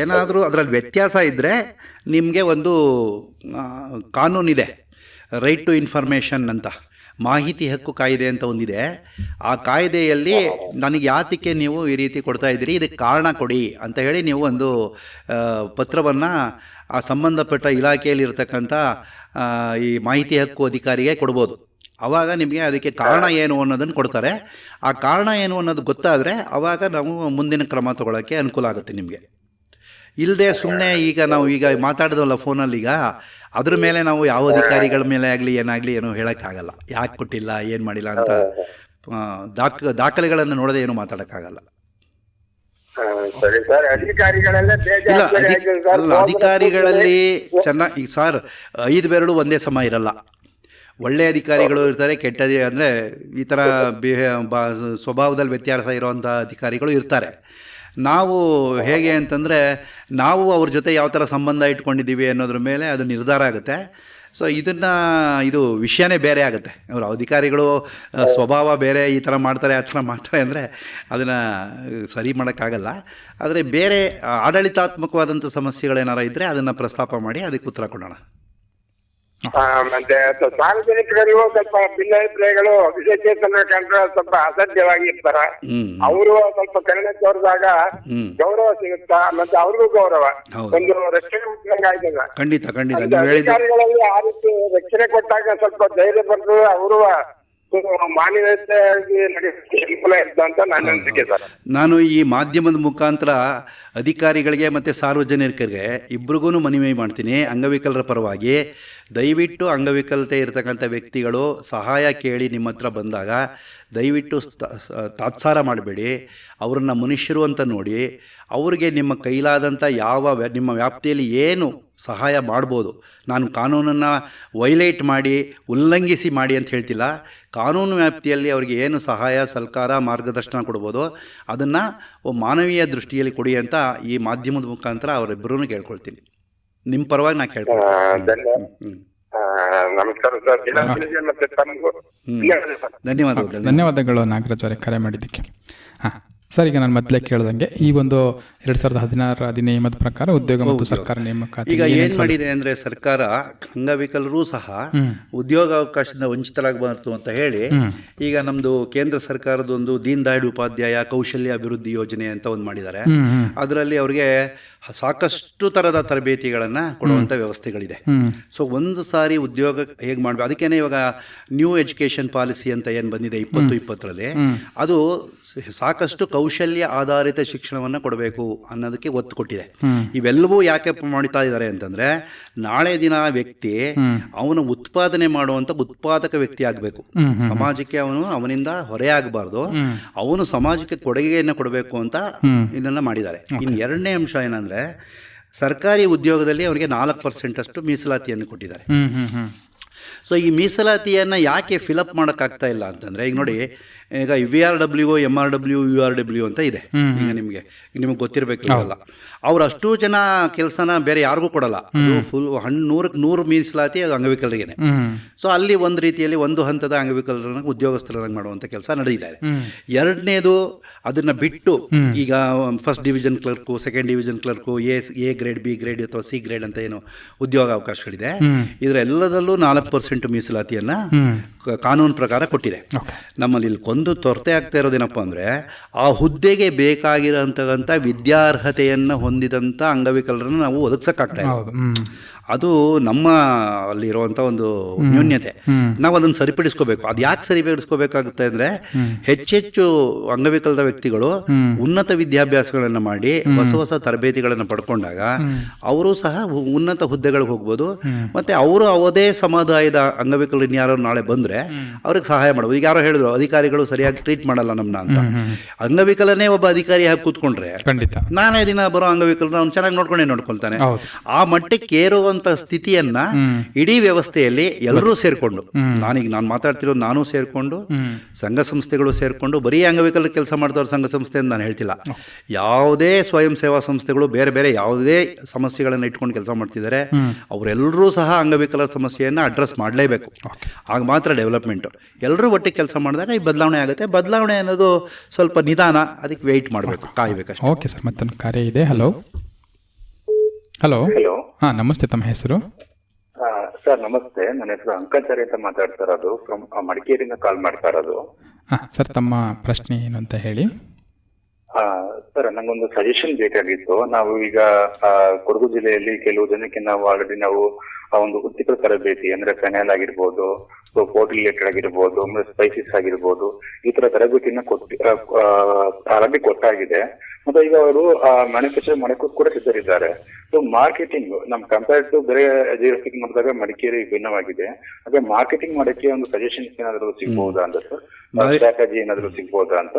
ಏನಾದರೂ ಅದರಲ್ಲಿ ವ್ಯತ್ಯಾಸ ಇದ್ದರೆ ನಿಮಗೆ ಒಂದು ಕಾನೂನಿದೆ, ರೈಟ್ ಟು ಇನ್ಫಾರ್ಮೇಷನ್ ಅಂತ, ಮಾಹಿತಿ ಹಕ್ಕು ಕಾಯ್ದೆ ಅಂತ ಒಂದಿದೆ. ಆ ಕಾಯ್ದೆಯಲ್ಲಿ ನನಗೆ ಯಾತಕ್ಕೆ ನೀವು ಈ ರೀತಿ ಕೊಡ್ತಾ ಇದ್ದೀರಿ, ಇದಕ್ಕೆ ಕಾರಣ ಕೊಡಿ ಅಂತ ಹೇಳಿ ನೀವು ಒಂದು ಪತ್ರವನ್ನು ಆ ಸಂಬಂಧಪಟ್ಟ ಇಲಾಖೆಯಲ್ಲಿರ್ತಕ್ಕಂಥ ಈ ಮಾಹಿತಿ ಹಕ್ಕು ಅಧಿಕಾರಿಗೆ ಕೊಡ್ಬೋದು. ಆವಾಗ ನಿಮಗೆ ಅದಕ್ಕೆ ಕಾರಣ ಏನು ಅನ್ನೋದನ್ನು ಕೊಡ್ತಾರೆ. ಆ ಕಾರಣ ಏನು ಅನ್ನೋದು ಗೊತ್ತಾದರೆ ಆವಾಗ ನಾವು ಮುಂದಿನ ಕ್ರಮ ತಗೊಳ್ಳೋಕ್ಕೆ ಅನುಕೂಲ ಆಗುತ್ತೆ ನಿಮಗೆ. ಇಲ್ಲದೆ ಸುಮ್ಮನೆ ಈಗ ಮಾತಾಡಿದ್ವಲ್ಲ ಫೋನಲ್ಲಿ, ಈಗ ಅದ್ರ ಮೇಲೆ ನಾವು ಯಾವ ಅಧಿಕಾರಿಗಳ ಮೇಲೆ ಆಗಲಿ ಏನಾಗಲಿ ಏನೋ ಹೇಳೋಕ್ಕಾಗಲ್ಲ. ಯಾಕೆ ಕೊಟ್ಟಿಲ್ಲ, ಏನು ಮಾಡಿಲ್ಲ ಅಂತ ದಾಖಲೆಗಳನ್ನು ನೋಡದೆ ಏನೂ ಮಾತಾಡೋಕ್ಕಾಗಲ್ಲ. ಇಲ್ಲ, ಅಧಿಕಾರಿಗಳಲ್ಲಿ ಚೆನ್ನಾಗಿ ಈಗ ಸರ್ 5 ಬೆರಳು ಒಂದೇ ಸಮ ಇರಲ್ಲ. ಒಳ್ಳೆಯ ಅಧಿಕಾರಿಗಳು ಇರ್ತಾರೆ, ಕೆಟ್ಟ ಅಂದರೆ ಈ ಥರ ಸ್ವಭಾವದಲ್ಲಿ ವ್ಯತ್ಯಾಸ ಇರುವಂಥ ಅಧಿಕಾರಿಗಳು ಇರ್ತಾರೆ. ನಾವು ಹೇಗೆ ಅಂತಂದರೆ ನಾವು ಅವ್ರ ಜೊತೆ ಯಾವ ಥರ ಸಂಬಂಧ ಇಟ್ಕೊಂಡಿದ್ದೀವಿ ಅನ್ನೋದ್ರ ಮೇಲೆ ಅದು ನಿರ್ಧಾರ ಆಗುತ್ತೆ. ಸೊ ಇದು ವಿಷಯನೇ ಬೇರೆ ಆಗುತ್ತೆ. ಅವರು ಅಧಿಕಾರಿಗಳು ಸ್ವಭಾವ ಬೇರೆ, ಈ ಥರ ಮಾಡ್ತಾರೆ ಆ ಥರ ಮಾಡ್ತಾರೆ ಅಂದರೆ ಅದನ್ನು ಸರಿ ಮಾಡೋಕ್ಕಾಗಲ್ಲ. ಆದರೆ ಬೇರೆ ಆಡಳಿತಾತ್ಮಕವಾದಂಥ ಸಮಸ್ಯೆಗಳೇನಾರು ಇದ್ದರೆ ಅದನ್ನು ಪ್ರಸ್ತಾಪ ಮಾಡಿ ಅದಕ್ಕೆ ಉತ್ತರ ಕೊಡೋಣ. ಮತ್ತೆ ಸಾರ್ವಜನಿಕರಿಗೂ ಸ್ವಲ್ಪ ಭಿನ್ನಾಭಿಪ್ರಾಯಗಳು ವಿಶೇಷೇತನ ಕಂಡ್ರೆ ಸ್ವಲ್ಪ ಅಸಡ್ಯವಾಗಿರ್ತಾರ. ಅವರು ಸ್ವಲ್ಪ ಕರುಣೆ ತೋರಿದಾಗ ಗೌರವ ಸಿಗುತ್ತಾ, ಮತ್ತೆ ಅವ್ರಿಗೂ ಗೌರವ, ಒಂದು ರಕ್ಷಣೆ ಆಯ್ತದ. ಖಂಡಿತ ಖಂಡಿತ ಅಧಿಕಾರಿಗಳಲ್ಲಿ ಆ ರೀತಿ ರಕ್ಷಣೆ ಕೊಟ್ಟಾಗ ಸ್ವಲ್ಪ ಧೈರ್ಯ ಬಂದು ಅವರು ಮಾನವೀಯತೆಯಾಗಿ ಅನುಕೂಲ ಇದ್ದ ಅಂತ ನನ್ನ ಅನಿಸಿಕೆ ಸರ್. ನಾನು ಈ ಮಾಧ್ಯಮದ ಮುಖಾಂತರ ಅಧಿಕಾರಿಗಳಿಗೆ ಮತ್ತು ಸಾರ್ವಜನಿಕರಿಗೆ ಇಬ್ರಿಗೂ ಮನವಿ ಮಾಡ್ತೀನಿ. ಅಂಗವಿಕಲರ ಪರವಾಗಿ ದಯವಿಟ್ಟು ಅಂಗವಿಕಲತೆ ಇರತಕ್ಕಂಥ ವ್ಯಕ್ತಿಗಳು ಸಹಾಯ ಕೇಳಿ ನಿಮ್ಮ ಹತ್ರ ಬಂದಾಗ ದಯವಿಟ್ಟು ತಾತ್ಸಾರ ಮಾಡಬೇಡಿ. ಅವ್ರನ್ನ ಮನುಷ್ಯರು ಅಂತ ನೋಡಿ ಅವ್ರಿಗೆ ನಿಮ್ಮ ಕೈಲಾದಂಥ ನಿಮ್ಮ ವ್ಯಾಪ್ತಿಯಲ್ಲಿ ಏನು ಸಹಾಯ ಮಾಡ್ಬೋದು. ನಾನು ಕಾನೂನನ್ನು ವೈಲೇಟ್ ಮಾಡಿ ಉಲ್ಲಂಘಿಸಿ ಮಾಡಿ ಅಂತ ಹೇಳ್ತಿಲ್ಲ. ಕಾನೂನು ವ್ಯಾಪ್ತಿಯಲ್ಲಿ ಅವ್ರಿಗೆ ಏನು ಸಹಾಯ ಸಹಕಾರ ಮಾರ್ಗದರ್ಶನ ಕೊಡ್ಬೋದು ಅದನ್ನು ಮಾನವೀಯ ದೃಷ್ಟಿಯಲ್ಲಿ ಕೊಡಿ ಅಂತ ಈ ಮಾಧ್ಯಮದ ಮುಖಾಂತರ ಅವರಿಬ್ಬರೂ ಕೇಳ್ಕೊಳ್ತೀನಿ. ನಿಮ್ಮ ಪರವಾಗಿ ನಾನು ಕೇಳ್ಕೊಳ್ತೀನಿ. ನಮಸ್ಕಾರ ಸರ್. ಮತ್ತೆ ತಮಗೂ ಧನ್ಯವಾದಗಳು ನಾಗರಾಜ್ ಅವರೇ ಕರೆ ಮಾಡಿದ್ದಕ್ಕೆ. ಹಾಂ ಸರ್, ಈಗ ನಾನು ಮೊದಲೇ ಕೇಳ್ದಂಗೆ ಈ ಒಂದು 2016 ಅಧಿನಿಯಮದ ಪ್ರಕಾರ ಉದ್ಯೋಗ ಮತ್ತು ಸರ್ಕಾರ ನೇಮಕಾತಿ ಈಗ ಏನು ಮಾಡಿದೆ ಅಂದರೆ ಸರ್ಕಾರ ಅಂಗವಿಕಲರೂ ಸಹ ಉದ್ಯೋಗಾವಕಾಶದಿಂದ ವಂಚಿತರಾಗಬಾರ್ದು ಅಂತ ಹೇಳಿ ಈಗ ನಮ್ಮದು ಕೇಂದ್ರ ಸರ್ಕಾರದ ಒಂದು ದೀನ್ ದಯಾಳ್ ಉಪಾಧ್ಯಾಯ ಕೌಶಲ್ಯ ಅಭಿವೃದ್ಧಿ ಯೋಜನೆ ಅಂತ ಒಂದು ಮಾಡಿದ್ದಾರೆ. ಅದರಲ್ಲಿ ಅವರಿಗೆ ಸಾಕಷ್ಟು ಥರದ ತರಬೇತಿಗಳನ್ನು ಕೊಡುವಂಥ ವ್ಯವಸ್ಥೆಗಳಿದೆ. ಸೊ ಒಂದು ಸಾರಿ ಉದ್ಯೋಗ ಹೇಗೆ ಮಾಡಬೇಕು ಅದಕ್ಕೇನೆ ಇವಾಗ ನ್ಯೂ ಎಜುಕೇಷನ್ ಪಾಲಿಸಿ ಅಂತ ಏನು ಬಂದಿದೆ 2020ರಲ್ಲಿ, ಅದು ಸಾಕಷ್ಟು ಕೌಶಲ್ಯ ಆಧಾರಿತ ಶಿಕ್ಷಣವನ್ನು ಕೊಡಬೇಕು ಅನ್ನೋದಕ್ಕೆ ಒತ್ತು ಕೊಟ್ಟಿದೆ. ಇವೆಲ್ಲವೂ ಯಾಕೆ ಮಾಡ್ತಾ ಇದ್ದಾರೆ ಅಂತಂದರೆ ನಾಳೆ ದಿನ ವ್ಯಕ್ತಿ ಅವನು ಉತ್ಪಾದನೆ ಮಾಡುವಂಥ ಉತ್ಪಾದಕ ವ್ಯಕ್ತಿ ಆಗಬೇಕು. ಸಮಾಜಕ್ಕೆ ಅವನಿಂದ ಹೊರೆ ಆಗಬಾರ್ದು, ಅವನು ಸಮಾಜಕ್ಕೆ ಕೊಡುಗೆಯನ್ನು ಕೊಡಬೇಕು ಅಂತ ಇದನ್ನು ಮಾಡಿದ್ದಾರೆ. ಇನ್ನು ಎರಡನೇ ಅಂಶ ಏನಂದರೆ ಸರ್ಕಾರಿ ಉದ್ಯೋಗದಲ್ಲಿ ಅವರಿಗೆ 4% ಅಷ್ಟು ಮೀಸಲಾತಿಯನ್ನು ಕೊಟ್ಟಿದ್ದಾರೆ. ಸೊ ಈ ಮೀಸಲಾತಿಯನ್ನು ಯಾಕೆ ಫಿಲಪ್ ಮಾಡೋಕ್ಕಾಗ್ತಾ ಇಲ್ಲ ಅಂತಂದರೆ ಈಗ ನೋಡಿ, ಈಗ VRW MRW URW ಅಂತ ಇದೆ. ಈಗ ನಿಮಗೆ ಗೊತ್ತಿರಬೇಕು ಇವೆಲ್ಲ. ಅವ್ರು ಅಷ್ಟೂ ಜನ ಕೆಲಸನ ಬೇರೆ ಯಾರಿಗೂ ಕೊಡಲ್ಲ. ಅದು ಫುಲ್ 100% ಮೀಸಲಾತಿ ಅದು ಅಂಗವಿಕಲರಿಗೇನೆ. ಸೊ ಅಲ್ಲಿ ಒಂದು ರೀತಿಯಲ್ಲಿ ಒಂದು ಹಂತದ ಅಂಗವಿಕಲರನ್ನ ಉದ್ಯೋಗಸ್ಥರನ್ನಾಗಿ ಮಾಡುವಂಥ ಕೆಲಸ ನಡೆದಿದೆ. ಎರಡನೇದು ಅದನ್ನು ಬಿಟ್ಟು ಈಗ first division clerk, second division clerk, A grade, B grade ಅಥವಾ ಸಿ ಗ್ರೇಡ್ ಅಂತ ಏನು ಉದ್ಯೋಗಾವಕಾಶಗಳಿದೆ, ಇದರೆಲ್ಲದಲ್ಲೂ 4% ಮೀಸಲಾತಿಯನ್ನು ಕಾನೂನು ಪ್ರಕಾರ ಕೊಟ್ಟಿದೆ. ನಮ್ಮಲ್ಲಿ ಇಲ್ಲಿ ಕೊಂದು ತೊರತೆ ಆಗ್ತಾ ಇರೋದೇನಪ್ಪ ಅಂದರೆ ಆ ಹುದ್ದೆಗೆ ಬೇಕಾಗಿರೋಂಥ ವಿದ್ಯಾರ್ಹತೆಯನ್ನು ಹೊಂದಿದಂಥ ಅಂಗವಿಕಲರನ್ನು ನಾವು ಒದಗಿಸೋಕ್ಕಾಗ್ತಾ ಇಲ್ಲ. ಅದು ನಮ್ಮ ಅಲ್ಲಿರುವಂಥ ಒಂದು ನ್ಯೂನ್ಯತೆ. ನಾವು ಅದನ್ನು ಸರಿಪಡಿಸ್ಕೋಬೇಕು. ಅದು ಯಾಕೆ ಸರಿಪಡಿಸ್ಕೋಬೇಕಾಗುತ್ತೆ ಅಂದರೆ ಹೆಚ್ಚೆಚ್ಚು ಅಂಗವಿಕಲದ ವ್ಯಕ್ತಿಗಳು ಉನ್ನತ ವಿದ್ಯಾಭ್ಯಾಸಗಳನ್ನು ಮಾಡಿ ಹೊಸ ತರಬೇತಿಗಳನ್ನು ಪಡ್ಕೊಂಡಾಗ ಅವರು ಸಹ ಉನ್ನತ ಹುದ್ದೆಗಳಿಗೆ ಹೋಗ್ಬೋದು. ಮತ್ತು ಅವರು ಅವದೇ ಸಮುದಾಯದ ಅಂಗವಿಕಲರು ಇನ್ಯಾರು ನಾಳೆ ಬಂದರೆ ಅವ್ರಿಗೆ ಸಹಾಯ ಮಾಡ್ಬೋದು. ಈಗ ಯಾರೋ ಹೇಳಿದ್ರು ಅಧಿಕಾರಿಗಳು ಸರಿಯಾಗಿ ಟ್ರೀಟ್ ಮಾಡಲ್ಲ ನಮ್ಮನ್ನ ಅಂತ. ಅಂಗವಿಕಲನೇ ಒಬ್ಬ ಅಧಿಕಾರಿ ಹಾಕಿ ಕೂತ್ಕೊಂಡ್ರೆ ನಾನೇ ದಿನ ಬರೋ ಅಂಗವಿಕಲನ ಅವ್ನು ಚೆನ್ನಾಗಿ ನೋಡ್ಕೊಳ್ತಾನೆ. ಆ ಮಟ್ಟಕ್ಕೆ ಏರುವ ಸ್ಥಿತಿಯನ್ನ ಇಡೀ ವ್ಯವಸ್ಥೆಯಲ್ಲಿ ಎಲ್ಲರೂ ಸೇರ್ಕೊಂಡು, ನಾನು ಮಾತಾಡ್ತಿರೋ ನಾನು ಸೇರ್ಕೊಂಡು, ಸಂಘ ಸಂಸ್ಥೆಗಳು ಸೇರ್ಕೊಂಡು, ಬರೀ ಅಂಗವಿಕಲ ಕೆಲಸ ಮಾಡಿದವ್ರ ಸಂಘ ಸಂಸ್ಥೆ ಅಂತ ನಾನು ಹೇಳ್ತಿಲ್ಲ, ಯಾವುದೇ ಸ್ವಯಂ ಸೇವಾ ಸಂಸ್ಥೆಗಳು ಬೇರೆ ಬೇರೆ ಯಾವುದೇ ಸಮಸ್ಯೆಗಳನ್ನು ಇಟ್ಕೊಂಡು ಕೆಲಸ ಮಾಡ್ತಿದ್ದಾರೆ, ಅವರೆಲ್ಲರೂ ಸಹ ಅಂಗವಿಕಲರ ಸಮಸ್ಯೆಯನ್ನು ಅಡ್ರೆಸ್ ಮಾಡಲೇಬೇಕು. ಆಗ ಮಾತ್ರ ಡೆವಲಪ್ಮೆಂಟು. ಎಲ್ಲರೂ ಒಟ್ಟಿಗೆ ಕೆಲಸ ಮಾಡಿದಾಗ ಈ ಬದಲಾವಣೆ ಆಗುತ್ತೆ. ಬದಲಾವಣೆ ಅನ್ನೋದು ಸ್ವಲ್ಪ ನಿಧಾನ, ಅದಕ್ಕೆ ವೆಯ್ಟ್ ಮಾಡಬೇಕು, ಕಾಯಬೇಕಷ್ಟೇ. ಓಕೆ ಸರ್, ಮತ್ತೊಂದು ಕಾರ್ಯ ಇದೆ. Hello hello. ಹಾಂ ನಮಸ್ತೆ, ತಮ್ಮ ಹೆಸರು? ಸರ್ ನಮಸ್ತೆ, ನನ್ನ ಹೆಸರು ಅಂಕಾಚಾರಿ ಅಂತ ಮಾತಾಡ್ತಾ ಇರೋದು, ಫ್ರಮ್ ಮಡಿಕೇರಿಯಿಂದ ಕಾಲ್ ಮಾಡ್ತಾ ಇರೋದು. ಹಾಂ ಸರ್, ತಮ್ಮ ಪ್ರಶ್ನೆ ಏನು ಅಂತ ಹೇಳಿ. ಸರ್ ನಂಗೊಂದು ಸಜೆಷನ್ ಬೇಕಾಗಿತ್ತು. ನಾವು ಈಗ ಕೊಡಗು ಜಿಲ್ಲೆಯಲ್ಲಿ ಕೆಲವು ಜನಕ್ಕೆ ನಾವು ಆಲ್ರೆಡಿ ಒಂದು ವೃತ್ತಿಪರ ತರಬೇತಿ ಅಂದ್ರೆ ಫೆನೈಲ್ ಆಗಿರ್ಬೋದು, ಹೋಟೆಲ್ ರಿಲೇಟೆಡ್ ಆಗಿರ್ಬೋದು, ಸ್ಪೈಸಸ್ ಆಗಿರ್ಬೋದು, ಈ ತರ ತರಬೇತಿಯನ್ನ ಆಲ್ರೆಡಿ ಕೊಟ್ಟಾಗಿದೆ. ಮತ್ತೆ ಈಗ ಅವರು ಮ್ಯಾನುಫ್ಯಾಕ್ಚರ್ ಮಾಡಕ್ಕೂ ಕೂಡ ಸಿದ್ಧರಿದ್ದಾರೆ. ಸೊ ಮಾರ್ಕೆಟಿಂಗ್ ನಮ್ ಕಂಪೇರ್ ಟು ಬೇರೆ ಜಿಲ್ಲೆಗೆ ನೋಡಿದಾಗ ಮಡಿಕೇರಿ ಭಿನ್ನವಾಗಿದೆ. ಹಾಗೆ ಮಾರ್ಕೆಟಿಂಗ್ ಮಾಡಕ್ಕೆ ಒಂದು ಸಜೆಷನ್ಸ್ ಏನಾದ್ರು ಸಿಗ್ಬಹುದಾ ಅಂತ ಸರ್, ಸ್ಟ್ರಾಟಜಿ ಏನಾದ್ರು ಸಿಗ್ಬಹುದಾ ಅಂತ?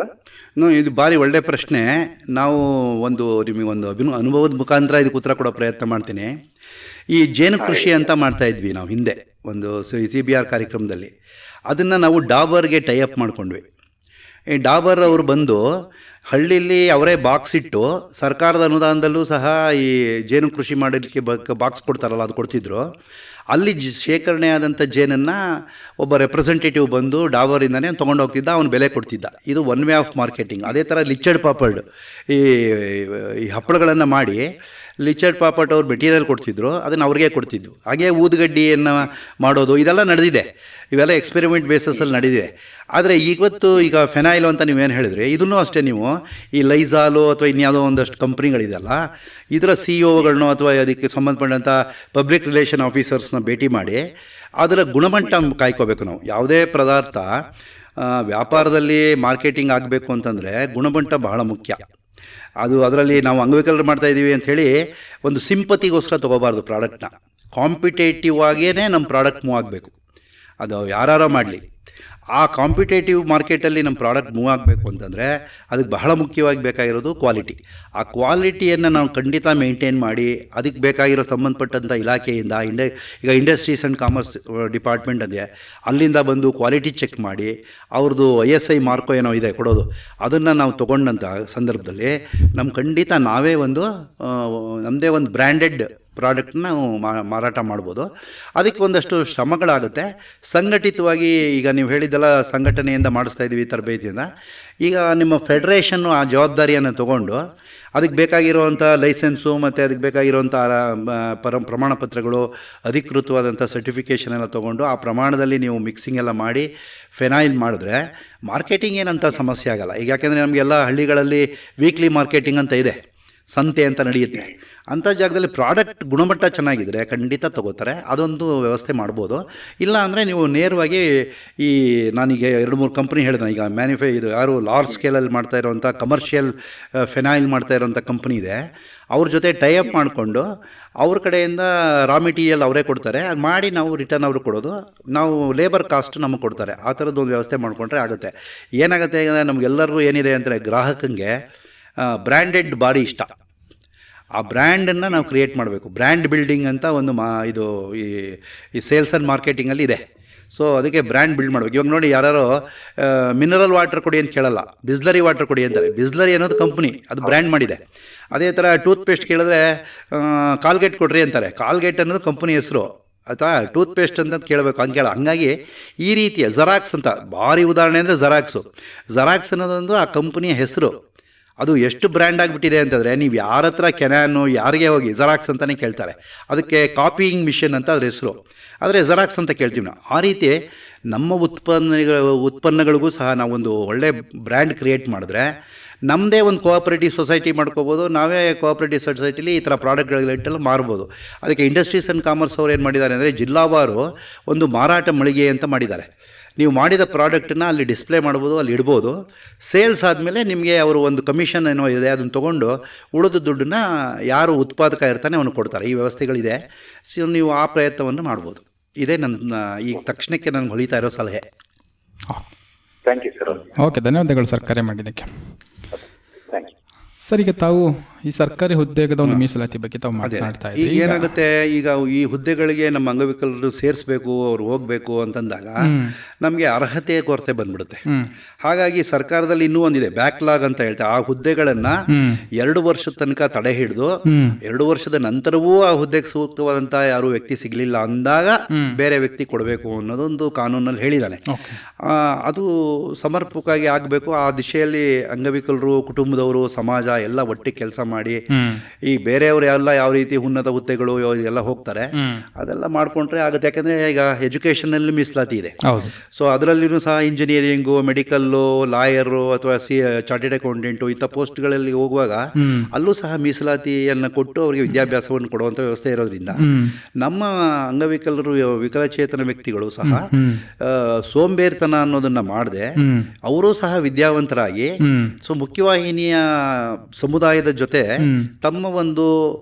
ಇದು ಭಾರಿ ಒಳ್ಳೆ ಪ್ರಶ್ನೆ. ನಾವು ನಿಮಗೆ ಒಂದು ಅನುಭವದ ಮುಖಾಂತರ ಇದಕ್ಕೆ ಉತ್ತರ ಕೊಡೋ ಪ್ರಯತ್ನ ಮಾಡ್ತೀನಿ. ಈ ಜೇನು ಕೃಷಿ ಅಂತ ಮಾಡ್ತಾ ಇದ್ವಿ ನಾವು ಹಿಂದೆ ಒಂದು CBR ಕಾರ್ಯಕ್ರಮದಲ್ಲಿ. ಅದನ್ನು ನಾವು ಡಾಬರ್ಗೆ ಟೈಅಪ್ ಮಾಡ್ಕೊಂಡ್ವಿ. ಈ ಡಾಬರ್ ಅವರು ಬಂದು ಹಳ್ಳಿಲಿ ಅವರೇ ಬಾಕ್ಸ್ ಇಟ್ಟು ಸರ್ಕಾರದ ಅನುದಾನದಲ್ಲೂ ಸಹ ಈ ಜೇನು ಕೃಷಿ ಮಾಡಲಿಕ್ಕೆ ಬಾಕ್ಸ್ ಕೊಡ್ತಾರಲ್ಲ, ಅದು ಕೊಡ್ತಿದ್ರು. ಅಲ್ಲಿ ಶೇಖರಣೆ ಆದಂಥ ಜೇನನ್ನು ಒಬ್ಬ ರೆಪ್ರೆಸೆಂಟೇಟಿವ್ ಬಂದು ಡಾಬರಿಂದನೇ ತೊಗೊಂಡು ಹೋಗ್ತಿದ್ದ, ಅವನು ಬೆಲೆ ಕೊಡ್ತಿದ್ದ. ಇದು ಒನ್ ವೇ ಆಫ್ ಮಾರ್ಕೆಟಿಂಗ್. ಅದೇ ಥರ ಲಿಚ್ಚಡ್ ಪಾಪಡ್ ಈ ಹಪ್ಪಳಗಳನ್ನು ಮಾಡಿ ಲಿಚರ್ಡ್ ಪಾಪಟ್ ಅವ್ರು ಮೆಟೀರಿಯಲ್ ಕೊಡ್ತಿದ್ರು, ಅದನ್ನು ಅವ್ರಿಗೆ ಕೊಡ್ತಿದ್ವು. ಹಾಗೆ ಊದುಗಡ್ಡಿಯನ್ನು ಮಾಡೋದು ಇದೆಲ್ಲ ನಡೆದಿದೆ, ಇವೆಲ್ಲ ಎಕ್ಸ್ಪೆರಿಮೆಂಟ್ ಬೇಸಸಲ್ಲಿ ನಡೆದಿದೆ. ಆದರೆ ಈಗ ಫೆನಾಯಿಲು ಅಂತ ನೀವೇನು ಹೇಳಿದ್ರಿ, ಇದನ್ನೂ ಅಷ್ಟೇ ನೀವು ಈ ಲೈಜಾಲು ಅಥವಾ ಇನ್ಯಾವುದೋ ಒಂದಷ್ಟು ಕಂಪ್ನಿಗಳಿದೆಯಲ್ಲ, ಇದರ CEO ಅಥವಾ ಅದಕ್ಕೆ ಸಂಬಂಧಪಟ್ಟಂಥ ಪಬ್ಲಿಕ್ ರಿಲೇಷನ್ ಆಫೀಸರ್ಸ್ನ ಭೇಟಿ ಮಾಡಿ ಅದರ ಗುಣಮಟ್ಟ ಕಾಯ್ಕೋಬೇಕು. ನಾವು ಯಾವುದೇ ಪದಾರ್ಥ ವ್ಯಾಪಾರದಲ್ಲಿ ಮಾರ್ಕೆಟಿಂಗ್ ಆಗಬೇಕು ಅಂತಂದರೆ ಗುಣಮಟ್ಟ ಬಹಳ ಮುಖ್ಯ. ಅದರಲ್ಲಿ ನಾವು ಅಂಗವಿಕಲರು ಮಾಡ್ತಾಯಿದ್ದೀವಿ ಅಂಥೇಳಿ ಒಂದು ಸಿಂಪತಿಗೋಸ್ಕರ ತೊಗೋಬಾರ್ದು ಪ್ರಾಡಕ್ಟ್ನ. ಕಾಂಪಿಟೇಟಿವ್ ಆಗಿಯೇ ನಮ್ಮ ಪ್ರಾಡಕ್ಟ್ ಮೂವ್ ಆಗಬೇಕು. ಅದು ಯಾರೋ ಮಾಡಲಿ, ಆ ಕಾಂಪಿಟೇಟಿವ್ ಮಾರ್ಕೆಟಲ್ಲಿ ನಮ್ಮ ಪ್ರಾಡಕ್ಟ್ ಮೂವ್ ಆಗಬೇಕು ಅಂತಂದರೆ ಅದಕ್ಕೆ ಬಹಳ ಮುಖ್ಯವಾಗಿ ಬೇಕಾಗಿರೋದು ಕ್ವಾಲಿಟಿ. ಆ ಕ್ವಾಲಿಟಿಯನ್ನು ನಾವು ಖಂಡಿತ ಮೇಂಟೈನ್ ಮಾಡಿ ಅದಕ್ಕೆ ಬೇಕಾಗಿರೋ ಸಂಬಂಧಪಟ್ಟಂಥ ಇಲಾಖೆಯಿಂದ ಈಗ ಇಂಡಸ್ಟ್ರೀಸ್ ಆ್ಯಂಡ್ ಕಾಮರ್ಸ್ ಡಿಪಾರ್ಟ್ಮೆಂಟ್ ಅದೇ, ಅಲ್ಲಿಂದ ಬಂದು ಕ್ವಾಲಿಟಿ ಚೆಕ್ ಮಾಡಿ ಅವ್ರದ್ದು ISI ಮಾರ್ಕೋ ಏನೋ ಇದೆ ಕೊಡೋದು, ಅದನ್ನು ನಾವು ತೊಗೊಂಡಂಥ ಸಂದರ್ಭದಲ್ಲಿ ಖಂಡಿತ ನಾವೇ ನಮ್ಮದೇ ಒಂದು ಬ್ರ್ಯಾಂಡೆಡ್ ಪ್ರಾಡಕ್ಟ್ನ ನಾವು ಮಾರಾಟ ಮಾಡ್ಬೋದು. ಅದಕ್ಕೆ ಒಂದಷ್ಟು ಶ್ರಮಗಳಾಗುತ್ತೆ. ಸಂಘಟಿತವಾಗಿ ಈಗ ನೀವು ಹೇಳಿದ್ದೆಲ್ಲ ಸಂಘಟನೆಯಿಂದ ಮಾಡಿಸ್ತಾ ಇದ್ದೀವಿ ತರಬೇತಿಯಿಂದ. ಈಗ ನಿಮ್ಮ ಫೆಡ್ರೇಷನ್ನು ಆ ಜವಾಬ್ದಾರಿಯನ್ನು ತೊಗೊಂಡು ಅದಕ್ಕೆ ಬೇಕಾಗಿರುವಂಥ ಲೈಸೆನ್ಸು ಮತ್ತು ಅದಕ್ಕೆ ಬೇಕಾಗಿರುವಂಥ ಪ್ರಮಾಣ ಪತ್ರಗಳು, ಅಧಿಕೃತವಾದಂಥ ಸರ್ಟಿಫಿಕೇಷನ್ ಎಲ್ಲ ತೊಗೊಂಡು ಆ ಪ್ರಮಾಣದಲ್ಲಿ ನೀವು ಮಿಕ್ಸಿಂಗ್ ಎಲ್ಲ ಮಾಡಿ ಫೆನಾಯಿಲ್ ಮಾಡಿದ್ರೆ ಮಾರ್ಕೆಟಿಂಗ್ ಏನಂತ ಸಮಸ್ಯೆ ಆಗೋಲ್ಲ. ಈಗ ಯಾಕೆಂದರೆ ನಮಗೆಲ್ಲ ಹಳ್ಳಿಗಳಲ್ಲಿ ವೀಕ್ಲಿ ಮಾರ್ಕೆಟಿಂಗ್ ಅಂತ ಇದೆ, ಸಂತೆ ಅಂತ ನಡೆಯುತ್ತೆ. ಅಂಥ ಜಾಗದಲ್ಲಿ ಪ್ರಾಡಕ್ಟ್ ಗುಣಮಟ್ಟ ಚೆನ್ನಾಗಿದ್ದರೆ ಖಂಡಿತ ತೊಗೋತಾರೆ. ಅದೊಂದು ವ್ಯವಸ್ಥೆ ಮಾಡ್ಬೋದು. ಇಲ್ಲ ಅಂದರೆ ನೀವು ನೇರವಾಗಿ ನಾನೀಗ 2-3 ಕಂಪ್ನಿ ಹೇಳಿದೆ, ಈಗ ಇದು ಯಾರು ಲಾರ್ಜ್ ಸ್ಕೇಲಲ್ಲಿ ಮಾಡ್ತಾ ಇರೋವಂಥ ಕಮರ್ಷಿಯಲ್ ಫೆನಾಯಿಲ್ ಮಾಡ್ತಾ ಇರೋವಂಥ ಕಂಪ್ನಿ ಇದೆ, ಅವ್ರ ಜೊತೆ ಟೈಅಪ್ ಮಾಡಿಕೊಂಡು ಅವ್ರ ಕಡೆಯಿಂದ ರಾ ಮೆಟೀರಿಯಲ್ ಅವರೇ ಕೊಡ್ತಾರೆ, ಅದು ಮಾಡಿ ನಾವು ರಿಟರ್ನ್ ಅವ್ರಿಗೆ ಕೊಡೋದು, ನಾವು ಲೇಬರ್ ಕಾಸ್ಟ್ ನಮಗೆ ಕೊಡ್ತಾರೆ. ಆ ಥರದ್ದು ಒಂದು ವ್ಯವಸ್ಥೆ ಮಾಡಿಕೊಂಡ್ರೆ ಆಗುತ್ತೆ. ಏನಾಗುತ್ತೆ ಅಂದರೆ ನಮಗೆಲ್ಲರಿಗೂ ಏನಿದೆ ಅಂದರೆ ಗ್ರಾಹಕನಿಗೆ ಬ್ರ್ಯಾಂಡೆಡ್ ಭಾರಿ ಇಷ್ಟ. ಆ ಬ್ರ್ಯಾಂಡನ್ನು ನಾವು ಕ್ರಿಯೇಟ್ ಮಾಡಬೇಕು. ಬ್ರ್ಯಾಂಡ್ ಬಿಲ್ಡಿಂಗ್ ಅಂತ ಒಂದು ಈ ಸೇಲ್ಸ್ ಆ್ಯಂಡ್ ಮಾರ್ಕೆಟಿಂಗಲ್ಲಿ ಇದೆ. ಸೊ ಅದಕ್ಕೆ ಬ್ರ್ಯಾಂಡ್ ಬಿಲ್ಡ್ ಮಾಡಬೇಕು. ಇವಾಗ ನೋಡಿ, ಯಾರು ಮಿನರಲ್ ವಾಟರ್ ಕೊಡಿ ಅಂತ ಕೇಳಲ್ಲ, ಬಿಸ್ಲರಿ ವಾಟರ್ ಕೊಡಿ ಅಂತಾರೆ. ಬಿಸ್ಲರಿ ಅನ್ನೋದು ಕಂಪ್ನಿ, ಅದು ಬ್ರ್ಯಾಂಡ್ ಮಾಡಿದೆ. ಅದೇ ಥರ ಟೂತ್ಪೇಸ್ಟ್ ಕೇಳಿದ್ರೆ ಕಾಲ್ಗೇಟ್ ಕೊಡ್ರಿ ಅಂತಾರೆ. ಕಾಲ್ಗೇಟ್ ಅನ್ನೋದು ಕಂಪ್ನಿ ಹೆಸರು, ಅಥವಾ ಟೂತ್ಪೇಸ್ಟ್ ಅಂತ ಕೇಳಬೇಕು ಅಂತ ಹಂಗಾಗಿ ಈ ರೀತಿಯ ಜೆರಾಕ್ಸ್ ಅಂತ ಭಾರಿ ಉದಾಹರಣೆ ಅಂದರೆ ಜೆರಾಕ್ಸ್ ಅನ್ನೋದೊಂದು ಆ ಕಂಪ್ನಿಯ ಹೆಸರು. ಅದು ಎಷ್ಟು ಬ್ರ್ಯಾಂಡ್ ಆಗಿಬಿಟ್ಟಿದೆ ಅಂತಂದರೆ ನೀವು ಯಾರ ಹತ್ರ ಕೆನಾನು ಯಾರಿಗೆ ಹೋಗಿ ಜೆರಾಕ್ಸ್ ಅಂತಲೇ ಕೇಳ್ತಾರೆ. ಅದಕ್ಕೆ ಕಾಪಿಯಿಂಗ್ ಮಿಷನ್ ಅಂತ ಅದ್ರ ಹೆಸರು, ಆದರೆ ಜೆರಾಕ್ಸ್ ಅಂತ ಕೇಳ್ತೀವಿ ನಾವು. ಆ ರೀತಿ ನಮ್ಮ ಉತ್ಪನ್ನಗಳಿಗೂ ಸಹ ನಾವೊಂದು ಒಳ್ಳೆ ಬ್ರ್ಯಾಂಡ್ ಕ್ರಿಯೇಟ್ ಮಾಡಿದ್ರೆ ನಮ್ಮದೇ ಒಂದು ಕೋಆಪರೇಟಿವ್ ಸೊಸೈಟಿ ಮಾಡ್ಕೋಬೋದು. ನಾವೇ ಕೋಆಪರೇಟಿವ್ ಸೊಸೈಟಿಲಿ ಈ ಥರ ಪ್ರಾಡಕ್ಟ್ಗಳೆಲ್ಲ ಮಾರ್ಬೋದು. ಅದಕ್ಕೆ ಇಂಡಸ್ಟ್ರೀಸ್ ಆ್ಯಂಡ್ ಕಾಮರ್ಸ್ ಅವ್ರು ಏನು ಮಾಡಿದ್ದಾರೆ ಅಂದರೆ ಜಿಲ್ಲಾವಾರು ಒಂದು ಮಾರಾಟ ಮಳಿಗೆ ಅಂತ ಮಾಡಿದ್ದಾರೆ. ನೀವು ಮಾಡಿದ ಪ್ರಾಡಕ್ಟನ್ನ ಅಲ್ಲಿ ಡಿಸ್ಪ್ಲೇ ಮಾಡ್ಬೋದು, ಅಲ್ಲಿ ಇಡ್ಬೋದು. ಸೇಲ್ಸ್ ಆದಮೇಲೆ ನಿಮಗೆ ಅವರು ಒಂದು ಕಮಿಷನ್ ಏನೋ ಇದೆ, ಅದನ್ನು ತೊಗೊಂಡು ಉಳಿದ ದುಡ್ಡನ್ನ ಯಾರು ಉತ್ಪಾದಕ ಇರ್ತಾನೆ ಅವನು ಕೊಡ್ತಾರೆ. ಈ ವ್ಯವಸ್ಥೆಗಳಿದೆ. ಸೊ ನೀವು ಆ ಪ್ರಯತ್ನವನ್ನು ಮಾಡ್ಬೋದು. ಇದೇ ನನ್ನ ಈಗ ತಕ್ಷಣಕ್ಕೆ ನನಗೆ ಹೊಲಿತಾ ಇರೋ ಸಲಹೆ. Thank you sir. ಓಕೆ, ಧನ್ಯವಾದಗಳು ಸರ್ ಕರೆ ಮಾಡಿದ್ದಕ್ಕೆ. Thank you sir. ಈಗ ತಾವು ಈ ಸರ್ಕಾರಿ ಹುದ್ದೆಗದ ಒಂದು ಮೀಸಲಾತಿ ಬಗ್ಗೆ ತಾವು ಮಾತನಾಡ್ತಾ ಈಗ ಏನಾಗುತ್ತೆ, ಈಗ ಈ ಹುದ್ದೆಗಳಿಗೆ ನಮ್ಮ ಅಂಗವಿಕಲರು ಸೇರಿಸ್ಬೇಕು, ಅವ್ರು ಹೋಗಬೇಕು ಅಂತಂದಾಗ ನಮಗೆ ಅರ್ಹತೆ ಕೊರತೆ ಬಂದ್ಬಿಡುತ್ತೆ. ಹಾಗಾಗಿ ಸರ್ಕಾರದಲ್ಲಿ ಇನ್ನೂ ಒಂದಿದೆ, ಬ್ಯಾಕ್ಲಾಗ್ ಅಂತ ಹೇಳ್ತಾರೆ. ಆ ಹುದ್ದೆಗಳನ್ನು 2 ವರ್ಷದ ತನಕ ತಡೆ ಹಿಡಿದು 2 ವರ್ಷದ ನಂತರವೂ ಆ ಹುದ್ದೆಗೆ ಸೂಕ್ತವಾದಂಥ ಯಾರು ವ್ಯಕ್ತಿ ಸಿಗಲಿಲ್ಲ ಅಂದಾಗ ಬೇರೆ ವ್ಯಕ್ತಿ ಕೊಡಬೇಕು ಅನ್ನೋದೊಂದು ಕಾನೂನಲ್ಲಿ ಹೇಳಿದ್ದಾನೆ. ಅದು ಸಮರ್ಪಕವಾಗಿ ಆಗಬೇಕು. ಆ ದಿಶೆಯಲ್ಲಿ ಅಂಗವಿಕಲರು, ಕುಟುಂಬದವರು, ಸಮಾಜ ಎಲ್ಲ ಒಟ್ಟಿಗೆ ಕೆಲಸ ಮಾಡಿ ಈ ಬೇರೆಯವರು ಎಲ್ಲ ಯಾವ ರೀತಿ ಉನ್ನತ ಹುದ್ದೆಗಳು ಎಲ್ಲ ಹೋಗ್ತಾರೆ ಅದೆಲ್ಲ ಮಾಡ್ಕೊಂಡ್ರೆ ಆಗುತ್ತೆ. ಯಾಕಂದರೆ ಈಗ ಎಜುಕೇಷನಲ್ಲಿ ಮೀಸಲಾತಿ ಇದೆ. ಸೊ ಅದರಲ್ಲಿಯೂ ಸಹ ಇಂಜಿನಿಯರಿಂಗು, ಮೆಡಿಕಲ್ಲು, ಲಾಯರು ಅಥವಾ ಚಾರ್ಟೆಡ್ ಅಕೌಂಟೆಂಟು ಇಂಥ ಪೋಸ್ಟ್ಗಳಲ್ಲಿ ಹೋಗುವಾಗ ಅಲ್ಲೂ ಸಹ ಮೀಸಲಾತಿಯನ್ನು ಕೊಟ್ಟು ಅವರಿಗೆ ವಿದ್ಯಾಭ್ಯಾಸವನ್ನು ಕೊಡುವಂಥ ವ್ಯವಸ್ಥೆ ಇರೋದ್ರಿಂದ ನಮ್ಮ ಅಂಗವಿಕಲರು, ವಿಕಲಚೇತನ ವ್ಯಕ್ತಿಗಳು ಸಹ ಸೋಂಬೇರಿತನ ಅನ್ನೋದನ್ನು ಮಾಡದೆ ಅವರು ಸಹ ವಿದ್ಯಾವಂತರಾಗಿ ಸೊ ಮುಖ್ಯವಾಹಿನಿಯ ಸಮುದಾಯದ ಜೊತೆ ತಮ್ಮ ಒಂದು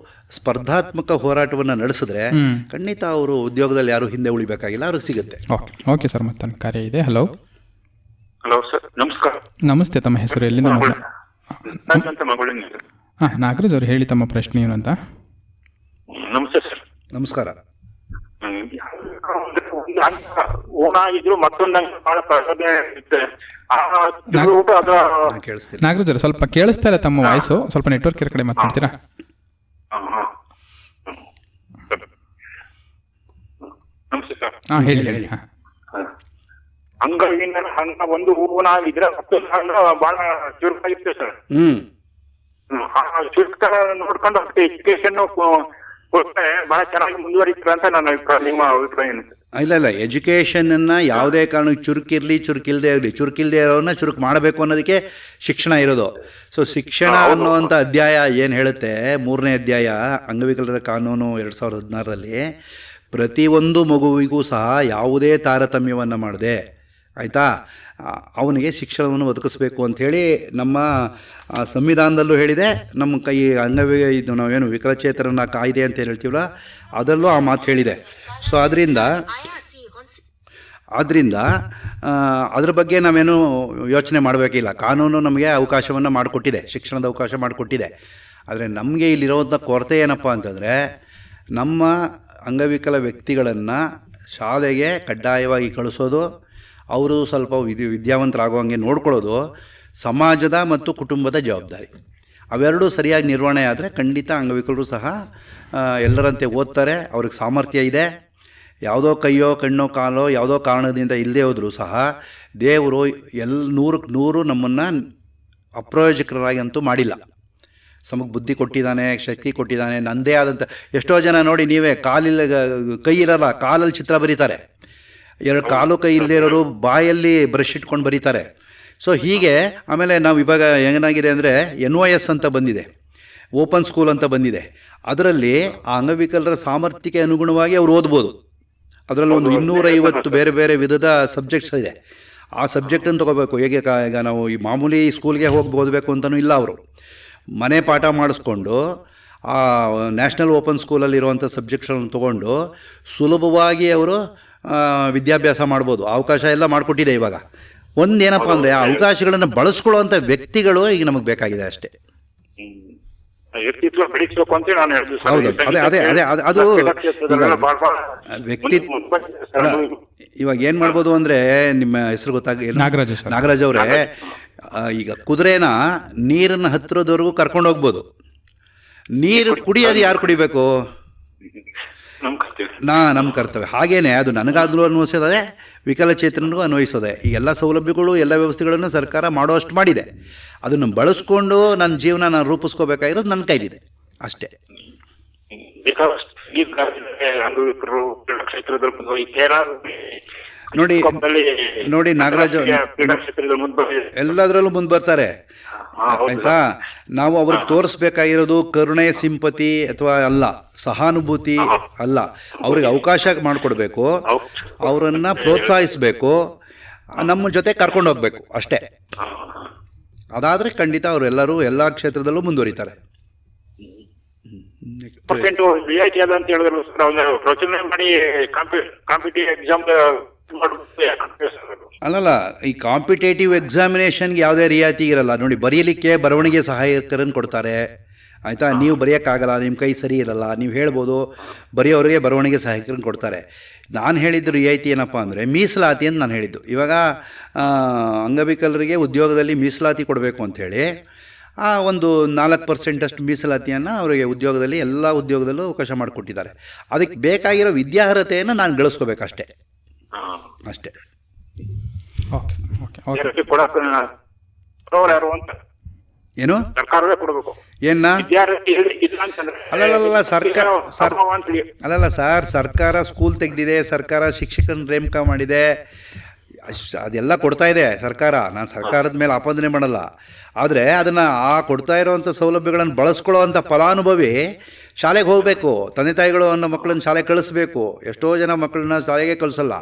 ಸ್ಪರ್ಧಾತ್ಮಕ ಹೋರಾಟವನ್ನು ನಡೆಸಿದ್ರೆ ಖಂಡಿತ ಅವರು ಉದ್ಯೋಗದಲ್ಲಿ ಯಾರು ಹಿಂದೆ ಉಳಿಬೇಕಾಗಿಲ್ಲ, ಅವ್ರಿಗೆ ಸಿಗುತ್ತೆ. ಓಕೆ ಸರ್, ಮತ್ತೊಂದು ಕಾರ್ಯ ಇದೆ. ಹಲೋ ಸರ್, ನಮಸ್ಕಾರ. ನಮಸ್ತೆ, ತಮ್ಮ ಹೆಸರು ಎಲ್ಲಿಂದ? ಹಾಂ, ನಾಗರಾಜ್ ಅವರು ಹೇಳಿ ತಮ್ಮ ಪ್ರಶ್ನೆ ಏನು ಅಂತ. ನಮಸ್ತೆ ಸರ್. ನಮಸ್ಕಾರ. ಓನಾಗಿದ್ರು ಮತ್ತೊಂದು ಬಹಳ ನಾಗರಾಜ್ ಅವರು ಸ್ವಲ್ಪ ಕೇಳಿಸ್ತಾ ಇಲ್ಲ ತಮ್ಮ ವಾಯ್ಸು, ಸ್ವಲ್ಪ ನೆಟ್ವರ್ಕ್ ಇರೋ ಕಡೆ ಮಾತಾಡ್ತೀರಾ? ನಮಸ್ತೆ ಸರ್. ಹಾಂ, ಹೇಳಿ ಹೇಳಿ. ಹಂಗ ಒಂದು ಹೂವನಾಗಿದ್ರೆ ಮತ್ತೊಂದು ಹಂಗ ಬಹಳ ಚುರುಕಾಗಿರ್ತೇವೆ ಸರ್. ಚುರುಕ್ತನ ನೋಡ್ಕೊಂಡು ಎಜುಕೇಶನ್ ಕೊಟ್ಟರೆ ಬಹಳ ಚೆನ್ನಾಗಿ ಮುಂದುವರಿತಾರೆ ಅಂತ ನನ್ನ ಅಭಿಪ್ರಾಯ. ನಿಮ್ಮ ಅಭಿಪ್ರಾಯ ಏನು? ಇಲ್ಲ ಎಜುಕೇಷನನ್ನು ಯಾವುದೇ ಕಾರಣಕ್ಕೆ ಚುರುಕಿಲ್ಲದೆ ಇರಲಿ, ಚುರುಕಿಲ್ಲದೆ ಇರೋನ್ನ ಚುರುಕು ಮಾಡಬೇಕು ಅನ್ನೋದಕ್ಕೆ ಶಿಕ್ಷಣ ಇರೋದು. ಸೊ ಶಿಕ್ಷಣ ಅನ್ನುವಂಥ ಅಧ್ಯಾಯ ಏನು ಹೇಳುತ್ತೆ, 3ನೇ ಅಧ್ಯಾಯ ಅಂಗವಿಕಲರ ಕಾನೂನು 2016ರಲ್ಲಿ ಪ್ರತಿಯೊಂದು ಮಗುವಿಗೂ ಸಹ ಯಾವುದೇ ತಾರತಮ್ಯವನ್ನು ಮಾಡದೆ, ಆಯಿತಾ, ಅವನಿಗೆ ಶಿಕ್ಷಣವನ್ನು ಒದಗಿಸ್ಬೇಕು ಅಂಥೇಳಿ ನಮ್ಮ ಸಂವಿಧಾನದಲ್ಲೂ ಹೇಳಿದೆ. ನಮ್ಮ ಇದು ನಾವೇನು ವಿಕಲಚೇತನನ ಕಾಯ್ದೆ ಅಂತ ಏನು ಹೇಳ್ತೀವಲ್ಲ ಅದರಲ್ಲೂ ಆ ಮಾತು ಹೇಳಿದೆ. ಸೊ ಅದರಿಂದ ಅದ್ರ ಬಗ್ಗೆ ನಾವೇನು ಯೋಚನೆ ಮಾಡಬೇಕಿಲ್ಲ. ಕಾನೂನು ನಮಗೆ ಅವಕಾಶವನ್ನು ಮಾಡಿಕೊಟ್ಟಿದೆ, ಶಿಕ್ಷಣದ ಅವಕಾಶ ಮಾಡಿಕೊಟ್ಟಿದೆ. ಆದರೆ ನಮಗೆ ಇಲ್ಲಿರೋವಂಥ ಕೊರತೆ ಏನಪ್ಪ ಅಂತಂದರೆ, ನಮ್ಮ ಅಂಗವಿಕಲ ವ್ಯಕ್ತಿಗಳನ್ನು ಶಾಲೆಗೆ ಕಡ್ಡಾಯವಾಗಿ ಕಳಿಸೋದು, ಅವರು ಸ್ವಲ್ಪ ವಿದ್ಯಾವಂತರಾಗುವಂಗೆ ನೋಡ್ಕೊಳ್ಳೋದು ಸಮಾಜದ ಮತ್ತು ಕುಟುಂಬದ ಜವಾಬ್ದಾರಿ. ಅವೆರಡೂ ಸರಿಯಾಗಿ ನಿರ್ವಹಣೆ ಆದರೆ ಖಂಡಿತ ಅಂಗವಿಕಲರು ಸಹ ಎಲ್ಲರಂತೆ ಓದ್ತಾರೆ. ಅವ್ರಿಗೆ ಸಾಮರ್ಥ್ಯ ಇದೆ. ಯಾವುದೋ ಕೈಯೋ ಕಣ್ಣೋ ಕಾಲೋ ಯಾವುದೋ ಕಾರಣದಿಂದ ಇಲ್ಲದೆ ಹೋದರೂ ಸಹ ದೇವರು 100ಕ್ಕೆ 100 ನಮ್ಮನ್ನು ಅಪ್ರಯೋಜಕರಾಗಿ ಅಂತೂ ಮಾಡಿಲ್ಲ. ಬುದ್ಧಿ ಕೊಟ್ಟಿದ್ದಾನೆ, ಶಕ್ತಿ ಕೊಟ್ಟಿದ್ದಾನೆ, ನನ್ನದೇ ಆದಂಥ ಎಷ್ಟೋ ಜನ ನೋಡಿ ನೀವೇ ಕೈ ಇರಲ್ಲ, ಕಾಲಲ್ಲಿ ಚಿತ್ರ ಬರೀತಾರೆ. 2 ಕಾಲು ಕೈ ಇಲ್ಲದೆ ಇರೋರು ಬಾಯಲ್ಲಿ ಬ್ರಷ್ ಇಟ್ಕೊಂಡು ಬರೀತಾರೆ. ಸೊ ಹೀಗೆ ಆಮೇಲೆ ನಾವು ಇವಾಗ ಏನಾಗಿದೆ ಅಂದರೆ NOS ಅಂತ ಬಂದಿದೆ, ಓಪನ್ ಸ್ಕೂಲ್ ಅಂತ ಬಂದಿದೆ. ಅದರಲ್ಲಿ ಆ ಅಂಗವಿಕಲರ ಸಾಮರ್ಥ್ಯಕ್ಕೆ ಅನುಗುಣವಾಗಿ ಅವ್ರು ಓದ್ಬೋದು. ಅದರಲ್ಲಿ ಒಂದು 250 ಬೇರೆ ಬೇರೆ ವಿಧದ ಸಬ್ಜೆಕ್ಟ್ಸ್ ಇದೆ. ಆ ಸಬ್ಜೆಕ್ಟನ್ನು ತೊಗೋಬೇಕು. ಹೇಗೆ ಈಗ ನಾವು ಈ ಮಾಮೂಲಿ ಸ್ಕೂಲ್ಗೆ ಹೋಗಿ ಓದಬೇಕು ಅಂತಲೂ ಇಲ್ಲ. ಅವರು ಮನೆ ಪಾಠ ಮಾಡಿಸ್ಕೊಂಡು ಆ ನ್ಯಾಷನಲ್ ಓಪನ್ ಸ್ಕೂಲಲ್ಲಿರುವಂಥ ಸಬ್ಜೆಕ್ಟ್ಗಳನ್ನು ತೊಗೊಂಡು ಸುಲಭವಾಗಿ ಅವರು ವಿದ್ಯಾಭ್ಯಾಸ ಮಾಡ್ಬೋದು. ಅವಕಾಶ ಎಲ್ಲ ಮಾಡಿಕೊಟ್ಟಿದೆ. ಇವಾಗ ಒಂದೇನಪ್ಪ ಅಂದರೆ ಆ ಅವಕಾಶಗಳನ್ನು ಬಳಸ್ಕೊಳ್ಳುವಂಥ ವ್ಯಕ್ತಿಗಳು ಈಗ ನಮಗೆ ಬೇಕಾಗಿದೆ ಅಷ್ಟೇ. ಹೌದು, ಅದೇ ಅದು ವ್ಯಕ್ತಿ. ಇವಾಗ ಏನು ಮಾಡ್ಬೋದು ಅಂದರೆ, ನಿಮ್ಮ ಹೆಸರು ನಾಗರಾಜ್ ಅವರೇ, ಈಗ ಕುದುರೆನ ನೀರನ್ನು ಹತ್ತಿರದವರೆಗೂ ಕರ್ಕೊಂಡು ಹೋಗ್ಬೋದು. ನೀರು ಕುಡಿಯೋದು ಯಾರು ಕುಡಿಬೇಕು? ನಮ್ಮ ಕರ್ತವ್ಯ. ಹಾಗೇನೆ ಅದು ನನಗಾದ್ರೂ ಅನ್ವಯಿಸೋದೆ, ವಿಕಲಚೇತನರಿಗೂ ಅನ್ವಯಿಸೋದೆ. ಈ ಎಲ್ಲ ಸೌಲಭ್ಯಗಳು ಎಲ್ಲ ವ್ಯವಸ್ಥೆಗಳನ್ನು ಸರ್ಕಾರ ಮಾಡೋ ಅಷ್ಟು ಮಾಡಿದೆ. ಅದನ್ನು ಬಳಸ್ಕೊಂಡು ನನ್ನ ಜೀವನ ನಾನು ರೂಪಿಸ್ಕೋಬೇಕಾಗಿರೋದು ನನ್ನ ಕೈಲಿದೆ ಅಷ್ಟೇ. ನೋಡಿ ನಾಗರಾಜ್ ಎಲ್ಲದರಲ್ಲೂ ಮುಂದೆ ಬರ್ತಾರೆ, ಆಯಿತಾ. ನಾವು ಅವ್ರಿಗೆ ತೋರಿಸ್ಬೇಕಾಗಿರೋದು ಕರುಣೆ, ಸಿಂಪತಿ ಅಥವಾ ಅಲ್ಲ, ಸಹಾನುಭೂತಿ ಅಲ್ಲ. ಅವ್ರಿಗೆ ಅವಕಾಶ ಮಾಡಿಕೊಡ್ಬೇಕು, ಅವರನ್ನು ಪ್ರೋತ್ಸಾಹಿಸಬೇಕು, ನಮ್ಮ ಜೊತೆ ಕರ್ಕೊಂಡು ಹೋಗ್ಬೇಕು ಅಷ್ಟೇ. ಅದಾದರೆ ಖಂಡಿತ ಅವರೆಲ್ಲರೂ ಎಲ್ಲ ಕ್ಷೇತ್ರದಲ್ಲೂ ಮುಂದುವರಿತಾರೆ. ಅಲ್ಲಲ್ಲ, ಈ ಕಾಂಪಿಟೇಟಿವ್ ಎಕ್ಸಾಮಿನೇಷನ್ಗೆ ಯಾವುದೇ ರಿಯಾಯಿತಿ ಇರಲ್ಲ. ನೋಡಿ, ಬರೆಯಲಿಕ್ಕೆ ಬರವಣಿಗೆ ಸಹಾಯಕರನ್ನು ಕೊಡ್ತಾರೆ, ಆಯಿತಾ. ನೀವು ಬರೆಯೋಕ್ಕಾಗಲ್ಲ, ನಿಮ್ಮ ಕೈ ಸರಿ ಇರಲ್ಲ, ನೀವು ಹೇಳ್ಬೋದು, ಬರೆಯೋರಿಗೆ ಬರವಣಿಗೆ ಸಹಾಯಕರನ್ನು ಕೊಡ್ತಾರೆ. ನಾನು ಹೇಳಿದ್ದು ರಿಯಾಯಿತಿ ಏನಪ್ಪ ಅಂದರೆ ಮೀಸಲಾತಿ ಅಂತ ನಾನು ಹೇಳಿದ್ದು. ಇವಾಗ ಅಂಗವಿಕಲರಿಗೆ ಉದ್ಯೋಗದಲ್ಲಿ ಮೀಸಲಾತಿ ಕೊಡಬೇಕು ಅಂಥೇಳಿ ಒಂದು 4% ಮೀಸಲಾತಿಯನ್ನು ಅವರಿಗೆ ಉದ್ಯೋಗದಲ್ಲಿ ಎಲ್ಲ ಉದ್ಯೋಗದಲ್ಲೂ ಅವಕಾಶ ಮಾಡಿಕೊಟ್ಟಿದ್ದಾರೆ. ಅದಕ್ಕೆ ಬೇಕಾಗಿರೋ ವಿದ್ಯಾರ್ಹತೆಯನ್ನು ನಾನು ಗಳಿಸ್ಕೋಬೇಕಷ್ಟೇ ಅಷ್ಟೇ. ಏನು ಏನ ಅಲ್ಲಲ್ಲ ಸರ್, ಸರ್ಕಾರ ಸ್ಕೂಲ್ ತೆಗೆದಿದೆ, ಸರ್ಕಾರ ಶಿಕ್ಷಕರನ್ನ ನೇಮಕ ಮಾಡಿದೆ, ಅದೆಲ್ಲ ಕೊಡ್ತಾ ಇದೆ ಸರ್ಕಾರ. ನಾನು ಸರ್ಕಾರದ ಮೇಲೆ ಆಪಾದನೆ ಮಾಡಲ್ಲ. ಆದರೆ ಅದನ್ನು ಕೊಡ್ತಾ ಇರೋವಂಥ ಸೌಲಭ್ಯಗಳನ್ನು ಬಳಸ್ಕೊಳ್ಳೋವಂಥ ಫಲಾನುಭವಿ ಶಾಲೆಗೆ ಹೋಗಬೇಕು. ತಂದೆ ತಾಯಿಗಳು ಅನ್ನೋ ಮಕ್ಕಳನ್ನ ಶಾಲೆಗೆ ಕಳಿಸ್ಬೇಕು. ಎಷ್ಟೋ ಜನ ಮಕ್ಕಳನ್ನ ಶಾಲೆಗೆ ಕಳಿಸಲ್ಲ.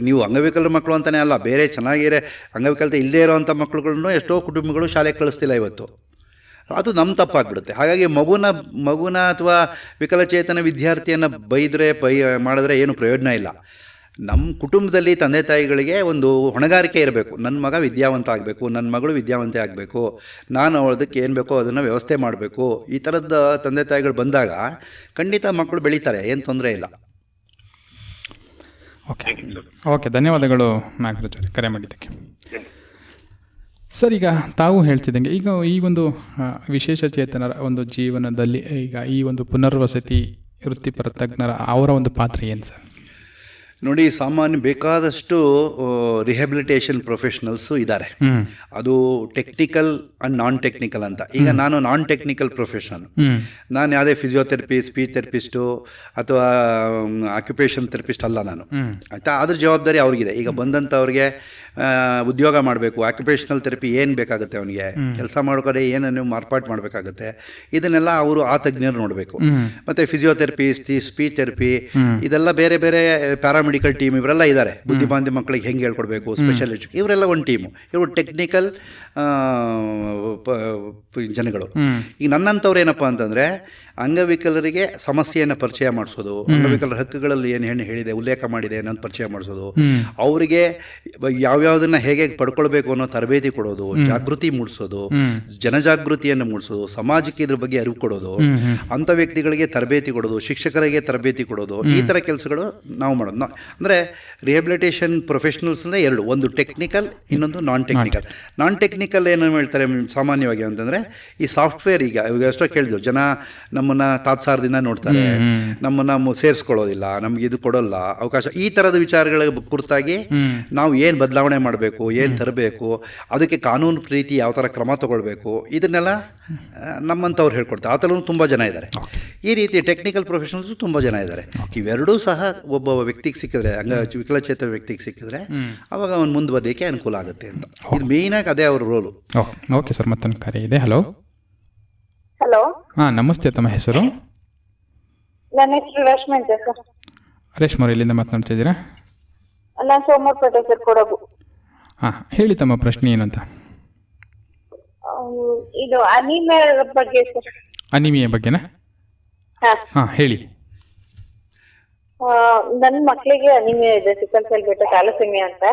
ನೀವು ಅಂಗವಿಕಲರ ಮಕ್ಕಳು ಅಂತಲೇ ಅಲ್ಲ, ಬೇರೆ ಚೆನ್ನಾಗಿರೋ ಅಂಗವಿಕಲತೆ ಇಲ್ಲದೇ ಇರೋವಂಥ ಮಕ್ಕಳುಗಳನ್ನು ಎಷ್ಟೋ ಕುಟುಂಬಗಳು ಶಾಲೆಗೆ ಕಳಿಸ್ತಿಲ್ಲ ಇವತ್ತು. ಅದು ನಮ್ಮ ತಪ್ಪಾಗ್ಬಿಡುತ್ತೆ. ಹಾಗಾಗಿ ಮಗುನ ಅಥವಾ ವಿಕಲಚೇತನ ವಿದ್ಯಾರ್ಥಿಯನ್ನು ಮಾಡಿದ್ರೆ ಏನು ಪ್ರಯೋಜನ ಇಲ್ಲ. ನಮ್ಮ ಕುಟುಂಬದಲ್ಲಿ ತಂದೆ ತಾಯಿಗಳಿಗೆ ಒಂದು ಹೊಣೆಗಾರಿಕೆ ಇರಬೇಕು. ನನ್ನ ಮಗ ವಿದ್ಯಾವಂತ ಆಗಬೇಕು, ನನ್ನ ಮಗಳು ವಿದ್ಯಾವಂತೆ ಆಗಬೇಕು, ನಾನು ಅವಳದಕ್ಕೆ ಏನು ಬೇಕೋ ಅದನ್ನು ವ್ಯವಸ್ಥೆ ಮಾಡಬೇಕು. ಈ ಥರದ ತಂದೆ ತಾಯಿಗಳು ಬಂದಾಗ ಖಂಡಿತ ಮಕ್ಕಳು ಬೆಳೀತಾರೆ, ಏನು ತೊಂದರೆ ಇಲ್ಲ. ಓಕೆ, ಧನ್ಯವಾದಗಳು ನಾಗರಾಜ್ ಅವರೇ ಕರೆ ಮಾಡಿದ್ದಕ್ಕೆ. ಸರ್, ಈಗ ತಾವು ಹೇಳ್ತಿದ್ದಂಗೆ ಈಗ ಈ ಒಂದು ವಿಶೇಷ ಚೇತನರ ಒಂದು ಜೀವನದಲ್ಲಿ ಈಗ ಈ ಒಂದು ಪುನರ್ವಸತಿ ವೃತ್ತಿಪರ ತಜ್ಞರ ಅವರ ಒಂದು ಪಾತ್ರ ಏನು ಸರ್? ನೋಡಿ, ಸಾಮಾನ್ಯ ಬೇಕಾದಷ್ಟು ರಿಹ್ಯಾಬಿಲಿಟೇಷನ್ ಪ್ರೊಫೆಷನಲ್ಸು ಇದ್ದಾರೆ. ಅದು ಟೆಕ್ನಿಕಲ್ ಆ್ಯಂಡ್ ನಾನ್ ಟೆಕ್ನಿಕಲ್ ಅಂತ. ಈಗ ನಾನು ನಾನ್ ಟೆಕ್ನಿಕಲ್ ಪ್ರೊಫೆಷನಲ್. ನಾನು ಯಾವುದೇ ಫಿಸಿಯೋಥೆರಪಿ, ಸ್ಪೀಚ್ ಥೆರಪಿಸ್ಟು ಅಥವಾ ಆಕ್ಯುಪೇಷನ್ ಥೆರಪಿಸ್ಟ್ ಅಲ್ಲ ನಾನು, ಆಯಿತಾ. ಅದ್ರ ಜವಾಬ್ದಾರಿ ಅವ್ರಿಗಿದೆ. ಈಗ ಬಂದಂಥವ್ರಿಗೆ ಉದ್ಯೋಗ ಮಾಡಬೇಕು, ಆಕ್ಯುಪೇಷನಲ್ ಥೆರಪಿ ಏನು ಬೇಕಾಗುತ್ತೆ, ಅವನಿಗೆ ಕೆಲಸ ಮಾಡೋ ಕಡೆ ಏನನ್ನು ಮಾರ್ಪಾಟ್ ಮಾಡಬೇಕಾಗುತ್ತೆ, ಇದನ್ನೆಲ್ಲ ಅವರು ಆ ತಜ್ಞರು ನೋಡಬೇಕು. ಮತ್ತು ಫಿಸಿಯೋಥೆರಪಿ, ಸ್ಪೀಚ್ ಥೆರಪಿ, ಇದೆಲ್ಲ ಬೇರೆ ಬೇರೆ ಪ್ಯಾರಾಮೆಡಿಕಲ್ ಟೀಮ್ ಇವರೆಲ್ಲ ಇದ್ದಾರೆ. ಬುದ್ಧಿಮಾಂದ್ಯ ಮಕ್ಕಳಿಗೆ ಹೆಂಗೆ ಹೇಳ್ಕೊಡ್ಬೇಕು, ಸ್ಪೆಷಲಿಸ್ಟ್, ಇವರೆಲ್ಲ ಒಂದು ಟೀಮು. ಇವರು ಟೆಕ್ನಿಕಲ್ ಜನಗಳು. ಈಗ ನನ್ನಂಥವ್ರು ಏನಪ್ಪ ಅಂತಂದರೆ, ಅಂಗವಿಕಲರಿಗೆ ಸಮಸ್ಯೆಯನ್ನು ಪರಿಚಯ ಮಾಡಿಸೋದು, ಅಂಗವಿಕಲರ ಹಕ್ಕುಗಳಲ್ಲಿ ಏನು ಹೇಳಿದೆ, ಉಲ್ಲೇಖ ಮಾಡಿದೆ ಅನ್ನೋದು ಪರಿಚಯ ಮಾಡಿಸೋದು, ಅವರಿಗೆ ಯಾವ್ಯಾವುದನ್ನು ಹೇಗೆ ಪಡ್ಕೊಳ್ಬೇಕು ಅನ್ನೋ ತರಬೇತಿ ಕೊಡೋದು, ಜಾಗೃತಿ ಮೂಡಿಸೋದು, ಜನಜಾಗೃತಿಯನ್ನು ಮೂಡಿಸೋದು, ಸಮಾಜಕ್ಕೆ ಇದ್ರ ಬಗ್ಗೆ ಅರಿವು ಕೊಡೋದು, ಅಂಥ ವ್ಯಕ್ತಿಗಳಿಗೆ ತರಬೇತಿ ಕೊಡೋದು, ಶಿಕ್ಷಕರಿಗೆ ತರಬೇತಿ ಕೊಡೋದು, ಈ ಥರ ಕೆಲಸಗಳು ನಾವು ಮಾಡೋದು. ಅಂದರೆ ರಿಹ್ಯಾಬಿಲಿಟೇಷನ್ ಪ್ರೊಫೆಷನಲ್ಸ್ನೇ ಎರಡು, ಒಂದು ಟೆಕ್ನಿಕಲ್, ಇನ್ನೊಂದು ನಾನ್ ಟೆಕ್ನಿಕಲ್. ನಾನ್ ಟೆಕ್ನಿಕಲ್ ಏನು ಹೇಳ್ತಾರೆ ಸಾಮಾನ್ಯವಾಗಿ ಅಂತಂದರೆ, ಈ ಸಾಫ್ಟ್ವೇರ್ ಈಗ ಎಷ್ಟೋ ಕೇಳಿದ್ರು, ಜನ ನಮ್ಮನ್ನು ತಾತ್ಸಾರದಿಂದ ನೋಡ್ತಾರೆ, ನಮ್ಮನ್ನು ಸೇರಿಸ್ಕೊಳ್ಳೋದಿಲ್ಲ, ನಮ್ಗೆ ಇದು ಕೊಡೋಲ್ಲ ಅವಕಾಶ, ಈ ಥರದ ವಿಚಾರಗಳ ಕುರಿತಾಗಿ ನಾವು ಏನು ಬದಲಾವಣೆ ಮಾಡಬೇಕು, ಏನು ತರಬೇಕು, ಅದಕ್ಕೆ ಕಾನೂನು ರೀತಿ ಯಾವ ಥರ ಕ್ರಮ ತಗೊಳ್ಬೇಕು, ಇದನ್ನೆಲ್ಲ ನಮ್ಮಂಥವ್ರು ಹೇಳ್ಕೊಡ್ತಾರೆ. ಆ ಥರನೂ ತುಂಬ ಜನ ಇದ್ದಾರೆ. ಈ ರೀತಿ ಟೆಕ್ನಿಕಲ್ ಪ್ರೊಫೆಷನಲ್ಸು ತುಂಬ ಜನ ಇದ್ದಾರೆ. ಇವೆರಡೂ ಸಹ ಒಬ್ಬ ವ್ಯಕ್ತಿಗೆ ಸಿಕ್ಕಿದ್ರೆ, ವಿಕಲಚೇತನ ವ್ಯಕ್ತಿಗೆ ಸಿಕ್ಕಿದ್ರೆ ಅವಾಗ ಅವನು ಮುಂದುವರಿಯಕ್ಕೆ ಅನುಕೂಲ ಆಗುತ್ತೆ ಅಂತ. ಇದು ಮೇಯ್ನಾಗಿ ಅದೇ ಅವ್ರ ರೋಲು. ಓಕೆ ಸರ್, ಮತ್ತೊಂದು ಕರೆ ಇದೆ. ಹಲೋ. ಹಲೋ. ಹಾಂ, ನಮಸ್ತೆ. ತಮ್ಮ ಹೆಸರು? ನನ್ನ ಹೆಸರು ರೇಷ್ಮೆ ಅಂತ ಸರ್. ರೇಷ್ಮೆ ಅವರು ಎಲ್ಲಿಂದ ಮಾತನಾಡ್ತಿದ್ದೀರಾ? ನಾನು ಸೋಮವಾರಪೇಟೆ ಸರ್, ಕೊಡಗು. ಹಾಂ, ಹೇಳಿ ತಮ್ಮ ಪ್ರಶ್ನೆ ಏನಂತ. ಇದು ಅನಿಮಿಯಾ ಬಗ್ಗೆ ಸರ್. ಅನಿಮಿಯಾ ಬಗ್ಗೆನಾ? ಹಾಂ, ಹೇಳಿ. ನನ್ನ ಮಕ್ಕಳಿಗೆ ಅನಿಮಿಯಾ ಇದೆ, ಸಿಕಲ್ ಸೆಲ್ ಬೀಟಾ ಥ್ಯಾಲಸೆಮಿಯಾ ಅಂತ.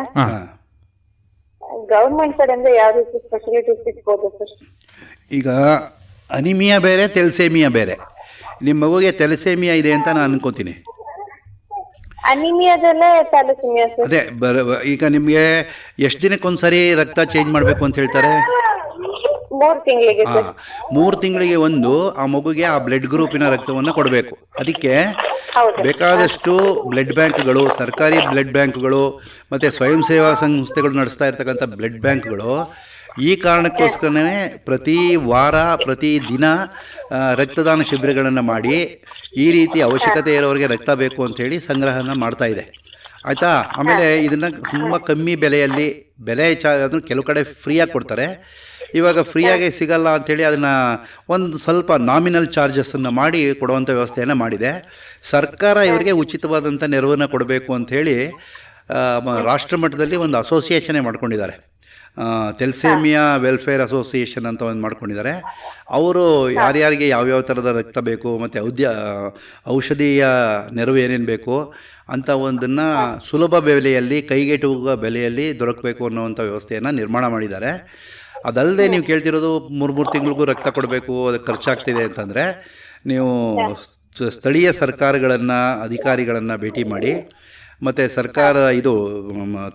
ಗವರ್ಮೆಂಟ್ ಕಡೆಯಿಂದ ಯಾವ ರೀತಿ ಫೆಸಿಲಿಟೀಸ್ ಸಿಗ್ಬೋದು ಸರ್? ಈಗ ಅನಿಮಿಯಾ ಬೇರೆ, ತೆಲಸೇಮಿಯಾ ಬೇರೆ. ನಿಮ್ಮ ಮಗುಗೆ ತೆಲಸೇಮಿಯಾ ಇದೆ ಅಂತ ನಾನು ಅನ್ಕೋತೀನಿ. ಅನಿಮಿಯಾದಲ್ಲೇ ಥ್ಯಾಲಸೆಮಿಯಾ ಸರ್. ಅದೇ ಈಗ ನಿಮಗೆ ಎಷ್ಟು ದಿನಕ್ಕೊಂದ್ಸರಿ ರಕ್ತ ಚೇಂಜ್ ಮಾಡಬೇಕು ಅಂತ ಹೇಳ್ತಾರೆ? 3 ತಿಂಗಳಿಗೆ ಸರ್. 3 ತಿಂಗಳಿಗೆ ಒಂದು ಆ ಮಗುಗೆ ಆ ಬ್ಲಡ್ ಗ್ರೂಪಿನ ರಕ್ತವನ್ನು ಕೊಡಬೇಕು. ಅದಕ್ಕೆ ಬೇಕಾದಷ್ಟು ಬ್ಲಡ್ ಬ್ಯಾಂಕ್ಗಳು, ಸರ್ಕಾರಿ ಬ್ಲಡ್ ಬ್ಯಾಂಕ್ಗಳು ಮತ್ತು ಸ್ವಯಂ ಸೇವಾ ಸಂಸ್ಥೆಗಳು ನಡೆಸ್ತಾ ಇರ್ತಕ್ಕಂಥ ಬ್ಲಡ್ ಬ್ಯಾಂಕ್ಗಳು ಈ ಕಾರಣಕ್ಕೋಸ್ಕರನೇ ಪ್ರತಿ ವಾರ, ಪ್ರತಿ ದಿನ ರಕ್ತದಾನ ಶಿಬಿರಗಳನ್ನು ಮಾಡಿ ಈ ರೀತಿ ಅವಶ್ಯಕತೆ ಇರೋರಿಗೆ ರಕ್ತ ಬೇಕು ಅಂಥೇಳಿ ಸಂಗ್ರಹನ ಮಾಡ್ತಾ ಇದೆ, ಆಯಿತಾ. ಆಮೇಲೆ ಇದನ್ನು ತುಂಬ ಕಮ್ಮಿ ಬೆಲೆಯಲ್ಲಿ, ಬೆಲೆ ಅದನ್ನು ಕೆಲವು ಕಡೆ ಫ್ರೀಯಾಗಿ ಕೊಡ್ತಾರೆ. ಇವಾಗ ಫ್ರೀಯಾಗಿ ಸಿಗಲ್ಲ ಅಂಥೇಳಿ ಅದನ್ನು ಒಂದು ಸ್ವಲ್ಪ ನಾಮಿನಲ್ ಚಾರ್ಜಸ್ಸನ್ನು ಮಾಡಿ ಕೊಡುವಂಥ ವ್ಯವಸ್ಥೆಯನ್ನು ಮಾಡಿದೆ ಸರ್ಕಾರ. ಇವರಿಗೆ ಉಚಿತವಾದಂಥ ನೆರವನ್ನು ಕೊಡಬೇಕು ಅಂಥೇಳಿ ರಾಷ್ಟ್ರ ಮಟ್ಟದಲ್ಲಿ ಒಂದು ಅಸೋಸಿಯೇಷನ್ನೇ ಮಾಡ್ಕೊಂಡಿದ್ದಾರೆ. ತೆಲಸೇಮಿಯಾ ವೆಲ್ಫೇರ್ ಅಸೋಸಿಯೇಷನ್ ಅಂತ ಒಂದು ಮಾಡ್ಕೊಂಡಿದ್ದಾರೆ. ಅವರು ಯಾರ್ಯಾರಿಗೆ ಯಾವ್ಯಾವ ಥರದ ರಕ್ತ ಬೇಕು ಮತ್ತು ಔಷಧೀಯ ನೆರವು ಏನೇನು ಬೇಕು ಅಂತ ಒಂದನ್ನು ಸುಲಭ ಬೆಲೆಯಲ್ಲಿ, ಕೈಗೆಟುಕುವ ಬೆಲೆಯಲ್ಲಿ ದೊರಕಬೇಕು ಅನ್ನೋವಂಥ ವ್ಯವಸ್ಥೆಯನ್ನು ನಿರ್ಮಾಣ ಮಾಡಿದ್ದಾರೆ. ಅದಲ್ಲದೆ ನೀವು ಕೇಳ್ತಿರೋದು 3 ತಿಂಗಳಿಗೂ ರಕ್ತ ಕೊಡಬೇಕು, ಅದಕ್ಕೆ ಖರ್ಚಾಗ್ತಿದೆ ಅಂತಂದರೆ, ನೀವು ಸ್ಥಳೀಯ ಸರ್ಕಾರಗಳನ್ನು, ಅಧಿಕಾರಿಗಳನ್ನು ಭೇಟಿ ಮಾಡಿ. ಮತ್ತು ಸರ್ಕಾರ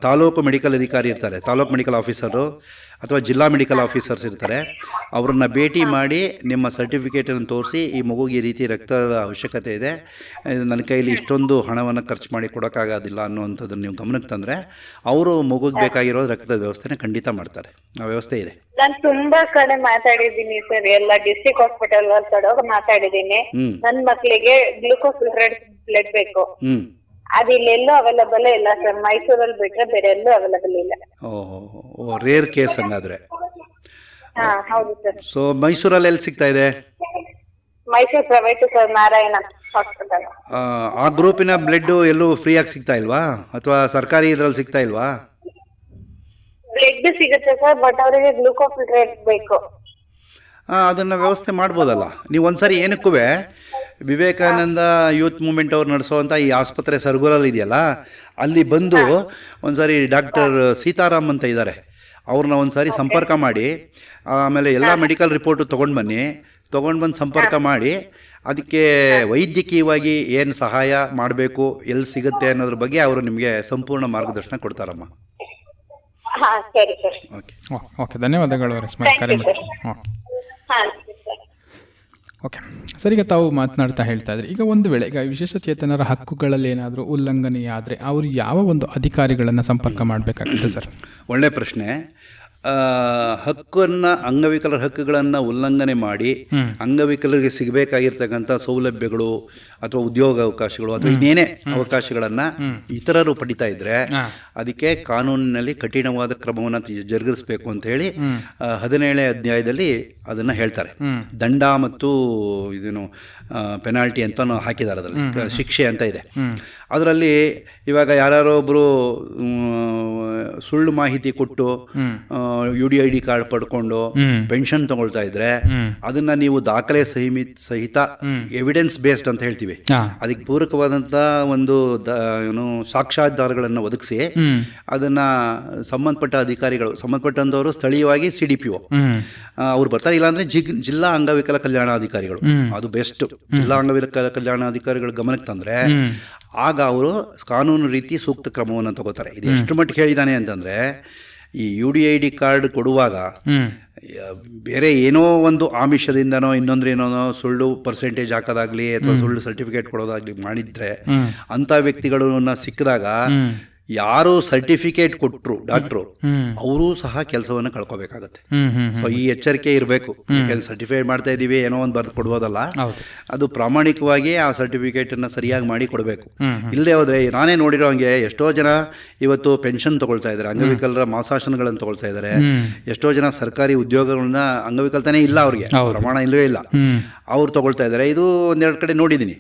ತಾಲೂಕು ಮೆಡಿಕಲ್ ಅಧಿಕಾರಿ ಇರ್ತಾರೆ, ತಾಲೂಕು ಮೆಡಿಕಲ್ ಆಫೀಸರು ಅಥವಾ ಜಿಲ್ಲಾ ಮೆಡಿಕಲ್ ಆಫೀಸರ್ಸ್ ಇರ್ತಾರೆ. ಅವರನ್ನು ಭೇಟಿ ಮಾಡಿ ನಿಮ್ಮ ಸರ್ಟಿಫಿಕೇಟನ್ನು ತೋರಿಸಿ, ಈ ಮಗುಗೆ ಈ ರೀತಿ ರಕ್ತದ ಅವಶ್ಯಕತೆ ಇದೆ, ನನ್ನ ಕೈಲಿ ಇಷ್ಟೊಂದು ಹಣವನ್ನು ಖರ್ಚು ಮಾಡಿ ಕೊಡೋಕ್ಕಾಗೋದಿಲ್ಲ ಅನ್ನುವಂಥದ್ದನ್ನು ನೀವು ಗಮನಕ್ಕೆ ತಂದರೆ ಅವರು ಮಗುಗೆ ಬೇಕಾಗಿರೋ ರಕ್ತದ ವ್ಯವಸ್ಥೆನ ಖಂಡಿತ ಮಾಡ್ತಾರೆ. ಆ ವ್ಯವಸ್ಥೆ ಇದೆ. ನಾನು ತುಂಬಾ ಕಡೆ ಮಾತಾಡಿದ್ದೀನಿ ಸರ್, ಎಲ್ಲ ಡಿಸ್ಟ್ರಿಕ್ಟ್ ಹಾಸ್ಪಿಟಲ್ ಕಡೆ ಮಾತಾಡಿದ್ದೀನಿ. ನನ್ನ ಮಕ್ಕಳಿಗೆ ಗ್ಲೂಕೋಸ್ ಬ್ಲಡ್ ಬೇಕು, ಅದು ಇಲ್ಲೆಲ್ಲೂ ಅವೈಲಬಲ್ ಇಲ್ಲ ಸರ್. ಮೈಸೂರಲ್ಲಿ ಬಿಟ್ರೆ ಬೇರೆ ಎಲ್ಲೂ ಅವೈಲಬಲ್ ಇಲ್ಲ. ಓ, ರೇರ್ ಕೇಸ್ ಹಂಗಾದ್ರೆ. ಹೌದು ಸರ್. ಸೊ ಮೈಸೂರಲ್ಲಿ ಎಲ್ಲಿ ಸಿಗ್ತಾ ಇದೆ? Mysuru private sir, Narayana hospital. ಆ ಗ್ರೂಪಿನ ಬ್ಲಡ್ ಎಲ್ಲೂ ಫ್ರೀಯಾಗಿ ಸಿಗ್ತಾ ಇಲ್ವಾ, ಅಥವಾ ಸರ್ಕಾರಿ ಇದ್ರಲ್ಲಿ ಸಿಗ್ತಾ ಇಲ್ವಾ? ಬ್ಲಡ್ ಸಿಗುತ್ತೆ ಸರ್, ಬಟ್ ಅವರಿಗೆ ಗ್ಲೂಕೋಸ್ ಬೇಕು. ಅದನ್ನು ವ್ಯವಸ್ಥೆ ಮಾಡ್ಬೋದಲ್ಲ. ನೀವು ಒಂದ್ಸರಿ ಏನಕ್ಕೂ ವಿವೇಕಾನಂದ ಯೂತ್ ಮೂವ್ಮೆಂಟ್ ಅವ್ರು ನಡೆಸೋವಂಥ ಈ ಆಸ್ಪತ್ರೆ ಸರಗೂರಲ್ಲಿ ಇದೆಯಲ್ಲ, ಅಲ್ಲಿ ಬಂದು ಒಂದ್ಸರಿ ಡಾಕ್ಟರ್ ಸೀತಾರಾಮ್ ಅಂತ ಇದ್ದಾರೆ, ಅವ್ರನ್ನ ಒಂದ್ಸಾರಿ ಸಂಪರ್ಕ ಮಾಡಿ, ಆಮೇಲೆ ಎಲ್ಲ ಮೆಡಿಕಲ್ ರಿಪೋರ್ಟು ತೊಗೊಂಡು ಬಂದು ಸಂಪರ್ಕ ಮಾಡಿ, ಅದಕ್ಕೆ ವೈದ್ಯಕೀಯವಾಗಿ ಏನು ಸಹಾಯ ಮಾಡಬೇಕು, ಎಲ್ಲಿ ಸಿಗುತ್ತೆ ಅನ್ನೋದ್ರ ಬಗ್ಗೆ ಅವರು ನಿಮಗೆ ಸಂಪೂರ್ಣ ಮಾರ್ಗದರ್ಶನ ಕೊಡ್ತಾರಮ್ಮ. ಓಕೆ, ಧನ್ಯವಾದಗಳು ರೇಷ್ಮೆ. ಕರೆ ಮಾಡಿ. ಓಕೆ ಸರ್, ಈಗ ತಾವು ಮಾತನಾಡ್ತಾ ಹೇಳ್ತಾ ಇದ್ರಿ, ಈಗ ಒಂದು ವೇಳೆ ಈಗ ವಿಶೇಷ ಚೇತನರ ಹಕ್ಕುಗಳಲ್ಲಿ ಏನಾದರೂ ಉಲ್ಲಂಘನೆ ಆದರೆ ಅವರು ಯಾವ ಒಂದು ಅಧಿಕಾರಿಗಳನ್ನು ಸಂಪರ್ಕ ಮಾಡಬೇಕಾಗುತ್ತೆ ಸರ್? ಒಳ್ಳೆಯ ಪ್ರಶ್ನೆ. ಹಕ್ಕನ್ನು, ಅಂಗವಿಕಲರ ಹಕ್ಕುಗಳನ್ನು ಉಲ್ಲಂಘನೆ ಮಾಡಿ ಅಂಗವಿಕಲರಿಗೆ ಸಿಗಬೇಕಾಗಿರ್ತಕ್ಕಂಥ ಸೌಲಭ್ಯಗಳು ಅಥವಾ ಉದ್ಯೋಗ ಅವಕಾಶಗಳು ಅಥವಾ ಇನ್ನೇನೇ ಅವಕಾಶಗಳನ್ನು ಇತರರು ಪಡಿತಾ ಇದ್ರೆ ಅದಕ್ಕೆ ಕಾನೂನಿನಲ್ಲಿ ಕಠಿಣವಾದ ಕ್ರಮವನ್ನು ಜರುಗಿಸಬೇಕು ಅಂತ ಹೇಳಿ 17ನೇ ಅಧ್ಯಾಯದಲ್ಲಿ ಅದನ್ನು ಹೇಳ್ತಾರೆ. ದಂಡ ಮತ್ತು ಇದೇನು ಪೆನಾಲ್ಟಿ ಅಂತ ಹಾಕಿದ್ದಾರೆ, ಅದರಲ್ಲಿ ಶಿಕ್ಷೆ ಅಂತ ಇದೆ. ಅದರಲ್ಲಿ ಇವಾಗ ಯಾರೋ ಒಬ್ಬರು ಸುಳ್ಳು ಮಾಹಿತಿ ಕೊಟ್ಟು UDID ಕಾರ್ಡ್ ಪಡ್ಕೊಂಡು ಪೆನ್ಷನ್ ತಗೊಳ್ತಾ ಇದ್ರೆ ಅದನ್ನ ನೀವು ದಾಖಲೆ ಸಹಿತ ಎವಿಡೆನ್ಸ್ ಬೇಸ್ಡ್ ಅಂತ ಹೇಳ್ತೀವಿ, ಅದಕ್ಕೆ ಪೂರಕವಾದಂಥ ಒಂದು ಏನು ಸಾಕ್ಷ್ಯಾಧಾರಗಳನ್ನು ಒದಗಿಸಿ ಅದನ್ನ ಸಂಬಂಧಪಟ್ಟ ಅಧಿಕಾರಿಗಳು, ಸಂಬಂಧಪಟ್ಟಂಥವರು ಸ್ಥಳೀಯವಾಗಿ CDPO ಅವ್ರು ಬರ್ತಾರೆ, ಇಲ್ಲಾಂದ್ರೆ ಜಿಲ್ಲಾ ಅಂಗವಿಕಲ ಕಲ್ಯಾಣಾಧಿಕಾರಿಗಳು, ಅದು ಬೆಸ್ಟ್. ಜಿಲ್ಲಾ ಅಂಗವಿಕಲ ಕಲ್ಯಾಣಾಧಿಕಾರಿಗಳು ಗಮನಕ್ಕೆ ತಂದ್ರೆ ಆಗ ಅವರು ಕಾನೂನು ರೀತಿ ಸೂಕ್ತ ಕ್ರಮವನ್ನು ತಗೋತಾರೆ. ಇದು ಎಷ್ಟು ಮಟ್ಟಿಗೆ ಹೇಳಿದ್ದಾನೆ ಅಂತಂದ್ರೆ, ಈ UDID ಕಾರ್ಡ್ ಕೊಡುವಾಗ ಬೇರೆ ಏನೋ ಒಂದು ಆಮಿಷದಿಂದನೋ ಇನ್ನೊಂದ್ರೇನೋ ಸುಳ್ಳು ಪರ್ಸೆಂಟೇಜ್ ಹಾಕೋದಾಗ್ಲಿ ಅಥವಾ ಸುಳ್ಳು ಸರ್ಟಿಫಿಕೇಟ್ ಕೊಡೋದಾಗ್ಲಿ ಮಾಡಿದ್ರೆ ಅಂಥ ವ್ಯಕ್ತಿಗಳನ್ನ ಸಿಕ್ಕಿದಾಗ ಯಾರು ಸರ್ಟಿಫಿಕೇಟ್ ಕೊಟ್ಟರು ಡಾಕ್ಟ್ರು ಅವರೂ ಸಹ ಕೆಲಸವನ್ನು ಕಳ್ಕೋಬೇಕಾಗತ್ತೆ. ಸೊ ಈ ಎಚ್ಚರಿಕೆ ಇರಬೇಕು. ಯಾಕೆಂದ್ರೆ ಸರ್ಟಿಫೈಡ್ ಮಾಡ್ತಾ ಇದ್ದೀವಿ ಏನೋ ಒಂದು ಬರೆದು ಕೊಡ್ಬೋದಲ್ಲ, ಅದು ಪ್ರಾಮಾಣಿಕವಾಗಿ ಆ ಸರ್ಟಿಫಿಕೇಟನ್ನು ಸರಿಯಾಗಿ ಮಾಡಿ ಕೊಡಬೇಕು. ಇಲ್ಲದೆ ಹೋದರೆ ನಾನೇ ನೋಡಿರೋ ಹಂಗೆ ಎಷ್ಟೋ ಜನ ಇವತ್ತು ಪೆನ್ಷನ್ ತಗೊಳ್ತಾ ಇದ್ದಾರೆ, ಅಂಗವಿಕಲರ ಮಾಸಾಶನಗಳನ್ನು ತಗೊಳ್ತಾ ಇದ್ದಾರೆ. ಎಷ್ಟೋ ಜನ ಸರ್ಕಾರಿ ಉದ್ಯೋಗಗಳನ್ನ ಅಂಗವಿಕಲ್ತಾನೇ ಇಲ್ಲ, ಅವ್ರಿಗೆ ಪ್ರಮಾಣ ಇಲ್ಲವೇ ಇಲ್ಲ, ಅವ್ರು ತಗೊಳ್ತಾ ಇದ್ದಾರೆ. ಇದು ಒಂದೆರಡು ಕಡೆ ನೋಡಿದ್ದೀನಿ.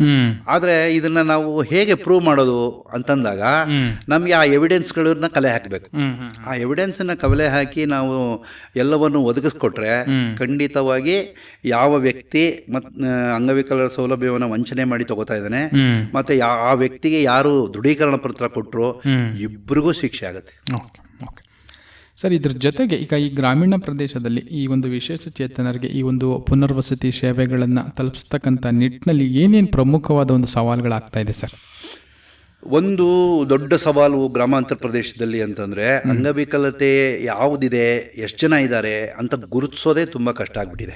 ಆದರೆ ಇದನ್ನ ನಾವು ಹೇಗೆ ಪ್ರೂವ್ ಮಾಡೋದು ಅಂತಂದಾಗ ನಮಗೆ ಆ ಎವಿಡೆನ್ಸ್ಗಳನ್ನ ಕಲೆ ಹಾಕಬೇಕು. ಆ ಎವಿಡೆನ್ಸನ್ನ ಕಲೆ ಹಾಕಿ ನಾವು ಎಲ್ಲವನ್ನು ಒದಗಿಸ್ಕೊಟ್ರೆ ಖಂಡಿತವಾಗಿ ಯಾವ ವ್ಯಕ್ತಿ ಅಂಗವಿಕಲರ ಸೌಲಭ್ಯವನ್ನು ವಂಚನೆ ಮಾಡಿ ತಗೋತಾ ಇದ್ದಾನೆ ಮತ್ತೆ ಆ ವ್ಯಕ್ತಿಗೆ ಯಾರು ದೃಢೀಕರಣ ಪತ್ರ ಕೊಟ್ಟರು ಇಬ್ಬರಿಗೂ ಶಿಕ್ಷೆ ಆಗುತ್ತೆ. ಸರ್, ಇದ್ರ ಜೊತೆಗೆ ಈಗ ಈ ಗ್ರಾಮೀಣ ಪ್ರದೇಶದಲ್ಲಿ ಈ ಒಂದು ವಿಶೇಷ ಚೇತನರಿಗೆ ಈ ಒಂದು ಪುನರ್ವಸತಿ ಸೇವೆಗಳನ್ನು ತಲುಪಿಸ್ತಕ್ಕಂಥ ನಿಟ್ಟಿನಲ್ಲಿ ಏನೇನು ಪ್ರಮುಖವಾದ ಒಂದು ಸವಾಲುಗಳಾಗ್ತಾ ಇದೆ ಸರ್? ಒಂದು ದೊಡ್ಡ ಸವಾಲು ಗ್ರಾಮಾಂತರ ಪ್ರದೇಶದಲ್ಲಿ ಅಂತಂದರೆ ಅಂಗವಿಕಲತೆ ಯಾವುದಿದೆ, ಎಷ್ಟು ಜನ ಇದ್ದಾರೆ ಅಂತ ಗುರುತಿಸೋದೇ ತುಂಬ ಕಷ್ಟ ಆಗಿಬಿಟ್ಟಿದೆ.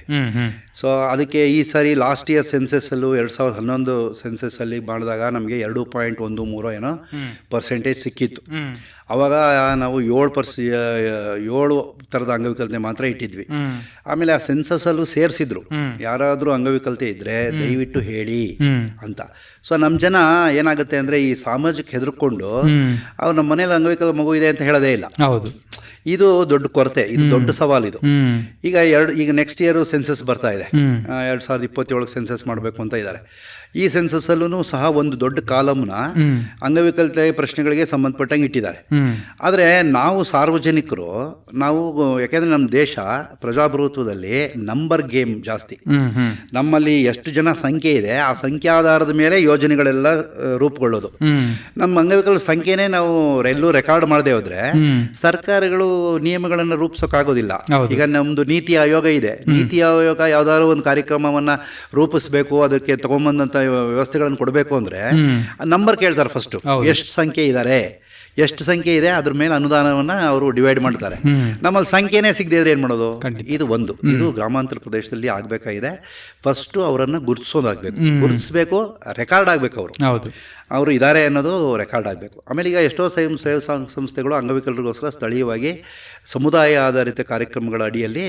ಸೊ ಅದಕ್ಕೆ ಈ ಸಾರಿ ಲಾಸ್ಟ್ ಇಯರ್ ಸೆನ್ಸಸ್ಸಲ್ಲೂ 2011 ಸೆನ್ಸಸ್ಸಲ್ಲಿ ಮಾಡಿದಾಗ ನಮಗೆ 2.13 ಏನೋ ಪರ್ಸೆಂಟೇಜ್ ಸಿಕ್ಕಿತ್ತು. ಆವಾಗ ನಾವು 7 ಥರದ ಅಂಗವಿಕಲತೆ ಮಾತ್ರ ಇಟ್ಟಿದ್ವಿ. ಆಮೇಲೆ ಆ ಸೆನ್ಸಸ್ಸಲ್ಲೂ ಸೇರಿಸಿದ್ರು, ಯಾರಾದರೂ ಅಂಗವಿಕಲತೆ ಇದ್ದರೆ ದಯವಿಟ್ಟು ಹೇಳಿ ಅಂತ. ಸೊ ನಮ್ಮ ಜನ ಏನಾಗುತ್ತೆ ಅಂದರೆ ಈ ಸಾಮಾಜಿಕ ಹೆದರ್ಕೊಂಡು ಅವ್ರು ನಮ್ಮ ಮನೇಲಿ ಅಂಗವಿಕಲ ಮಗು ಇದೆ ಅಂತ ಹೇಳೋದೇ ಇಲ್ಲ. ಹೌದು, ಇದು ದೊಡ್ಡ ಕೊರತೆ, ಇದು ದೊಡ್ಡ ಸವಾಲು. ಇದು ಈಗ ನೆಕ್ಸ್ಟ್ ಇಯರ್ ಸೆನ್ಸಸ್ ಬರ್ತಾ ಇದೆ, 2027 ಸೆನ್ಸಸ್ ಮಾಡಬೇಕು ಅಂತ ಇದ್ದಾರೆ. ಈ ಸೆನ್ಸಸ್ಸಲ್ಲೂ ಸಹ ಒಂದು ದೊಡ್ಡ ಕಾಲಮ್ನ ಅಂಗವಿಕಲತೆ ಪ್ರಶ್ನೆಗಳಿಗೆ ಸಂಬಂಧಪಟ್ಟಂಗೆ ಇಟ್ಟಿದ್ದಾರೆ. ಆದರೆ ನಾವು ಸಾರ್ವಜನಿಕರು ಯಾಕೆಂದರೆ ನಮ್ಮ ದೇಶ ಪ್ರಜಾಪ್ರಭುತ್ವದಲ್ಲಿ ನಂಬರ್ ಗೇಮ್ ಜಾಸ್ತಿ. ನಮ್ಮಲ್ಲಿ ಎಷ್ಟು ಜನ ಸಂಖ್ಯೆ ಇದೆ ಆ ಸಂಖ್ಯಾಧಾರದ ಮೇಲೆ ಯೋಜನೆಗಳೆಲ್ಲ ರೂಪುಗೊಳ್ಳೋದು. ನಮ್ಮ ಅಂಗವಿಕಲರ ಸಂಖ್ಯೆನೇ ನಾವು ಎಲ್ಲೂ ರೆಕಾರ್ಡ್ ಮಾಡದೆ ಹೋದ್ರೆ ಸರ್ಕಾರಗಳು ನಿಯಮಗಳನ್ನು ರೂಪಿಸೋಕ್ಕಾಗೋದಿಲ್ಲ. ಈಗ ನಮ್ದು ನೀತಿ ಆಯೋಗ ಇದೆ, ನೀತಿ ಆಯೋಗ ಯಾವ್ದಾದ್ರು ಒಂದು ಕಾರ್ಯಕ್ರಮವನ್ನ ರೂಪಿಸಬೇಕು, ಅದಕ್ಕೆ ತಗೊಂಬಂದಂತ ವ್ಯವಸ್ಥೆಗಳನ್ನು ಕೊಡಬೇಕು ಅಂದ್ರೆ ನಂಬರ್ ಕೇಳ್ತಾರೆ ಫಸ್ಟ್, ಎಷ್ಟು ಸಂಖ್ಯೆ ಇದ್ದಾರೆ, ಎಷ್ಟು ಸಂಖ್ಯೆ ಇದೆ ಅದ್ರ ಮೇಲೆ ಅನುದಾನವನ್ನು ಅವರು ಡಿವೈಡ್ ಮಾಡ್ತಾರೆ. ನಮ್ಮಲ್ಲಿ ಸಂಖ್ಯೆನೇ ಸಿಗದೆ ಇದ್ರೆ ಏನು ಮಾಡೋದು? ಇದು ಗ್ರಾಮಾಂತರ ಪ್ರದೇಶದಲ್ಲಿ ಆಗಬೇಕಾಗಿದೆ. ಫಸ್ಟು ಅವರನ್ನು ಗುರುತಿಸೋದಾಗಬೇಕು, ಗುರುತಿಸ್ಬೇಕು, ರೆಕಾರ್ಡ್ ಆಗಬೇಕು, ಅವರು ಇದ್ದಾರೆ ಅನ್ನೋದು ರೆಕಾರ್ಡ್ ಆಗಬೇಕು. ಆಮೇಲೆ ಈಗ ಎಷ್ಟೋ ಸ್ವಯಂ ಸಂಸ್ಥೆಗಳು ಅಂಗವಿಕಲರಿಗೋಸ್ಕರ ಸ್ಥಳೀಯವಾಗಿ ಸಮುದಾಯ ಆಧಾರಿತ ಕಾರ್ಯಕ್ರಮಗಳ ಅಡಿಯಲ್ಲಿ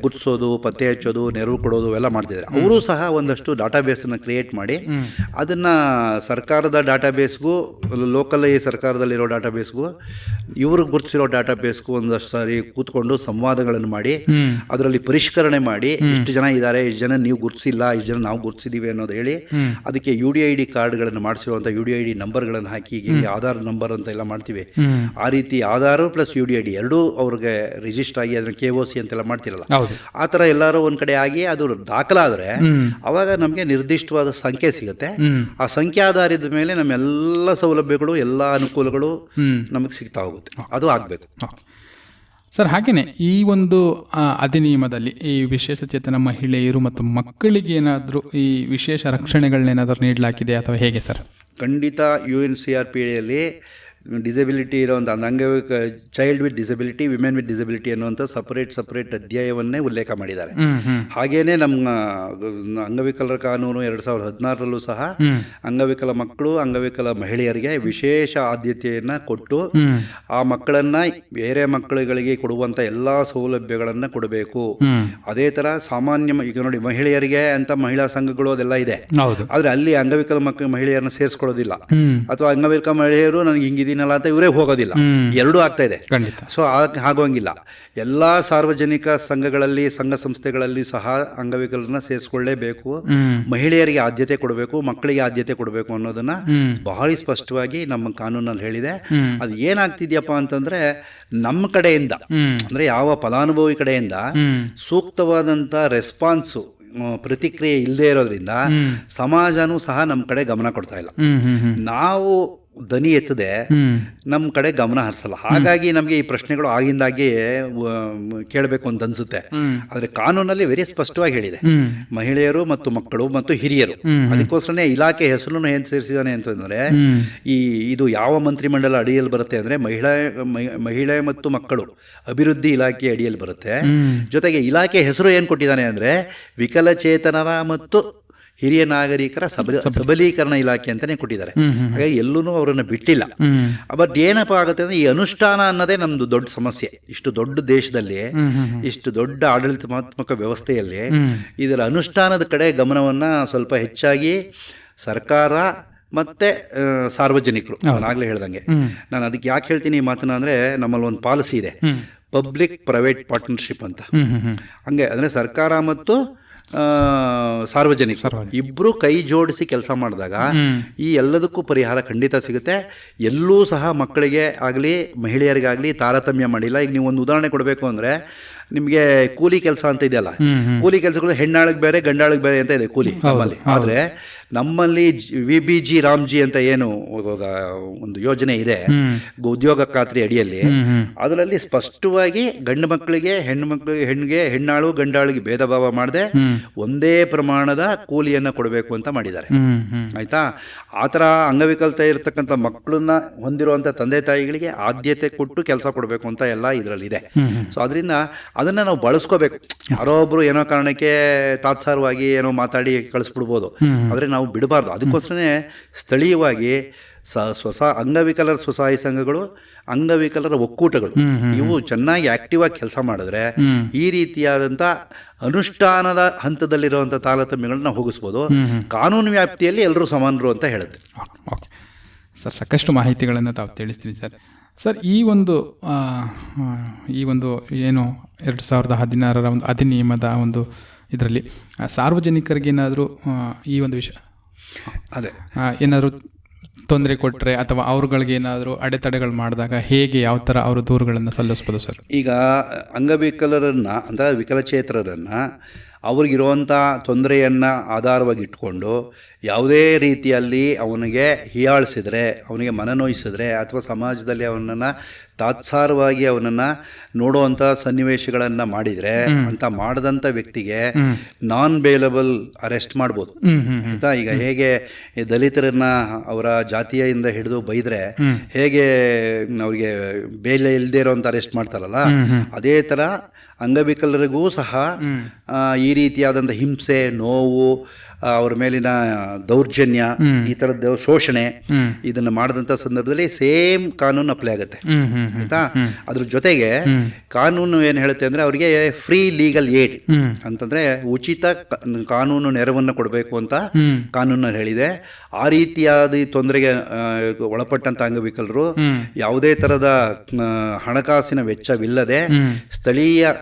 ಗುರುತಿಸೋದು, ಪತ್ತೆ ಹಚ್ಚೋದು, ನೆರವು ಕೊಡೋದು ಎಲ್ಲ ಮಾಡ್ತಿದ್ದಾರೆ. ಅವರು ಸಹ ಒಂದಷ್ಟು ಡಾಟಾಬೇಸನ್ನು ಕ್ರಿಯೇಟ್ ಮಾಡಿ ಅದನ್ನು ಸರ್ಕಾರದ ಡಾಟಾಬೇಸ್ಗೂ ಲೋಕಲ್ ಸರ್ಕಾರದಲ್ಲಿರೋ ಡಾಟಾಬೇಸ್ಗೂ ಇವರು ಗುರುತಿಸಿರೋ ಡಾಟಾಬೇಸ್ಗೂ ಒಂದಷ್ಟು ಸಾರಿ ಕೂತ್ಕೊಂಡು ಸಂವಾದಗಳನ್ನು ಮಾಡಿ ಅದರಲ್ಲಿ ಪರಿಷ್ಕರಣೆ ಮಾಡಿ ಇಷ್ಟು ಜನ ಇದ್ದಾರೆ, ಇಷ್ಟು ಜನ ನೀವು ಗುರುತಿಸಿಲ್ಲ, ಇಷ್ಟು ಜನ ನಾವು ಗುರುತಿಸಿದ್ದೀವಿ ಅನ್ನೋದು ಹೇಳಿ ಅದಕ್ಕೆ UDID ಕಾರ್ಡ್ಗಳನ್ನು ಮಾಡಿಸಿರುವಂಥ UDID ನಂಬರ್ಗಳನ್ನು ಹಾಕಿ, ಈಗ ಆಧಾರ್ ನಂಬರ್ ಅಂತ ಎಲ್ಲ ಮಾಡ್ತೀವಿ, ಆ ರೀತಿ ಆಧಾರ್ ಪ್ಲಸ್ UDID ಎರಡೂ ಅವ್ರಿಗೆ ರಿಜಿಸ್ಟರ್ ಆಗಿ ಅದನ್ನ KOC ಅಂತೆಲ್ಲ ಮಾಡ್ತಿರಲ್ಲ, ಆ ಥರ ಎಲ್ಲರೂ ಒಂದು ಕಡೆ ಆಗಿ ಅದು ದಾಖಲಾದರೆ ಅವಾಗ ನಮಗೆ ನಿರ್ದಿಷ್ಟವಾದ ಸಂಖ್ಯೆ ಸಿಗುತ್ತೆ. ಆ ಸಂಖ್ಯೆ ಆಧಾರದ ಮೇಲೆ ನಮ್ಮೆಲ್ಲ ಸೌಲಭ್ಯಗಳು, ಎಲ್ಲ ಅನುಕೂಲಗಳು ನಮಗೆ ಸಿಗ್ತಾ ಹೋಗುತ್ತೆ. ಅದು ಆಗಬೇಕು ಸರ್. ಹಾಗೆಯೇ ಈ ಒಂದು ಅಧಿನಿಯಮದಲ್ಲಿ ಈ ವಿಶೇಷ ಚೇತನ ಮಹಿಳೆಯರು ಮತ್ತು ಮಕ್ಕಳಿಗೆ ಏನಾದರೂ ಈ ವಿಶೇಷ ರಕ್ಷಣೆಗಳನ್ನೇನಾದರೂ ನೀಡಲಾಗಿದೆ ಅಥವಾ ಹೇಗೆ ಸರ್? ಖಂಡಿತ UNCRPD ಡಿಸಬಿಲಿಟಿ ಇರೋವಂಥ child with disability, women with disability ಅನ್ನುವಂಥ ಸಪರೇಟ್ ಅಧ್ಯಾಯವನ್ನೇ ಉಲ್ಲೇಖ ಮಾಡಿದ್ದಾರೆ. ಹಾಗೇನೆ ನಮ್ಮ ಅಂಗವಿಕಲರ ಕಾನೂನು 2016ರಲ್ಲೂ ಸಹ ಅಂಗವಿಕಲ ಮಕ್ಕಳು, ಅಂಗವಿಕಲ ಮಹಿಳೆಯರಿಗೆ ವಿಶೇಷ ಆದ್ಯತೆಯನ್ನು ಕೊಟ್ಟು ಆ ಮಕ್ಕಳನ್ನು ಬೇರೆ ಮಕ್ಕಳುಗಳಿಗೆ ಕೊಡುವಂಥ ಎಲ್ಲ ಸೌಲಭ್ಯಗಳನ್ನು ಕೊಡಬೇಕು. ಅದೇ ಥರ ಸಾಮಾನ್ಯ ಈಗ ನೋಡಿ ಮಹಿಳೆಯರಿಗೆ ಅಂತ ಮಹಿಳಾ ಸಂಘಗಳು ಅದೆಲ್ಲ ಇದೆ, ಆದರೆ ಅಲ್ಲಿ ಅಂಗವಿಕಲ ಮಹಿಳೆಯರನ್ನ ಸೇರಿಸ್ಕೊಳ್ಳೋದಿಲ್ಲ, ಅಥವಾ ಅಂಗವಿಕಲ ಮಹಿಳೆಯರು ನನಗೆ ಹಿಂಗಿದ್ದೀನಲ್ಲ ಅಂತ ಇವರೇ ಹೋಗೋದಿಲ್ಲ. ಎರಡೂ ಆಗ್ತಾ ಇದೆ. ಸೊ ಆಗೋಂಗಿಲ್ಲ. ಎಲ್ಲ ಸಾರ್ವಜನಿಕ ಸಂಘಗಳಲ್ಲಿ, ಸಂಘ ಸಂಸ್ಥೆಗಳಲ್ಲಿ ಸಹ ಅಂಗವಿಕಲರನ್ನ ಸೇರಿಸ್ಕೊಳ್ಳೇಬೇಕು. ಮಹಿಳೆಯರಿಗೆ ಆದ್ಯತೆ ಕೊಡಬೇಕು, ಮಕ್ಕಳಿಗೆ ಆದ್ಯತೆ ಕೊಡಬೇಕು ಅನ್ನೋದನ್ನ ಬಹಳ ಸ್ಪಷ್ಟವಾಗಿ ನಮ್ಮ ಕಾನೂನಲ್ಲಿ ಹೇಳಿದೆ. ಅದು ಏನಾಗ್ತಿದ್ಯಪ್ಪ ಅಂತಂದ್ರೆ ನಮ್ಮ ಕಡೆಯಿಂದ ಅಂದ್ರೆ ಯಾವ ಫಲಾನುಭವಿ ಕಡೆಯಿಂದ ಸೂಕ್ತವಾದಂಥ ರೆಸ್ಪಾನ್ಸು, ಪ್ರತಿಕ್ರಿಯೆ ಇಲ್ಲದೆ ಇರೋದ್ರಿಂದ ಸಮಾಜನೂ ಸಹ ನಮ್ಮ ಕಡೆ ಗಮನ ಕೊಡ್ತಾ ಇಲ್ಲ. ನಾವು ದನಿ ಎತ್ತದೆ ನಮ್ಮ ಕಡೆ ಗಮನ ಹರಿಸಲ್ಲ. ಹಾಗಾಗಿ ನಮಗೆ ಈ ಪ್ರಶ್ನೆಗಳು ಆಗಿಂದಾಗೆ ಕೇಳಬೇಕು ಅಂತ ಅನ್ಸುತ್ತೆ. ಆದರೆ ಕಾನೂನಲ್ಲಿ ವೆರಿ ಸ್ಪಷ್ಟವಾಗಿ ಹೇಳಿದೆ, ಮಹಿಳೆಯರು ಮತ್ತು ಮಕ್ಕಳು ಮತ್ತು ಹಿರಿಯರು. ಅದಕ್ಕೋಸ್ಕರನೇ ಇಲಾಖೆ ಹೆಸರನ್ನು ಏನು ಸೇರಿಸಿದಾನೆ ಅಂತಂದರೆ, ಇದು ಯಾವ ಮಂತ್ರಿಮಂಡಲ ಅಡಿಯಲ್ಲಿ ಬರುತ್ತೆ ಅಂದರೆ ಮಹಿಳೆ ಮತ್ತು ಮಕ್ಕಳು ಅಭಿವೃದ್ಧಿ ಇಲಾಖೆ ಅಡಿಯಲ್ಲಿ ಬರುತ್ತೆ. ಜೊತೆಗೆ ಇಲಾಖೆ ಹೆಸರು ಏನು ಕೊಟ್ಟಿದ್ದಾನೆ ಅಂದರೆ ವಿಕಲಚೇತನರ ಮತ್ತು ಹಿರಿಯ ನಾಗರಿಕರ ಸಬಲೀಕರಣ ಇಲಾಖೆ ಅಂತಲೇ ಕೊಟ್ಟಿದ್ದಾರೆ. ಹಾಗಾಗಿ ಎಲ್ಲೂ ಅವರನ್ನು ಬಿಟ್ಟಿಲ್ಲ. ಬಟ್ ಏನಪ್ಪ ಆಗುತ್ತೆ ಅಂದರೆ ಈ ಅನುಷ್ಠಾನ ಅನ್ನೋದೇ ನಮ್ಮದು ದೊಡ್ಡ ಸಮಸ್ಯೆ. ಇಷ್ಟು ದೊಡ್ಡ ದೇಶದಲ್ಲಿ, ಇಷ್ಟು ದೊಡ್ಡ ಆಡಳಿತಾತ್ಮಕ ವ್ಯವಸ್ಥೆಯಲ್ಲಿ ಇದರ ಅನುಷ್ಠಾನದ ಕಡೆ ಗಮನವನ್ನು ಸ್ವಲ್ಪ ಹೆಚ್ಚಾಗಿ ಸರ್ಕಾರ ಮತ್ತು ಸಾರ್ವಜನಿಕರು, ನಾನಾಗಲೇ ಹೇಳ್ದಂಗೆ, ನಾನು ಅದಕ್ಕೆ ಯಾಕೆ ಹೇಳ್ತೀನಿ ಈ ಮಾತನ್ನ ಅಂದರೆ ನಮ್ಮಲ್ಲಿ ಒಂದು ಪಾಲಿಸಿ ಇದೆ, ಪಬ್ಲಿಕ್ ಪ್ರೈವೇಟ್ ಪಾರ್ಟ್ನರ್ಶಿಪ್ ಅಂತ. ಹಂಗೆ ಅಂದರೆ ಸರ್ಕಾರ ಮತ್ತು ಸಾರ್ವಜನಿಕರು ಇಬ್ಬರು ಕೈ ಜೋಡಿಸಿ ಕೆಲಸ ಮಾಡಿದಾಗ ಈ ಎಲ್ಲದಕ್ಕೂ ಪರಿಹಾರ ಖಂಡಿತ ಸಿಗುತ್ತೆ. ಎಲ್ಲೂ ಸಹ ಮಕ್ಕಳಿಗೆ ಆಗಲಿ ಮಹಿಳೆಯರಿಗಾಗಲಿ ತಾರತಮ್ಯ ಮಾಡಿಲ್ಲ. ಈಗ ನೀವು ಒಂದು ಉದಾಹರಣೆ ಕೊಡಬೇಕು ಅಂದರೆ, ನಿಮಗೆ ಕೂಲಿ ಕೆಲಸ ಅಂತ ಇದೆಯಲ್ಲ, ಕೂಲಿ ಕೆಲಸಗಳು ಹೆಣ್ಣಾಳಿಗೆ ಬೇರೆ ಗಂಡಾಳಿಗೆ ಬೇರೆ ಅಂತ ಇದೆ ಕೂಲಿ ನಮ್ಮಲ್ಲಿ. ಆದರೆ ನಮ್ಮಲ್ಲಿ VBG ರಾಮ್ಜಿ ಅಂತ ಏನು ಒಂದು ಯೋಜನೆ ಇದೆ ಉದ್ಯೋಗ ಖಾತ್ರಿ ಅಡಿಯಲ್ಲಿ, ಅದರಲ್ಲಿ ಸ್ಪಷ್ಟವಾಗಿ ಗಂಡು ಮಕ್ಕಳಿಗೆ ಹೆಣ್ಣಾಳು ಗಂಡಾಳಿಗೆ ಭೇದ ಭಾವ ಮಾಡದೆ ಒಂದೇ ಪ್ರಮಾಣದ ಕೂಲಿಯನ್ನು ಕೊಡಬೇಕು ಅಂತ ಮಾಡಿದ್ದಾರೆ. ಆಯ್ತಾ? ಆ ಥರ ಅಂಗವಿಕಲತೆ ಇರತಕ್ಕಂಥ ಮಕ್ಕಳನ್ನ ಹೊಂದಿರುವಂಥ ತಂದೆ ತಾಯಿಗಳಿಗೆ ಆದ್ಯತೆ ಕೊಟ್ಟು ಕೆಲಸ ಕೊಡಬೇಕು ಅಂತ ಎಲ್ಲ ಇದರಲ್ಲಿದೆ. ಸೊ ಅದರಿಂದ ಅದನ್ನು ನಾವು ಬಳಸ್ಕೋಬೇಕು. ಯಾರೋ ಒಬ್ಬರು ಏನೋ ಕಾರಣಕ್ಕೆ ತಾತ್ಸಾರವಾಗಿ ಏನೋ ಮಾತಾಡಿ ಕಳಿಸ್ಬಿಡ್ಬೋದು, ಆದರೆ ನಾವು ಬಿಡಬಾರ್ದು. ಅದಕ್ಕೋಸ್ಕರನೇ ಸ್ಥಳೀಯವಾಗಿ ಅಂಗವಿಕಲರ ಸ್ವಸಹಾಯ ಸಂಘಗಳು, ಅಂಗವಿಕಲರ ಒಕ್ಕೂಟಗಳು ಇವು ಚೆನ್ನಾಗಿ ಆಕ್ಟಿವ್ ಆಗಿ ಕೆಲಸ ಮಾಡಿದ್ರೆ ಈ ರೀತಿಯಾದಂಥ ಅನುಷ್ಠಾನದ ಹಂತದಲ್ಲಿರುವಂಥ ತಾರತಮ್ಯಗಳನ್ನ ಹೋಗಿಸ್ಬೋದು. ಕಾನೂನು ವ್ಯಾಪ್ತಿಯಲ್ಲಿ ಎಲ್ಲರೂ ಸಮಾನರು ಅಂತ ಹೇಳುತ್ತೆ. ಓಕೆ ಸರ್, ಸಾಕಷ್ಟು ಮಾಹಿತಿಗಳನ್ನು ತಾವು ತಿಳಿಸ್ತೀವಿ ಸರ್. ಈ ಒಂದು ಏನು 2016ರ ಒಂದು ಅಧಿನಿಯಮದ ಒಂದು ಇದರಲ್ಲಿ ಸಾರ್ವಜನಿಕರಿಗೇನಾದರೂ ಈ ಒಂದು ವಿಷಯ ಅದೇ ಏನಾದರೂ ತೊಂದರೆ ಕೊಟ್ಟರೆ ಅಥವಾ ಅವ್ರುಗಳಿಗೆ ಏನಾದರೂ ಅಡೆತಡೆಗಳು ಮಾಡಿದಾಗ ಹೇಗೆ ಯಾವ ಥರ ಅವರು ದೂರುಗಳನ್ನು ಸಲ್ಲಿಸ್ಬೋದು ಸರ್? ಈಗ ಅಂಗವಿಕಲರನ್ನು ಅಂದರೆ ವಿಕಲಚೇತರರನ್ನು ಅವ್ರಿಗಿರುವಂಥ ತೊಂದರೆಯನ್ನು ಆಧಾರವಾಗಿ ಇಟ್ಕೊಂಡು ಯಾವುದೇ ರೀತಿಯಲ್ಲಿ ಅವನಿಗೆ ಹೀಯಾಳಿಸಿದರೆ, ಅವನಿಗೆ ಮನನೋಯಿಸಿದ್ರೆ, ಅಥವಾ ಸಮಾಜದಲ್ಲಿ ಅವನನ್ನು ತಾತ್ಸಾರವಾಗಿ ಅವನನ್ನು ನೋಡುವಂಥ ಸನ್ನಿವೇಶಗಳನ್ನು ಮಾಡಿದರೆ, ಅಂತ ಮಾಡಿದಂಥ ವ್ಯಕ್ತಿಗೆ ನಾನ್ ಬೇಲಬಲ್ ಅರೆಸ್ಟ್ ಮಾಡ್ಬೋದು. ಆಯಿತಾ? ಈಗ ಹೇಗೆ ದಲಿತರನ್ನು ಅವರ ಜಾತಿಯಿಂದ ಹಿಡಿದು ಬೈದರೆ ಹೇಗೆ ಅವರಿಗೆ ಬೇಲೆ ಇಲ್ಲದೇ ಇರೋವಂಥ ಅರೆಸ್ಟ್ ಮಾಡ್ತಾರಲ್ಲ, ಅದೇ ಥರ ಅಂಗವಿಕಲರಿಗೂ ಸಹ ಈ ರೀತಿಯಾದಂಥ ಹಿಂಸೆ, ನೋವು, ಅವ್ರ ಮೇಲಿನ ದೌರ್ಜನ್ಯ, ಈ ಥರದ್ದು ಶೋಷಣೆ ಇದನ್ನು ಮಾಡಿದಂಥ ಸಂದರ್ಭದಲ್ಲಿ ಸೇಮ್ ಕಾನೂನು ಅಪ್ಲೈ ಆಗುತ್ತೆ. ಆಯಿತಾ? ಅದ್ರ ಜೊತೆಗೆ ಕಾನೂನು ಏನು ಹೇಳುತ್ತೆ ಅಂದರೆ ಅವರಿಗೆ ಫ್ರೀ ಲೀಗಲ್ ಏಡ್ ಅಂತಂದರೆ ಉಚಿತ ಕಾನೂನು ನೆರವನ್ನು ಕೊಡಬೇಕು ಅಂತ ಕಾನೂನಲ್ಲಿ ಹೇಳಿದೆ. ಆ ರೀತಿಯಾದ ತೊಂದರೆಗೆ ಒಳಪಟ್ಟಂಥ ಅಂಗವಿಕಲರು ಯಾವುದೇ ಥರದ ಹಣಕಾಸಿನ ವೆಚ್ಚವಿಲ್ಲದೆ ಸ್ಥಳೀಯ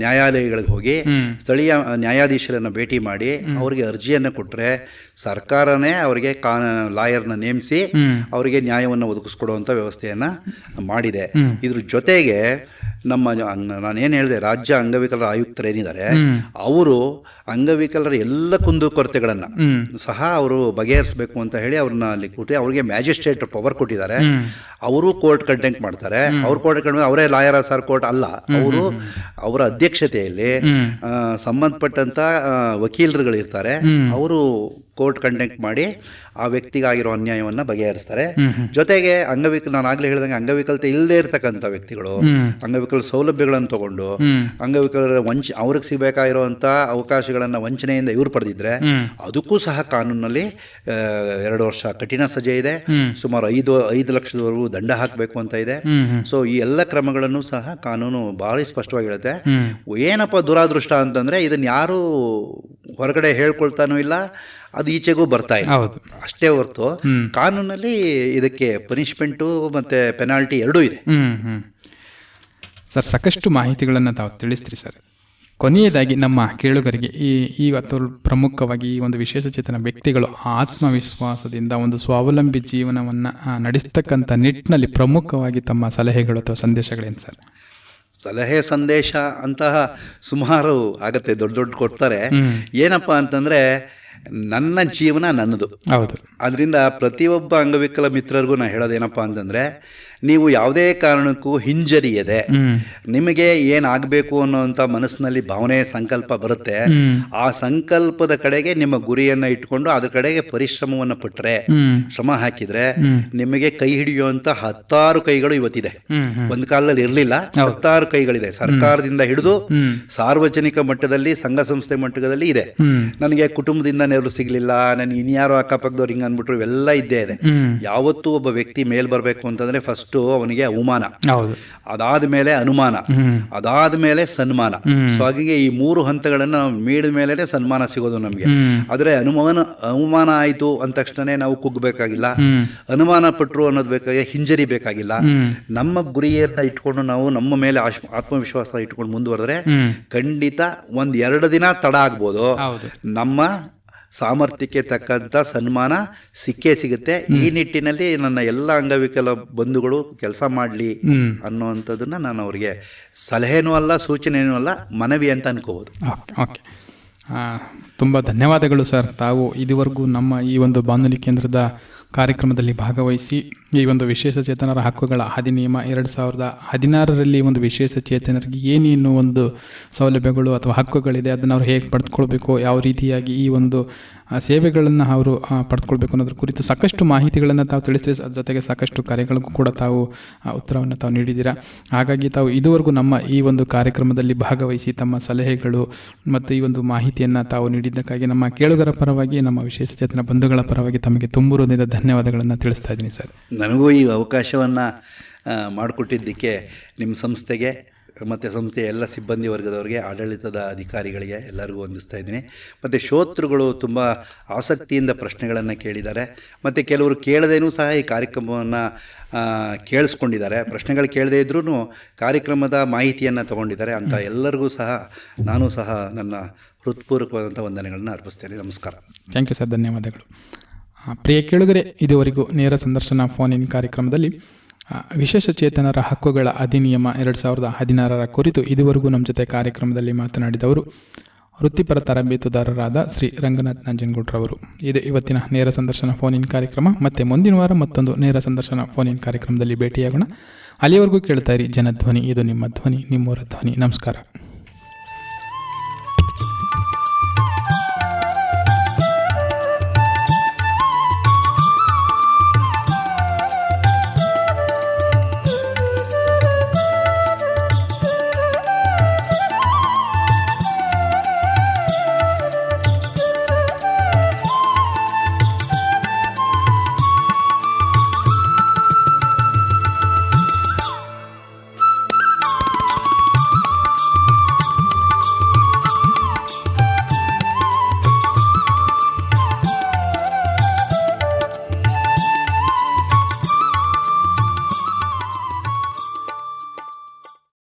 ನ್ಯಾಯಾಲಯಗಳಿಗೆ ಹೋಗಿ ಸ್ಥಳೀಯ ನ್ಯಾಯಾಧೀಶರನ್ನು ಭೇಟಿ ಮಾಡಿ ಅವರಿಗೆ ಅರ್ಜಿಯನ್ನು ಕೊಟ್ಟರೆ ಸರ್ಕಾರನೇ ಅವರಿಗೆ ಲಾಯರ್ನ ನೇಮಿಸಿ ಅವರಿಗೆ ನ್ಯಾಯವನ್ನು ಒದಗಿಸ್ಕೊಡುವಂಥ ವ್ಯವಸ್ಥೆಯನ್ನು ಮಾಡಿದೆ. ಇದ್ರ ಜೊತೆಗೆ ನಾನೇನು ಹೇಳಿದೆ, ರಾಜ್ಯ ಅಂಗವಿಕಲರ ಆಯುಕ್ತರೇನಿದ್ದಾರೆ ಅವರು ಅಂಗವಿಕಲರ ಎಲ್ಲ ಕುಂದುಕೊರತೆಗಳನ್ನು ಸಹ ಅವರು ಬಗೆಹರಿಸಬೇಕು ಅಂತ ಹೇಳಿ ಅವ್ರನ್ನ ಅಲ್ಲಿ ಕೊಟ್ಟು ಅವ್ರಿಗೆ ಮ್ಯಾಜಿಸ್ಟ್ರೇಟ್ ಪವರ್ ಕೊಟ್ಟಿದ್ದಾರೆ. ಅವರು ಕೋರ್ಟ್ ಕಂಟೆಂಟ್ ಮಾಡ್ತಾರೆ. ಅವ್ರ ಕೋರ್ಟ್ ಅವರೇ ಲಾಯರ್ ಸರ್ ಕೋರ್ಟ್ ಅಲ್ಲ, ಅವರು ಅವರ ಅಧ್ಯಕ್ಷತೆಯಲ್ಲಿ ಸಂಬಂಧಪಟ್ಟಂಥ ವಕೀಲರುಗಳಿರ್ತಾರೆ. ಅವರು ಕೋರ್ಟ್ ಕಂಡಕ್ಟ್ ಮಾಡಿ ಆ ವ್ಯಕ್ತಿಗಾಗಿರೋ ಅನ್ಯಾಯವನ್ನು ಬಗೆಹರಿಸ್ತಾರೆ. ಜೊತೆಗೆ ನಾನು ಆಗಲೇ ಹೇಳಿದಂಗೆ ಅಂಗವಿಕಲತೆ ಇಲ್ಲದೆ ಇರತಕ್ಕಂಥ ವ್ಯಕ್ತಿಗಳು ಅಂಗವಿಕಲ ಸೌಲಭ್ಯಗಳನ್ನು ತಗೊಂಡು ಅಂಗವಿಕಲರ ಅವ್ರಿಗೆ ಸಿಗಬೇಕಾಗಿರುವಂಥ ಅವಕಾಶಗಳನ್ನು ವಂಚನೆಯಿಂದ ಇವ್ರು ಪಡೆದಿದ್ರೆ ಅದಕ್ಕೂ ಸಹ ಕಾನೂನಲ್ಲಿ 2 ವರ್ಷ ಕಠಿಣ ಸಜೆ ಇದೆ, ಸುಮಾರು 5 ಲಕ್ಷದವರೆಗೂ ದಂಡ ಹಾಕಬೇಕು ಅಂತ ಇದೆ. ಸೊ ಈ ಎಲ್ಲ ಕ್ರಮಗಳನ್ನು ಸಹ ಕಾನೂನು ಭಾಳ ಸ್ಪಷ್ಟವಾಗಿ ಹೇಳುತ್ತೆ. ಏನಪ್ಪ ದುರಾದೃಷ್ಟ ಅಂತಂದರೆ ಇದನ್ನು ಯಾರೂ ಹೊರಗಡೆ ಹೇಳ್ಕೊಳ್ತಾನೂ ಇಲ್ಲ, ಅದು ಈಚೆಗೂ ಬರ್ತಾ ಇಲ್ಲ ಅಷ್ಟೇ ಹೊರತು ಕಾನೂನಲ್ಲಿ ಇದಕ್ಕೆ ಪನಿಷ್ಮೆಂಟು ಮತ್ತು ಪೆನಾಲ್ಟಿ ಎರಡೂ ಇದೆ. ಸರ್, ಸಾಕಷ್ಟು ಮಾಹಿತಿಗಳನ್ನು ತಾವು ತಿಳಿಸ್ತೀರಿ ಸರ್. ಕೊನೆಯದಾಗಿ ನಮ್ಮ ಕೇಳುಗರಿಗೆ ಇವತ್ತು ಪ್ರಮುಖವಾಗಿ ಈ ಒಂದು ವಿಶೇಷಚೇತನ ವ್ಯಕ್ತಿಗಳು ಆತ್ಮವಿಶ್ವಾಸದಿಂದ ಒಂದು ಸ್ವಾವಲಂಬಿ ಜೀವನವನ್ನು ನಡೆಸ್ತಕ್ಕಂಥ ನಿಟ್ಟಿನಲ್ಲಿ ಪ್ರಮುಖವಾಗಿ ತಮ್ಮ ಸಲಹೆಗಳು ಅಥವಾ ಸಂದೇಶಗಳೇನು ಸರ್? ಸಲಹೆ ಸಂದೇಶ ಅಂತಹ ಸುಮಾರು ಆಗತ್ತೆ, ದೊಡ್ಡ ಕೊಡ್ತಾರೆ. ಏನಪ್ಪ ಅಂತಂದರೆ ನನ್ನ ಜೀವನ ನನ್ನದು. ಹೌದು. ಅದರಿಂದ ಪ್ರತಿಯೊಬ್ಬ ಅಂಗವಿಕಲ ಮಿತ್ರರಿಗೂ ನಾನು ಹೇಳೋದೇನಪ್ಪ ಅಂತಂದರೆ, ನೀವು ಯಾವುದೇ ಕಾರಣಕ್ಕೂ ಹಿಂಜರಿಯದೆ ನಿಮಗೆ ಏನಾಗಬೇಕು ಅನ್ನೋವಂಥ ಮನಸ್ಸಿನಲ್ಲಿ ಭಾವನೆ ಸಂಕಲ್ಪ ಬರುತ್ತೆ, ಆ ಸಂಕಲ್ಪದ ಕಡೆಗೆ ನಿಮ್ಮ ಗುರಿಯನ್ನು ಇಟ್ಕೊಂಡು ಅದ್ರ ಕಡೆಗೆ ಪರಿಶ್ರಮವನ್ನು ಪಟ್ಟರೆ, ಶ್ರಮ ಹಾಕಿದರೆ ನಿಮಗೆ ಕೈ ಹಿಡಿಯುವಂಥ 10 ಕೈಗಳು ಇವತ್ತಿದೆ. ಒಂದು ಕಾಲದಲ್ಲಿ ಇರಲಿಲ್ಲ, 10 ಕೈಗಳಿದೆ. ಸರ್ಕಾರದಿಂದ ಹಿಡಿದು ಸಾರ್ವಜನಿಕ ಮಟ್ಟದಲ್ಲಿ, ಸಂಘ ಸಂಸ್ಥೆ ಮಟ್ಟದಲ್ಲಿ ಇದೆ. ನನಗೆ ಕುಟುಂಬದಿಂದ ನೆರವು ಸಿಗಲಿಲ್ಲ, ನನಗೆ ಇನ್ಯಾರೋ ಅಕ್ಕಪಕ್ಕದವ್ರು ಹಿಂಗೆ ಅಂದ್ಬಿಟ್ರು, ಇವೆಲ್ಲ ಇದ್ದೇ ಇದೆ. ಯಾವತ್ತೂ ಒಬ್ಬ ವ್ಯಕ್ತಿ ಮೇಲ್ ಬರಬೇಕು ಅಂತಂದರೆ ಫಸ್ಟ್ ಅವನಿಗೆ ಅವಮಾನ, ಅದಾದ ಮೇಲೆ ಅನುಮಾನ, ಅದಾದ ಮೇಲೆ ಸನ್ಮಾನ. ಸೊ ಹಾಗೆ ಈ 3 ಹಂತಗಳನ್ನು ನಾವು ಮೀಡಿದ ಮೇಲೆ ಸನ್ಮಾನ ಸಿಗೋದು ನಮಗೆ. ಆದರೆ ಅವಮಾನ ಆಯಿತು ಅಂದ ತಕ್ಷಣ ನಾವು ಕುಗ್ಗಬೇಕಾಗಿಲ್ಲ, ಅನುಮಾನ ಪಟ್ಟರು ಅನ್ನೋದು ಬೇಕಾಗಿ ಹಿಂಜರಿ ಬೇಕಾಗಿಲ್ಲ. ನಮ್ಮ ಗುರಿಯನ್ನು ಇಟ್ಕೊಂಡು ನಾವು ನಮ್ಮ ಮೇಲೆ ಆತ್ಮವಿಶ್ವಾಸ ಇಟ್ಕೊಂಡು ಮುಂದುವರೆದ್ರೆ ಖಂಡಿತ 1-2 ದಿನ ತಡ ಆಗ್ಬೋದು, ನಮ್ಮ ಸಾಮರ್ಥ್ಯಕ್ಕೆ ತಕ್ಕಂಥ ಸನ್ಮಾನ ಸಿಕ್ಕೇ ಸಿಗುತ್ತೆ. ಈ ನಿಟ್ಟಿನಲ್ಲಿ ನನ್ನ ಎಲ್ಲ ಅಂಗವಿಕಲ ಬಂಧುಗಳು ಕೆಲಸ ಮಾಡಲಿ ಅನ್ನೋವಂಥದ್ದನ್ನು ನಾನು ಅವರಿಗೆ ಸಲಹೆನೂ ಅಲ್ಲ, ಸೂಚನೆಯೂ ಅಲ್ಲ, ಮನವಿ ಅಂತ ಅನ್ಕೋಬೋದು. ಓಕೆ, ತುಂಬ ಧನ್ಯವಾದಗಳು ಸರ್. ತಾವು ಇದುವರೆಗೂ ನಮ್ಮ ಈ ಒಂದು ಬಾನುಲಿ ಕೇಂದ್ರದ ಕಾರ್ಯಕ್ರಮದಲ್ಲಿ ಭಾಗವಹಿಸಿ ಈ ಒಂದು ವಿಶೇಷ ಚೇತನರ ಹಕ್ಕುಗಳ ಅಧಿನಿಯಮ 2016ರಲ್ಲಿ ಒಂದು ವಿಶೇಷ ಚೇತನರಿಗೆ ಏನೇನು ಒಂದು ಸೌಲಭ್ಯಗಳು ಅಥವಾ ಹಕ್ಕುಗಳಿದೆ, ಅದನ್ನು ಅವ್ರು ಹೇಗೆ ಪಡೆದುಕೊಳ್ಬೇಕು, ಯಾವ ರೀತಿಯಾಗಿ ಈ ಒಂದು ಸೇವೆಗಳನ್ನು ಅವರು ಪಡೆದುಕೊಳ್ಬೇಕು ಅನ್ನೋದ್ರ ಕುರಿತು ಸಾಕಷ್ಟು ಮಾಹಿತಿಗಳನ್ನು ತಾವು ತಿಳಿಸಿ, ಅದ್ರ ಜೊತೆಗೆ ಸಾಕಷ್ಟು ಕಾರ್ಯಗಳಿಗೂ ಕೂಡ ತಾವು ಉತ್ತರವನ್ನು ತಾವು ನೀಡಿದ್ದೀರಾ. ಹಾಗಾಗಿ ತಾವು ಇದುವರೆಗೂ ನಮ್ಮ ಈ ಒಂದು ಕಾರ್ಯಕ್ರಮದಲ್ಲಿ ಭಾಗವಹಿಸಿ ತಮ್ಮ ಸಲಹೆಗಳು ಮತ್ತು ಈ ಒಂದು ಮಾಹಿತಿಯನ್ನು ತಾವು ನೀಡಿದ್ದಕ್ಕಾಗಿ ನಮ್ಮ ಕೇಳುಗರ ಪರವಾಗಿ, ನಮ್ಮ ವಿಶೇಷ ಚೇತನ ಬಂಧುಗಳ ಪರವಾಗಿ ತಮಗೆ ತುಂಬ ಹೃದಯದ ಧನ್ಯವಾದಗಳನ್ನು ತಿಳಿಸ್ತಾ ಇದ್ದೀನಿ ಸರ್. ನನಗೂ ಈ ಅವಕಾಶವನ್ನು ಮಾಡಿಕೊಟ್ಟಿದ್ದಕ್ಕೆ ನಿಮ್ಮ ಸಂಸ್ಥೆಗೆ ಮತ್ತು ಸಂಸ್ಥೆಯ ಎಲ್ಲ ಸಿಬ್ಬಂದಿ ವರ್ಗದವರಿಗೆ, ಆಡಳಿತದ ಅಧಿಕಾರಿಗಳಿಗೆ ಎಲ್ಲರಿಗೂ ವಂದಿಸ್ತಾ ಇದ್ದೀನಿ. ಮತ್ತು ಶ್ರೋತೃಗಳು ತುಂಬ ಆಸಕ್ತಿಯಿಂದ ಪ್ರಶ್ನೆಗಳನ್ನು ಕೇಳಿದ್ದಾರೆ, ಮತ್ತು ಕೆಲವರು ಕೇಳದೇನೂ ಸಹ ಈ ಕಾರ್ಯಕ್ರಮವನ್ನು ಕೇಳಿಸ್ಕೊಂಡಿದ್ದಾರೆ. ಪ್ರಶ್ನೆಗಳು ಕೇಳದೇ ಇದ್ರೂ ಕಾರ್ಯಕ್ರಮದ ಮಾಹಿತಿಯನ್ನು ತಗೊಂಡಿದ್ದಾರೆ. ಅಂತ ಎಲ್ಲರಿಗೂ ಸಹ ನಾನು ಸಹ ನನ್ನ ಹೃತ್ಪೂರ್ವಕವಾದಂಥ ವಂದನೆಗಳನ್ನು ಅರ್ಪಿಸ್ತೇನೆ. ನಮಸ್ಕಾರ. ಥ್ಯಾಂಕ್ ಯು ಸರ್, ಧನ್ಯವಾದಗಳು. ಪ್ರಿಯ ಕೇಳುಗರೆ, ಇದುವರೆಗೂ ನೇರ ಸಂದರ್ಶನ ಫೋನ್ ಇನ್ ಕಾರ್ಯಕ್ರಮದಲ್ಲಿ ವಿಶೇಷ ಚೇತನರ ಹಕ್ಕುಗಳ ಅಧಿನಿಯಮ 2016 ಕುರಿತು ಇದುವರೆಗೂ ನಮ್ಮ ಜೊತೆ ಕಾರ್ಯಕ್ರಮದಲ್ಲಿ ಮಾತನಾಡಿದವರು ವೃತ್ತಿಪರ ತರಬೇತುದಾರರಾದ ಶ್ರೀ ರಂಗನಾಥ್ ನಂಜನಗೂಡ್ರವರು. ಇದು ಇವತ್ತಿನ ನೇರ ಸಂದರ್ಶನ ಫೋನ್ ಇನ್ ಕಾರ್ಯಕ್ರಮ. ಮತ್ತೆ ಮುಂದಿನ ವಾರ ಮತ್ತೊಂದು ನೇರ ಸಂದರ್ಶನ ಫೋನ್ ಇನ್ ಕಾರ್ಯಕ್ರಮದಲ್ಲಿ ಭೇಟಿಯಾಗೋಣ. ಅಲ್ಲಿವರೆಗೂ ಕೇಳ್ತಾ ಇರಿ ಜನಧ್ವನಿ. ಇದು ನಿಮ್ಮ ಧ್ವನಿ, ನಿಮ್ಮವರ ಧ್ವನಿ. ನಮಸ್ಕಾರ.